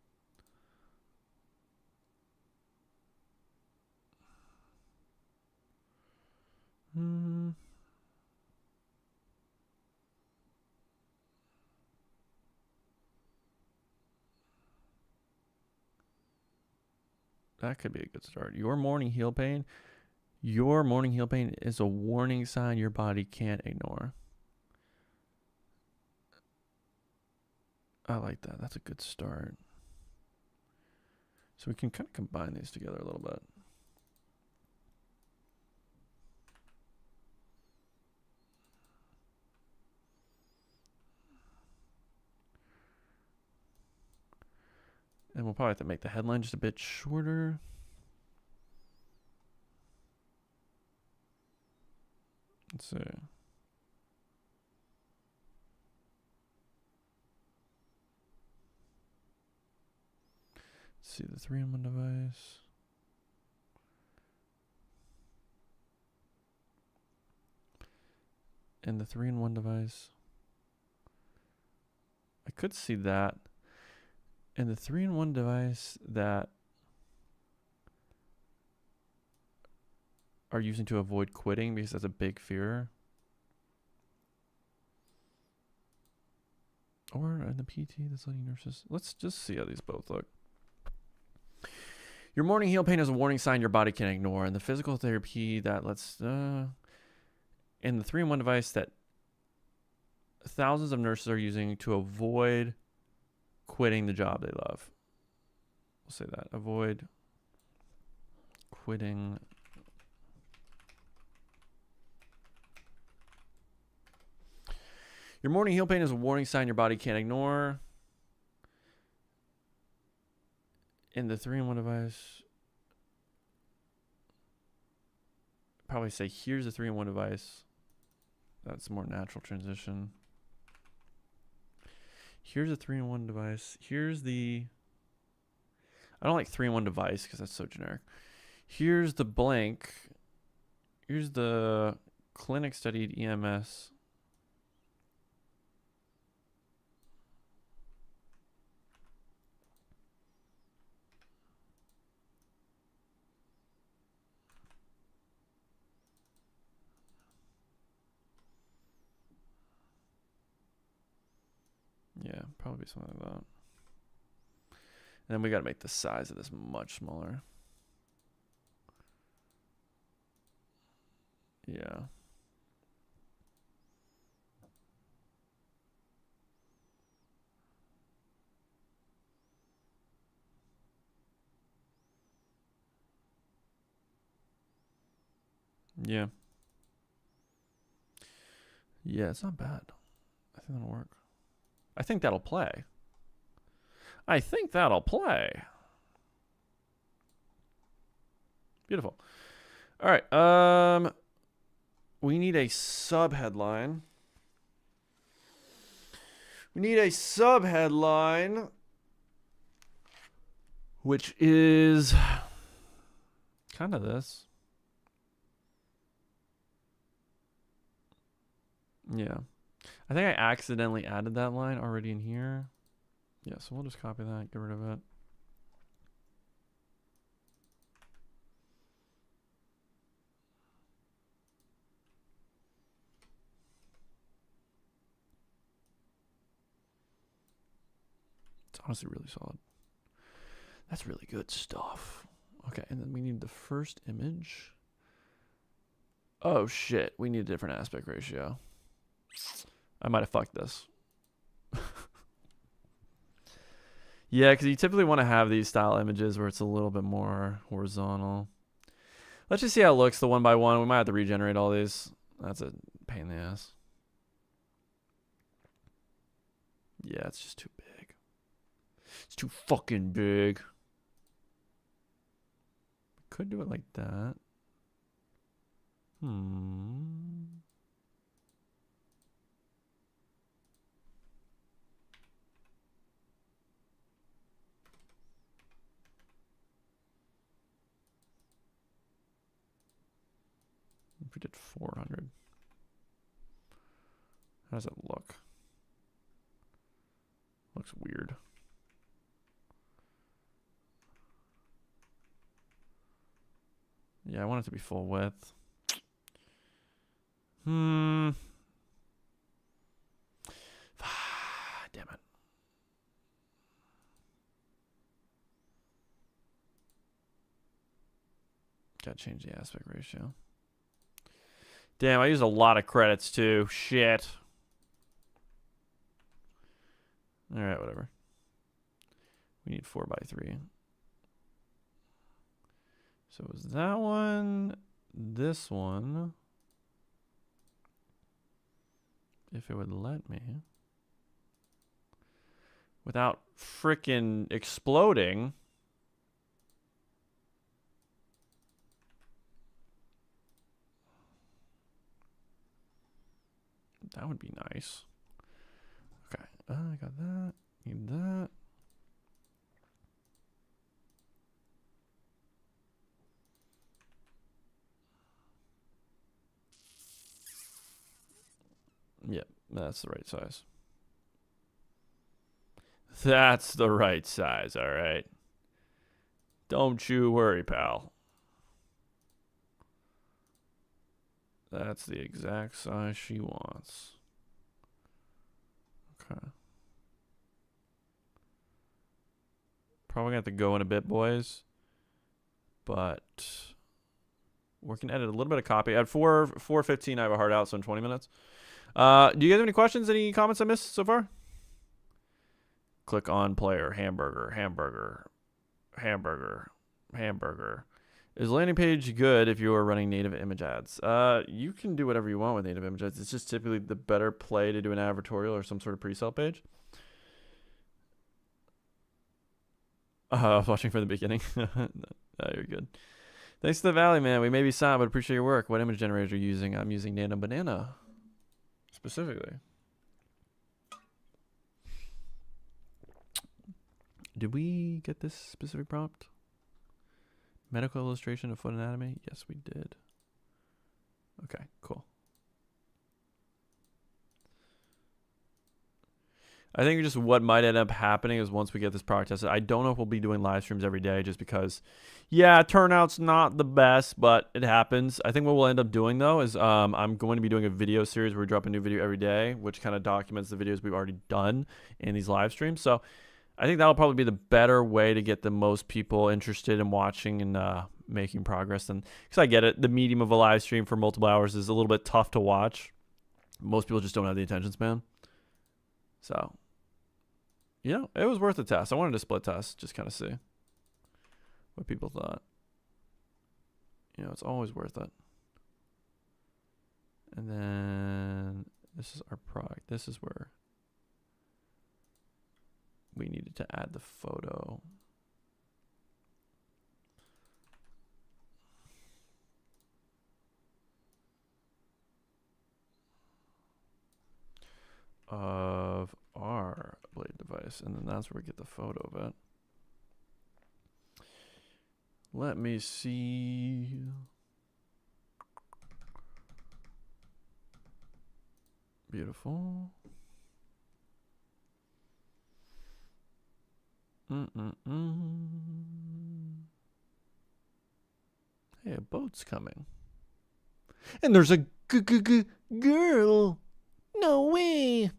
S1: That could be a good start. Your morning heel pain. Your morning heel pain is a warning sign your body can't ignore. I like that. That's a good start. So we can kind of combine these together a little bit. And we'll probably have to make the headline just a bit shorter. Let's see. Let's see the 3-in-1 device. And the 3-in-1 device. I could see that. And the 3-in-1 device that are using to avoid quitting because that's a big fear. Or in the PT that's letting nurses. Let's just see how these both look. Your morning heel pain is a warning sign your body can ignore. And the physical therapy that lets and the 3-in-1 device that thousands of nurses are using to avoid quitting the job they love. We'll say that. Avoid quitting. Your morning heel pain is a warning sign your body can't ignore. In the 3-in-1 device, probably say, here's the 3-in-1 device. That's a more natural transition. Here's a 3-in-1 device. Here's the... I don't like 3-in-1 device because that's so generic. Here's the blank. Here's the clinic studied EMS. Yeah, probably something like that. And then we got to make the size of this much smaller. Yeah. Yeah. Yeah, it's not bad. I think that'll work. I think that'll play. I think that'll play. Beautiful. All right. We need a sub headline. We need a sub headline, which is kind of this. Yeah. I think I accidentally added that line already in here. Yeah, so we'll just copy that, get rid of it. It's honestly really solid. That's really good stuff. Okay, and then we need the first image. Oh shit, we need a different aspect ratio. I might have fucked this. Yeah, because you typically want to have these style images where it's a little bit more horizontal. Let's just see how it looks, the one by one. We might have to regenerate all these. That's a pain in the ass. Yeah, it's just too big. It's too fucking big. Could do it like that. If we did 400. How does it look? Looks weird. Yeah, I want it to be full width. Damn it. Gotta change the aspect ratio. Damn, I used a lot of credits too. Shit. Alright, whatever. We need 4x3. So it was that one, this one. If it would let me. Without frickin' exploding. That would be nice. Okay, I got that. Need that. Yep, that's the right size. That's the right size, all right. Don't you worry, pal. That's the exact size she wants. Okay. Probably gonna have to go in a bit, boys. But we can edit a little bit of copy. At 4:15, I have a hard out, so in 20 minutes. Do you guys have any questions? Any comments I missed so far? Click on player, hamburger, hamburger, hamburger, hamburger. Is landing page good if you are running native image ads? You can do whatever you want with native image ads. It's just typically the better play to do an advertorial or some sort of pre-sale page. I was watching from the beginning. No, you're good. Thanks to the Valley, man. We may be silent, but appreciate your work. What image generator are you using? I'm using Nano Banana. Specifically. Did we get this specific prompt? Medical illustration of foot anatomy? Yes, we did. Okay, cool. I think just what might end up happening is once we get this product tested, I don't know if we'll be doing live streams every day just because, yeah, turnout's not the best, but it happens. I think what we'll end up doing, though, is I'm going to be doing a video series where we drop a new video every day, which kind of documents the videos we've already done in these live streams. So I think that'll probably be the better way to get the most people interested in watching and making progress. And because I get it, the medium of a live stream for multiple hours is a little bit tough to watch. Most people just don't have the attention span. So, you know, it was worth a test. I wanted to split test, just kind of see what people thought. You know, it's always worth it. And then this is our product. This is where we needed to add the photo. of our blade device, and then that's where we get the photo of it. Let me see. Beautiful. Hey, a boat's coming. And there's a girl.
S2: No way.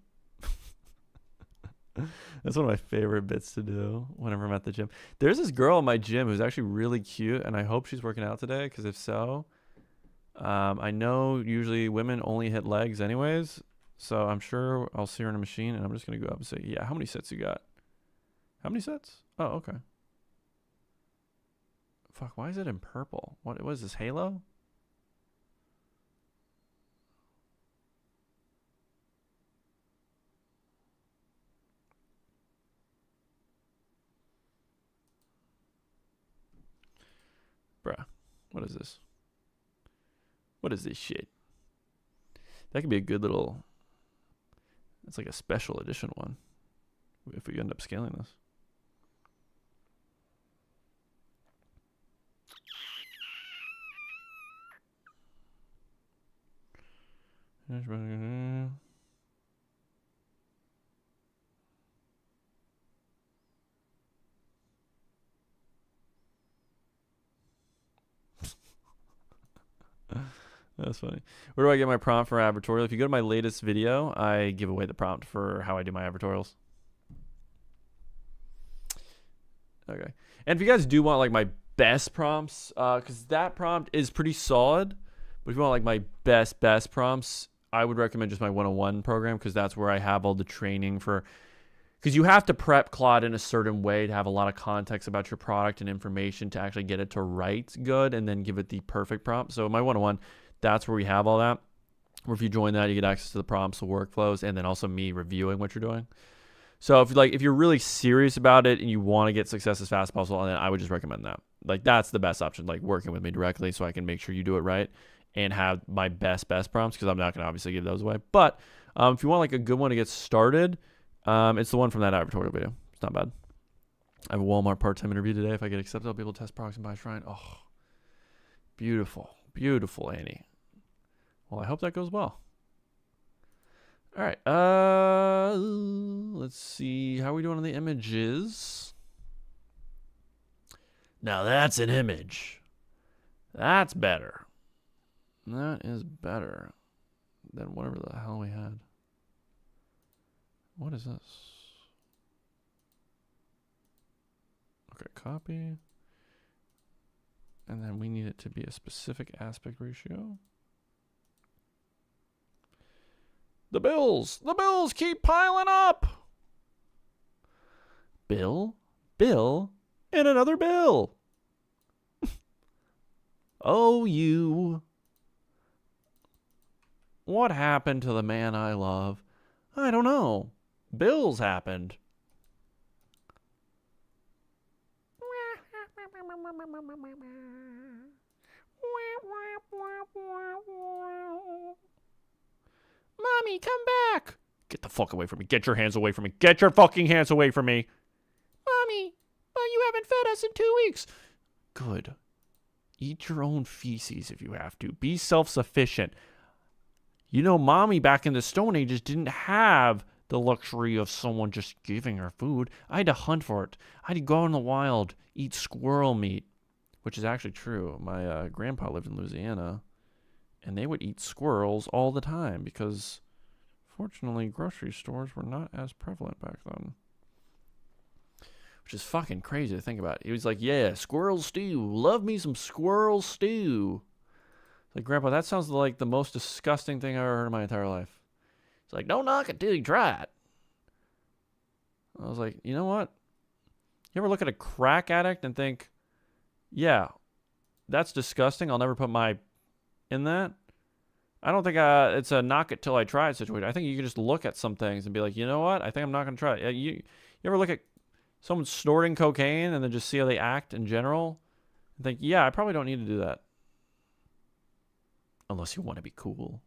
S1: That's one of my favorite bits to do whenever I'm at the gym. There's this girl in my gym who's actually really cute, and I hope she's working out today, because if so, I know usually women only hit legs anyways, so I'm sure I'll see her in a machine, and I'm just going to go up and say, yeah, how many sets you got? How many sets? Oh, okay. Fuck, why is it in purple? What is this, Halo? Bruh, what is this? What is this shit? That could be a good little... It's like a special edition one, if we end up scaling this. That's funny. Where do I get my prompt for Advertorial? If you go to my latest video, I give away the prompt for how I do my Advertorials. Okay. And if you guys do want like my best prompts, because that prompt is pretty solid, but if you want like my best prompts, I would recommend just my 101 program, because that's where I have all the training for, because you have to prep Claude in a certain way to have a lot of context about your product and information to actually get it to write good and then give it the perfect prompt. So my 101, that's where we have all that. Or if you join that, you get access to the prompts, the workflows, and then also me reviewing what you're doing. So if you're really serious about it and you want to get success as fast as possible, then I would just recommend that. Like, that's the best option, like working with me directly so I can make sure you do it right and have my best prompts, because I'm not going to obviously give those away. But if you want like a good one to get started, it's the one from that Advertorial video. It's not bad. I have a Walmart part-time interview today. If I get accepted, I'll be able to test products and buy a shrine. Oh, beautiful. Beautiful, Annie. Well, I hope that goes well. All right. Let's see. How are we doing on the images? Now that's an image. That's better. That is better than whatever the hell we had. What is this? Okay, copy. And then we need it to be a specific aspect ratio. The bills keep piling up. Bill, and another bill. Oh, you. What happened to the man I love? I don't know. Bills happened. Mommy, come back. Get the fuck away from me. Get your hands away from me. Get your fucking hands away from me. Mommy, but you haven't fed us in 2 weeks. Good. Eat your own feces if you have to. Be self-sufficient. You know, Mommy back in the Stone Ages didn't have the luxury of someone just giving her food. I had to hunt for it. I had to go in the wild, eat squirrel meat, which is actually true. My grandpa lived in Louisiana, and they would eat squirrels all the time because, fortunately, grocery stores were not as prevalent back then. Which is fucking crazy to think about. He was like, yeah, squirrel stew. Love me some squirrel stew. It's like, Grandpa, that sounds like the most disgusting thing I've ever heard in my entire life. He's like, don't knock it till you try it. I was like, you know what? You ever look at a crack addict and think, yeah, that's disgusting. I'll never put my in that. I don't think it's a knock it till I try it situation. I think you can just look at some things and be like, you know what? I think I'm not going to try it. You ever look at someone snorting cocaine and then just see how they act in general and think, yeah, I probably don't need to do that. Unless you want to be cool.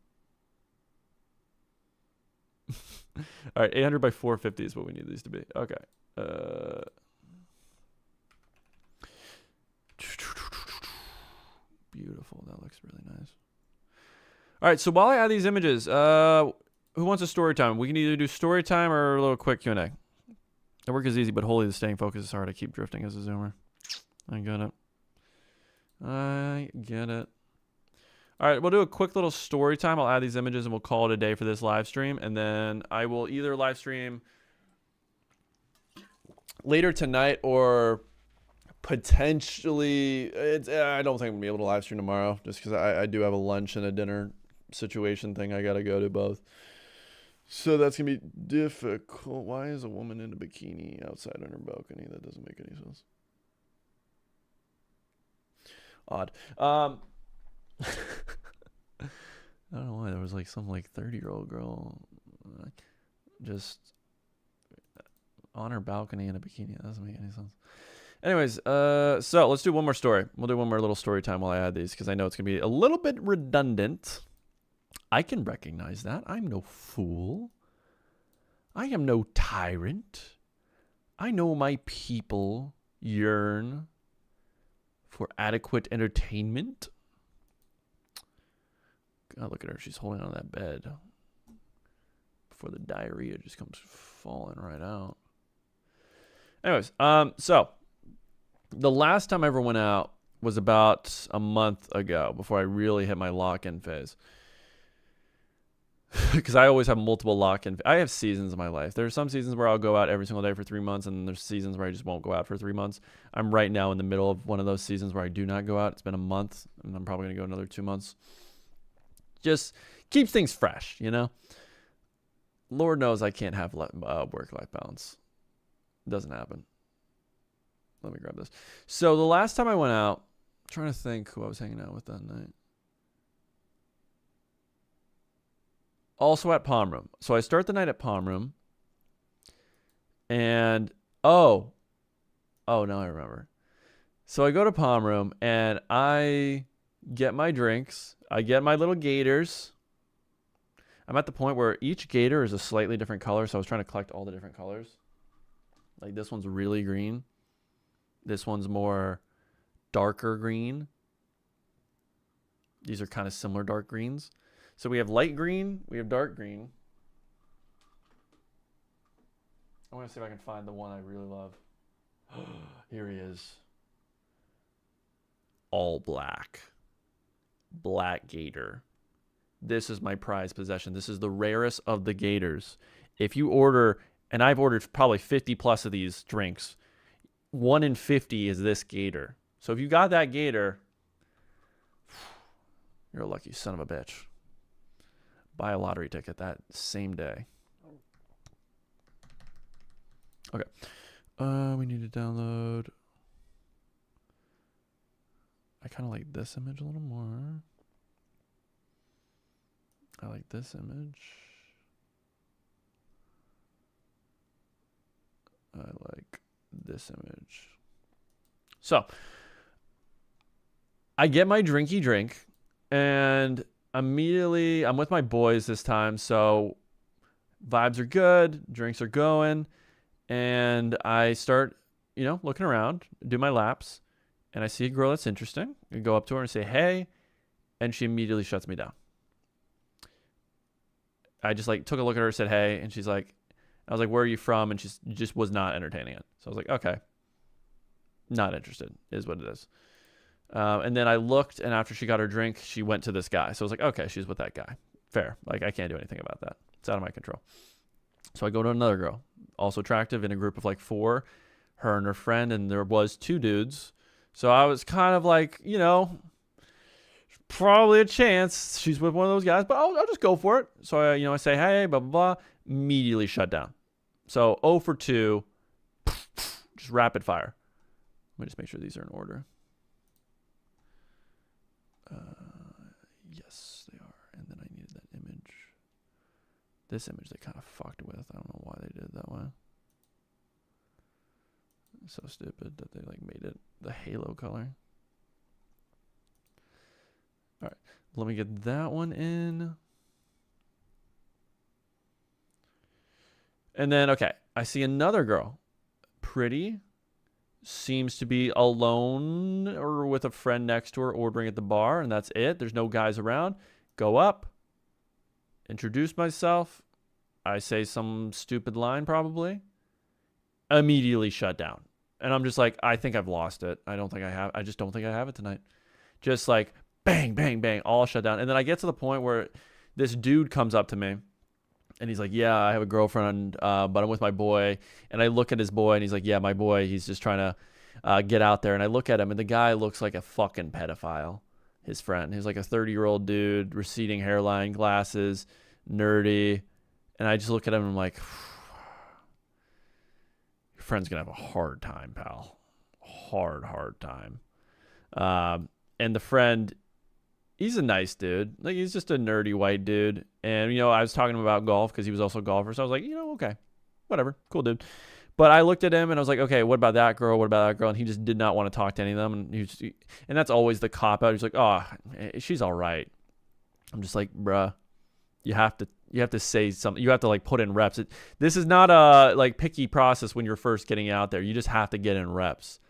S1: All right, 800 by 450 is what we need these to be. Okay. Beautiful. That looks really nice. All right, so while I add these images, who wants a story time? We can either do story time or a little quick Q&A. The work is easy, but holy, the staying focused is hard. I keep drifting as a zoomer. I get it. I get it. All right, we'll do a quick little story time. I'll add these images and we'll call it a day for this live stream. And then I will either live stream later tonight or potentially, I don't think I'm going to be able to live stream tomorrow just because I do have a lunch and a dinner situation thing I got to go to both. So that's going to be difficult. Why is a woman in a bikini outside on her balcony? That doesn't make any sense. Odd. I don't know why there was like some like 30-year-old girl just on her balcony in a bikini. That doesn't make any sense. Anyways, so let's do one more story. We'll do one more little story time while I add these because I know it's going to be a little bit redundant. I can recognize that. I'm no fool. I am no tyrant. I know my people yearn for adequate entertainment. God, look at her. She's holding on that bed before the diarrhea just comes falling right out. Anyways, so the last time I ever went out was about a month ago before I really hit my lock-in phase. Because I always have multiple lock-in. I have seasons in my life. There are some seasons where I'll go out every single day for 3 months, and there's seasons where I just won't go out for 3 months. I'm right now in the middle of one of those seasons where I do not go out. It's been a month, and I'm probably going to go another 2 months. Just keeps things fresh, you know? Lord knows I can't have work-life balance. It doesn't happen. Let me grab this. So the last time I went out, I'm trying to think who I was hanging out with that night. Also at Palm Room. So I start the night at Palm Room. And, oh, now I remember. So I go to Palm Room and I get my drinks. I get my little gators. I'm at the point where each gator is a slightly different color. So I was trying to collect all the different colors. Like this one's really green. This one's more darker green. These are kind of similar dark greens. So we have light green, we have dark green. I want to see if I can find the one I really love. Here he is. All black. Black gator. This is my prized possession. This is the rarest of the gators. If you order, and I've ordered probably 50 plus of these drinks, 1 in 50 is this gator. So if you got that gator, you're a lucky son of a bitch. Buy a lottery ticket that same day. Okay. We need to download. I kind of like this image a little more. I like this image. I like this image. So, I get my drinky drink, and immediately I'm with my boys this time, so vibes are good, drinks are going, and I start, looking around, do my laps, and I see a girl that's interesting. I go up to her and say, hey, and she immediately shuts me down. I just took a look at her, said, hey, and I was like, where are you from? And she just was not entertaining it. So I was like, okay, not interested is what it is. And then I looked, and after she got her drink, she went to this guy. So I was like, okay, she's with that guy. Fair. I can't do anything about that. It's out of my control. So I go to another girl, also attractive, in a group of 4, her and her friend, and there was 2 dudes. So I was kind of like, probably a chance she's with one of those guys, but I'll just go for it. So I say, hey, blah, blah, blah, immediately shut down. So 0 for 2, just rapid fire. Let me just make sure these are in order. Yes, they are. And then I needed that image. This image they kind of fucked with. I don't know why they did it that way. It's so stupid that they made it the halo color. All right, let me get that one in. And then, okay, I see another girl. Pretty. Seems to be alone or with a friend next to her ordering at the bar, and that's it. There's no guys around. Go up. Introduce myself. I say some stupid line probably. Immediately shut down. And I'm just like, I think I've lost it. I just don't think I have it tonight. Just like bang, bang, bang, all shut down. And then I get to the point where this dude comes up to me and he's like, yeah, I have a girlfriend, but I'm with my boy. And I look at his boy and he's like, yeah, my boy, he's just trying to get out there. And I look at him and the guy looks like a fucking pedophile, his friend. He's like a 30-year-old dude, receding hairline, glasses, nerdy. And I just look at him and I'm like, your friend's going to have a hard time, pal. Hard time. And the friend, he's a nice dude. Like, he's just a nerdy white dude. And, you know, I was talking to him about golf because he was also a golfer. So I was like, you know, okay, whatever. Cool dude. But I looked at him and I was like, okay, what about that girl? What about that girl? And he just did not want to talk to any of them. And that's always the cop out. He's like, oh, she's all right. I'm just like, bruh, you have to say something. You have to like put in reps. This is not a like picky process when you're first getting out there. You just have to get in reps.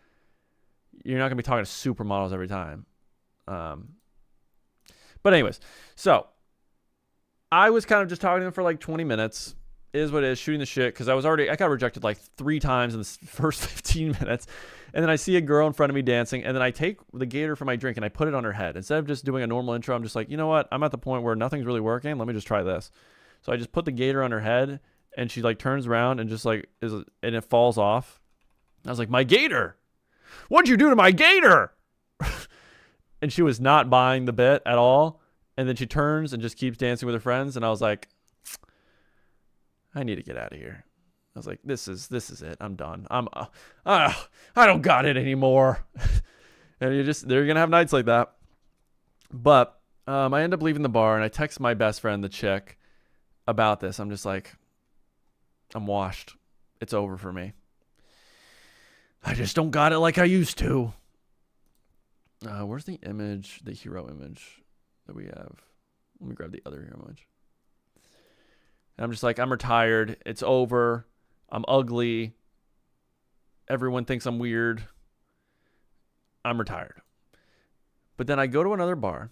S1: You're not gonna be talking to supermodels every time. But anyways, so I was kind of just talking to them for like 20 minutes. It is what it is, shooting the shit, because I got rejected like 3 times in the first 15 minutes. And then I see a girl in front of me dancing, and then I take the gator for my drink and I put it on her head. Instead of just doing a normal intro, I'm just like, you know what? I'm at the point where nothing's really working. Let me just try this. So I just put the gator on her head, and she like turns around and just like and it falls off. I was like, my gator! What'd you do to my gator? And she was not buying the bit at all. And then she turns and just keeps dancing with her friends. And I was like, I need to get out of here. I was like, this is it. I'm done. I don't got it anymore. And they're going to have nights like that. But I end up leaving the bar and I text my best friend, the chick, about this. I'm just like, I'm washed. It's over for me. I just don't got it like I used to. Where's the image, the hero image that we have? Let me grab the other hero image. And I'm just like, I'm retired. It's over. I'm ugly. Everyone thinks I'm weird. I'm retired. But then I go to another bar.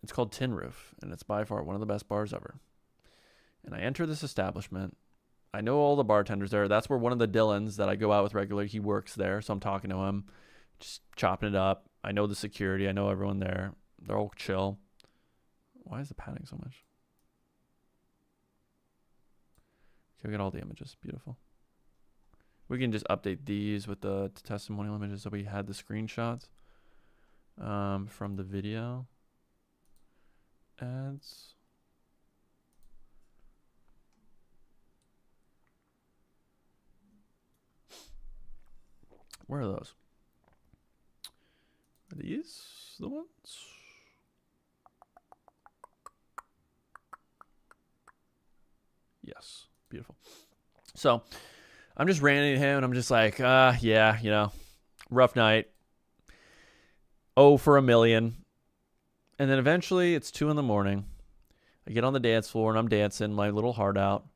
S1: It's called Tin Roof, and it's by far one of the best bars ever. And I enter this establishment. I know all the bartenders there. That's where one of the Dylans that I go out with regularly, he works there. So I'm talking to him, just chopping it up. I know the security. I know everyone there. They're all chill. Why is the padding so much? Okay, we got all the images. Beautiful. We can just update these with the testimonial images. So we had the screenshots from the video ads. Where are those? Are these the ones? Yes. Beautiful. So I'm just ranting at him and I'm just like, yeah, you know, rough night. Oh, for a million. And then eventually it's 2 a.m. I get on the dance floor and I'm dancing my little heart out.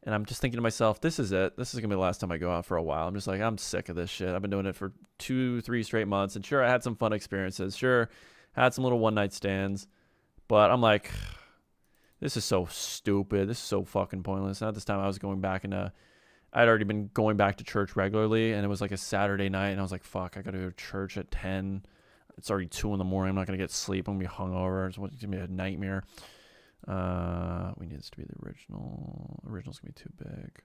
S1: And I'm just thinking to myself, this is it. This is going to be the last time I go out for a while. I'm just like, I'm sick of this shit. I've been doing it for 2-3 straight months. And sure, I had some fun experiences. Sure, had some little one-night stands. But I'm like, this is so stupid. This is so fucking pointless. And at this time, I was going back I'd already been going back to church regularly. And it was like a Saturday night. And I was like, fuck, I got to go to church at 10. It's already 2 a.m. I'm not going to get sleep. I'm going to be hungover. It's going to be a nightmare. We need this to be the original. Original's gonna be too big.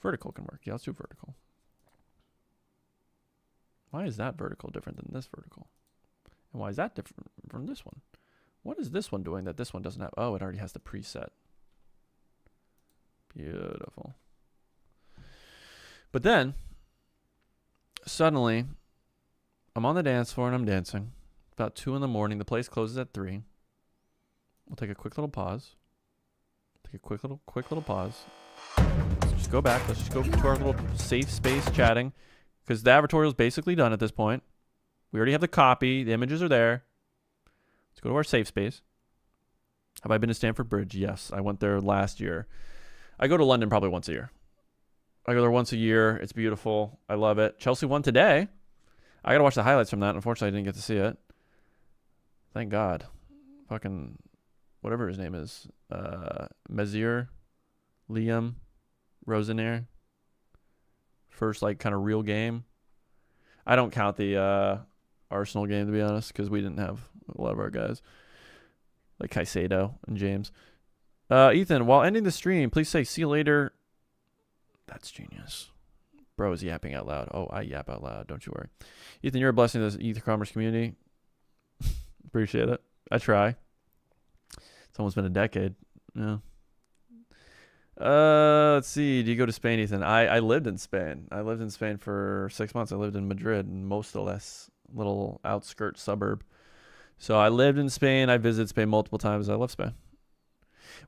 S1: Vertical can work. Yeah, let's do vertical. Why is that vertical different than this vertical? And why is that different from this one? What is this one doing that this one doesn't have? Oh, it already has the preset. Beautiful. But then, suddenly, I'm on the dance floor and I'm dancing. About 2 a.m. The place closes at 3. We'll take a quick little pause. Take a quick little pause. Let's just go back. Let's just go to our little safe space chatting. Because the advertorial is basically done at this point. We already have the copy. The images are there. Let's go to our safe space. Have I been to Stamford Bridge? Yes, I went there last year. I go to London probably once a year. I go there once a year. It's beautiful. I love it. Chelsea won today. I got to watch the highlights from that. Unfortunately, I didn't get to see it. Thank God. Fucking whatever his name is. Mezir, Liam, Rosenair. First, like, kind of real game. I don't count the Arsenal game, to be honest, because we didn't have a lot of our guys. Like Caicedo and James. Ethan, while ending the stream, please say, see you later. That's genius. Bro is yapping out loud. Oh, I yap out loud. Don't you worry. Ethan, you're a blessing to this e-commerce community. Appreciate it. I try. It's almost been a decade. Yeah. Let's see. Do you go to Spain, Ethan? I lived in Spain. I lived in Spain for 6 months. I lived in Madrid, in Móstoles, little outskirt suburb. So I lived in Spain. I visited Spain multiple times. I love Spain.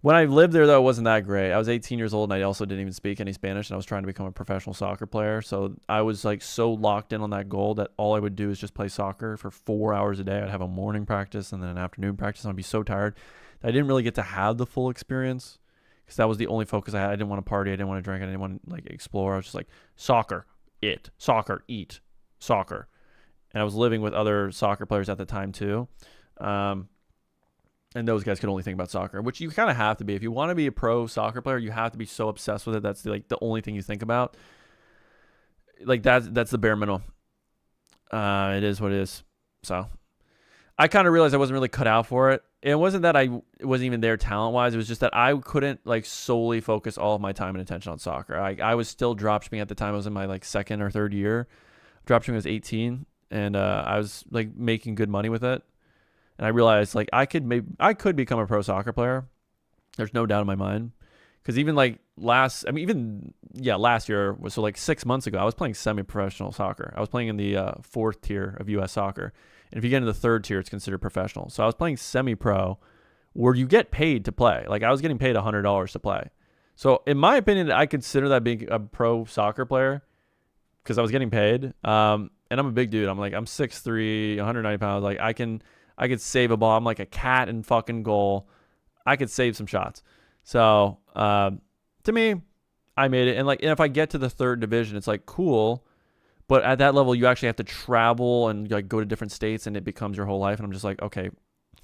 S1: When I lived there, though, it wasn't that great. I was 18 years old, and I also didn't even speak any Spanish, and I was trying to become a professional soccer player. So I was, like, so locked in on that goal that all I would do is just play soccer for 4 hours a day. I'd have a morning practice and then an afternoon practice, and I'd be so tired that I didn't really get to have the full experience because that was the only focus I had. I didn't want to party. I didn't want to drink. I didn't want to, like, explore. I was just like, soccer, soccer, eat, soccer. And I was living with other soccer players at the time, too. And those guys could only think about soccer, which you kind of have to be. If you want to be a pro soccer player, you have to be so obsessed with it. That's the only thing you think about. Like that's the bare minimum. It is what it is. So I kind of realized I wasn't really cut out for it. It wasn't that I wasn't even there talent-wise. It was just that I couldn't like solely focus all of my time and attention on soccer. I was still dropshipping at the time. I was in my like second or third year. Dropshipping was 18, and I was like making good money with it. And I realized like I could become a pro soccer player. There's no doubt in my mind. Because even like last year was so like 6 months ago, I was playing semi-professional soccer. I was playing in the fourth tier of U.S. soccer. And if you get into the third tier, it's considered professional. So I was playing semi-pro where you get paid to play. Like I was getting paid $100 to play. So in my opinion, I consider that being a pro soccer player because I was getting paid. And I'm a big dude. I'm 6'3", 190 pounds. Like I could save a ball. I'm like a cat in fucking goal. I could save some shots. So to me, I made it. And if I get to the third division, it's like cool. But at that level, you actually have to travel and like go to different states, and it becomes your whole life. And I'm just like, okay,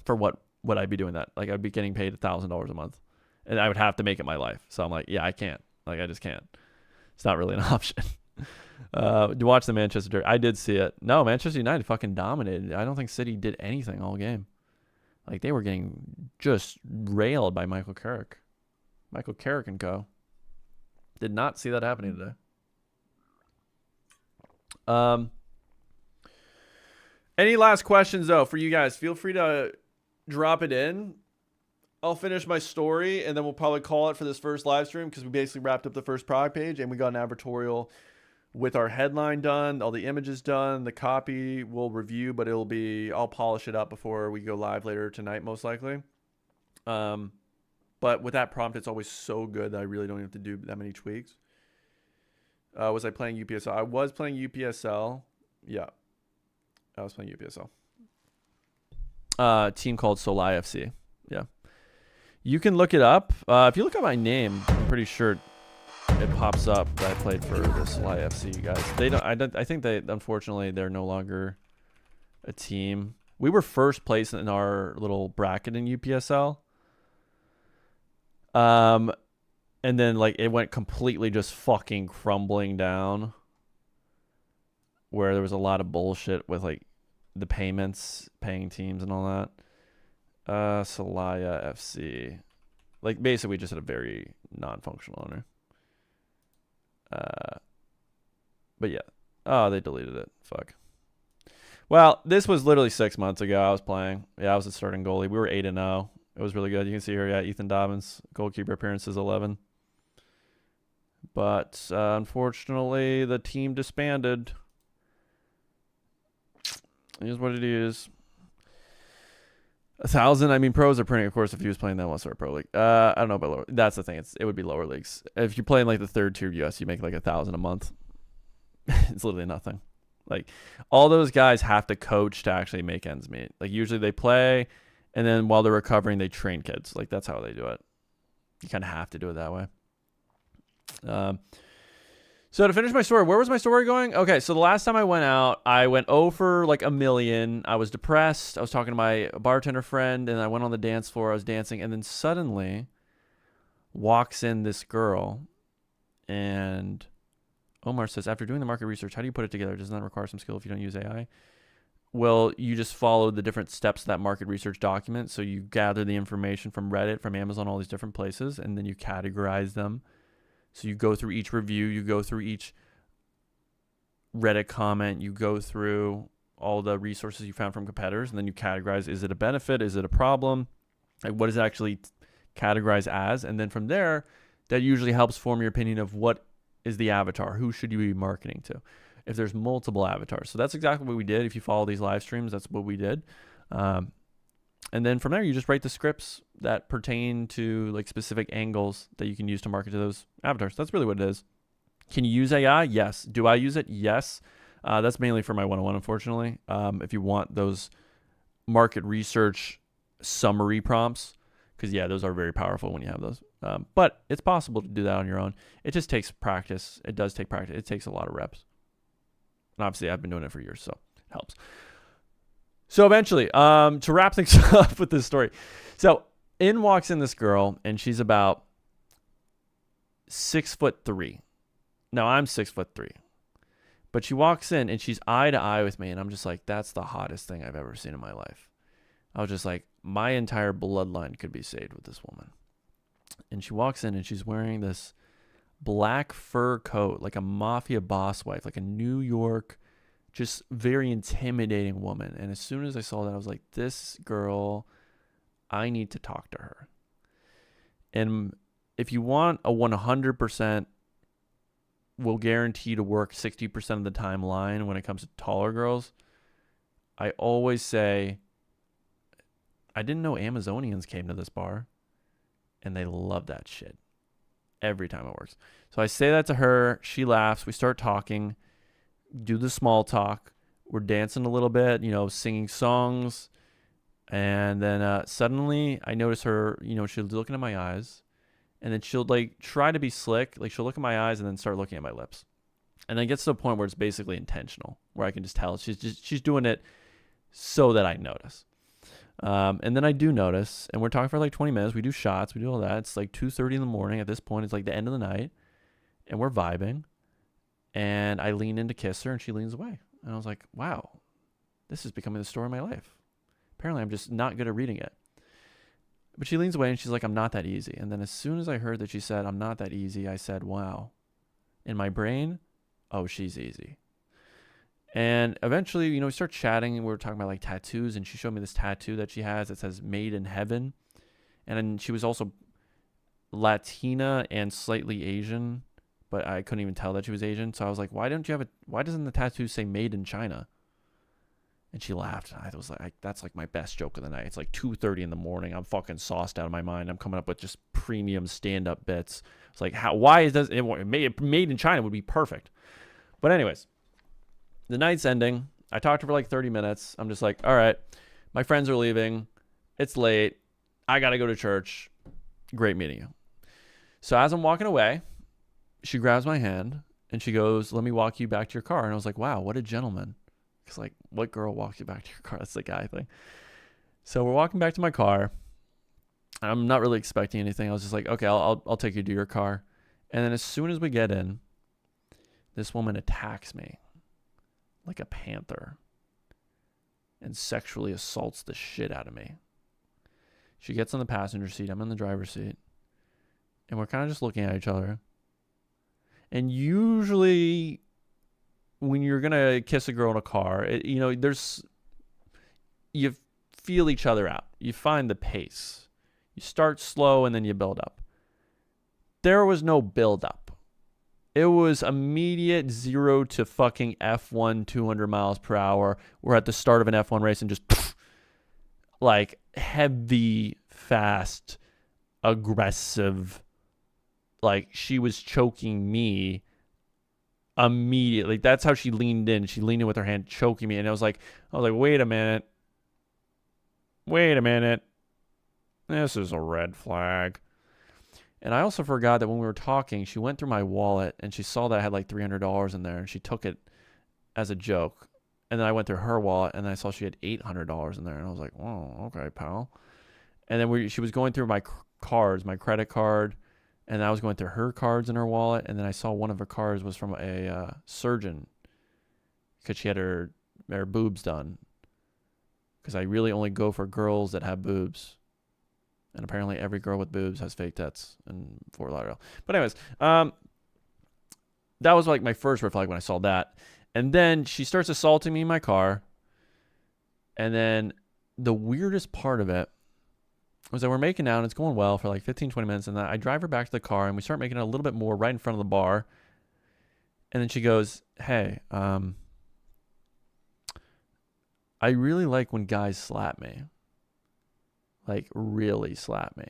S1: for what would I be doing that? Like I'd be getting paid $1,000 a month, and I would have to make it my life. So I'm like, yeah, I can't. Like I just can't. It's not really an option. To watch the Manchester Derby. I did see it. No, Manchester United fucking dominated. I don't think City did anything all game. Like they were getting just railed by Michael Carrick. Michael Carrick and co. Did not see that happening today. Any last questions though for you guys? Feel free to drop it in. I'll finish my story and then we'll probably call it for this first live stream because we basically wrapped up the first product page and we got an advertorial with our headline done, all the images done, the copy we'll review, but I'll polish it up before we go live later tonight, most likely. But with that prompt, it's always so good that I really don't have to do that many tweaks. Was I playing UPSL? I was playing UPSL. Yeah. I was playing UPSL. Team called Solai FC. Yeah. You can look it up. If you look at my name, I'm pretty sure it pops up that I played for the Solai FC guys. I think unfortunately they're no longer a team. We were first place in our little bracket in UPSL. And then it went completely just fucking crumbling down where there was a lot of bullshit with the payments, paying teams and all that. Solaya FC. Basically we just had a very non-functional owner. But yeah. Oh, they deleted it. Fuck. Well, this was literally 6 months ago I was playing. Yeah, I was the starting goalie. We were 8-0. It was really good. You can see here, yeah, Ethan Dobbins, goalkeeper appearances 11. But unfortunately, the team disbanded. Here's what it is. 1,000. I mean, pros are printing, of course, if he was playing that one sort of pro league. I don't know about lower. That's the thing. It would be lower leagues. If you're playing the third tier US, you make 1,000 a month. It's literally nothing. All those guys have to coach to actually make ends meet. Usually they play, And then while they're recovering, they train kids. Like, that's how they do it. You kind of have to do it that way. So to finish my story, where was my story going? Okay, so the last time I went out, I went over like $1 million. I was depressed. I was talking to my bartender friend, and I went on the dance floor. I was dancing, and then suddenly walks in this girl, and Omar says, after doing the market research, how do you put it together? Doesn't that require some skill if you don't use AI? Well, you just follow the different steps of that market research document. So you gather the information from Reddit, from Amazon, all these different places, and then you categorize them. So you go through each review, you go through each Reddit comment, you go through all the resources you found from competitors, and then you categorize, is it a benefit? Is it a problem? Like, what is it actually categorized as? And then from there, that usually helps form your opinion of what is the avatar. Who should you be marketing to? If there's multiple avatars. So that's exactly what we did. If you follow these live streams, that's what we did. And then from there, you just write the scripts that pertain to like specific angles that you can use to market to those avatars. That's really what it is. Can you use AI? Yes. Do I use it? Yes. That's mainly for my one-on-one, unfortunately. If you want those market research summary prompts, because yeah, those are very powerful when you have those. But it's possible to do that on your own. It just takes practice. It does take practice. It takes a lot of reps. And obviously, I've been doing it for years, so it helps. So eventually, to wrap things up with this story. So in walks in this girl, and she's about 6'3". Now I'm 6'3". But she walks in, and she's eye to eye with me, and I'm just like, that's the hottest thing I've ever seen in my life. I was just like, my entire bloodline could be saved with this woman. And she walks in, and she's wearing this black fur coat, like a mafia boss wife, like a New York, just very intimidating woman. And as soon as I saw that, I was like, this girl, I need to talk to her. And if you want a 100% will guarantee to work 60% of the time line when it comes to taller girls, I always say, I didn't know Amazonians came to this bar, and they love that shit every time it works. So I say that to her. She laughs. We start talking, do the small talk. We're dancing a little bit, singing songs. And then suddenly I notice her, she'll be looking at my eyes, and then she'll like try to be slick. Like she'll look at my eyes and then start looking at my lips. And then it gets to a point where it's basically intentional, where I can just tell she's doing it so that I notice. And then I do notice, and we're talking for like 20 minutes. We do shots. We do all that. It's like 2:30 in the morning. At this point, it's like the end of the night, and we're vibing. And I lean in to kiss her, and she leans away. And I was like, wow, this is becoming the story of my life. Apparently, I'm just not good at reading it. But she leans away, and she's like, I'm not that easy. And then as soon as I heard that she said, I'm not that easy, I said, wow. In my brain, oh, she's easy. And eventually, we start chatting, and we were talking about like tattoos, and she showed me this tattoo that she has that says "Made in Heaven," and then she was also Latina and slightly Asian, but I couldn't even tell that she was Asian. So I was like, why doesn't the tattoo say "Made in China"? And she laughed. I was like, that's like my best joke of the night. It's like 2:30 in the morning. I'm fucking sauced out of my mind. I'm coming up with just premium stand-up bits. It's like, why is this? Made in China would be perfect. But anyways. The night's ending. I talked to her for like 30 minutes. I'm just like, all right, my friends are leaving. It's late. I got to go to church. Great meeting you. So as I'm walking away, she grabs my hand and she goes, let me walk you back to your car. And I was like, wow, what a gentleman. Because like, what girl walks you back to your car? That's the guy thing. So we're walking back to my car. I'm not really expecting anything. I was just like, okay, I'll take you to your car. And then as soon as we get in, this woman attacks me like a panther and sexually assaults the shit out of me. She gets on the passenger seat. I'm in the driver's seat. And we're kind of just looking at each other. And usually when you're going to kiss a girl in a car, you feel each other out. You find the pace. You start slow and then you build up. There was no build up. It was immediate 0 to fucking F1 200 miles per hour. We're at the start of an F1 race and just like heavy, fast, aggressive. Like she was choking me immediately. That's how she leaned in. She leaned in with her hand, choking me. And I was like, wait a minute. This is a red flag. And I also forgot that when we were talking, she went through my wallet and she saw that I had like $300 in there and she took it as a joke. And then I went through her wallet and I saw she had $800 in there. And I was like, oh, okay, pal. And then she was going through my cards, my credit card. And I was going through her cards in her wallet. And then I saw one of her cards was from a surgeon because she had her boobs done. Because I really only go for girls that have boobs. And apparently every girl with boobs has fake tits in Fort Lauderdale. But anyways, that was like my first red flag when I saw that. And then she starts assaulting me in my car. And then the weirdest part of it was that we're making out and it's going well for like 15, 20 minutes. And then I drive her back to the car and we start making it a little bit more right in front of the bar. And then she goes, hey, I really like when guys slap me. Like, really slap me.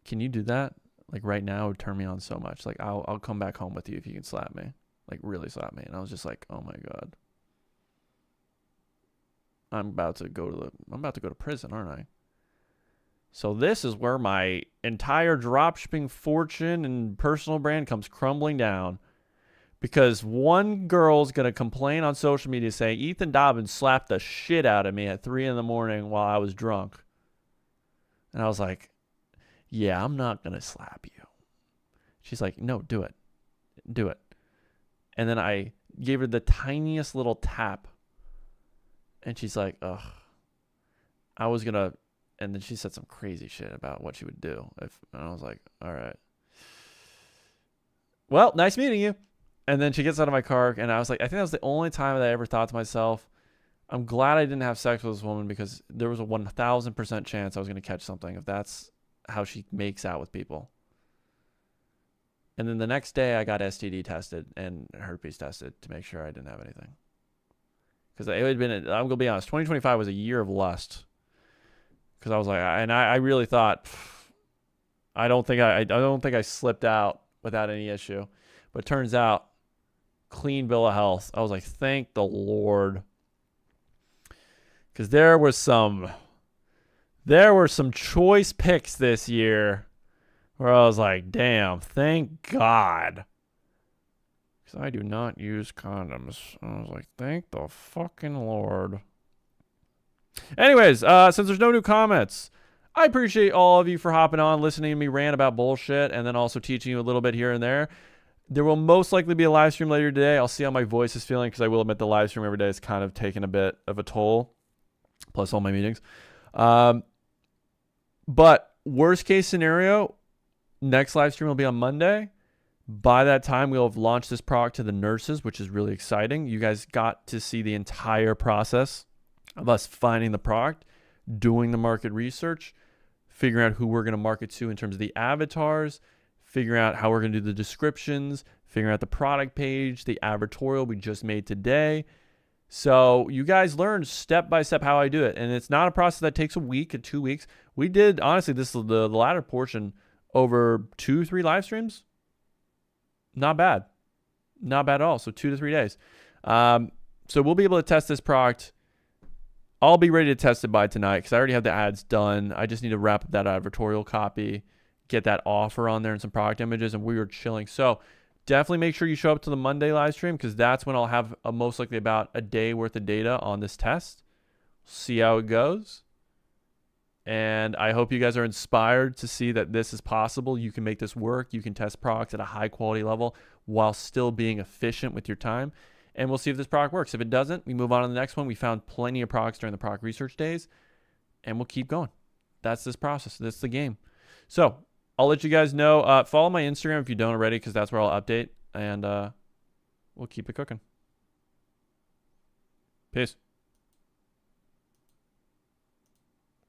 S1: Can you do that? Like, right now, it would turn me on so much. Like, I'll come back home with you if you can slap me. Like, really slap me. And I was just like, oh my God. I'm about to go to prison, aren't I? So this is where my entire dropshipping fortune and personal brand comes crumbling down. Because one girl's going to complain on social media saying, Ethan Dobbins slapped the shit out of me at 3 in the morning while I was drunk. And I was like, yeah, I'm not going to slap you. She's like, no, do it. Do it. And then I gave her the tiniest little tap. And she's like, ugh. I was going to. And then she said some crazy shit about what she would do. And I was like, all right. Well, nice meeting you. And then she gets out of my car, and I was like, I think that was the only time that I ever thought to myself, I'm glad I didn't have sex with this woman because there was a 1,000% chance I was going to catch something if that's how she makes out with people. And then the next day, I got STD tested and herpes tested to make sure I didn't have anything. Because it had been, I'm going to be honest, 2025 was a year of lust. Because I was like, and I really thought, I don't think I slipped out without any issue. But it turns out, clean bill of health. I was like, thank the Lord. Because there were some choice picks this year where I was like, damn, thank God. Because I do not use condoms. I was like, thank the fucking Lord. Anyways, since there's no new comments, I appreciate all of you for hopping on, listening to me rant about bullshit, and then also teaching you a little bit here and there. There will most likely be a live stream later today. I'll see how my voice is feeling because I will admit the live stream every day is kind of taking a bit of a toll, plus all my meetings. But worst case scenario, next live stream will be on Monday. By that time, we'll have launched this product to the nurses, which is really exciting. You guys got to see the entire process of us finding the product, doing the market research, figuring out who we're going to market to in terms of the avatars, figuring out how we're going to do the descriptions, figuring out the product page, the advertorial we just made today. So you guys learned step by step how I do it. And it's not a process that takes a week or 2 weeks. We did, honestly, this is the latter portion over 2-3 live streams. Not bad. Not bad at all. So 2 to 3 days. So we'll be able to test this product. I'll be ready to test it by tonight because I already have the ads done. I just need to wrap up that advertorial copy, get that offer on there and some product images, and we were chilling. So definitely make sure you show up to the Monday live stream because that's when I'll have most likely about a day worth of data on this test. See how it goes. And I hope you guys are inspired to see that this is possible. You can make this work. You can test products at a high quality level while still being efficient with your time. And we'll see if this product works. If it doesn't, we move on to the next one. We found plenty of products during the product research days, and we'll keep going. That's this process. That's the game. So I'll let you guys know. Follow my Instagram if you don't already, because that's where I'll update, and we'll keep it cooking. Peace.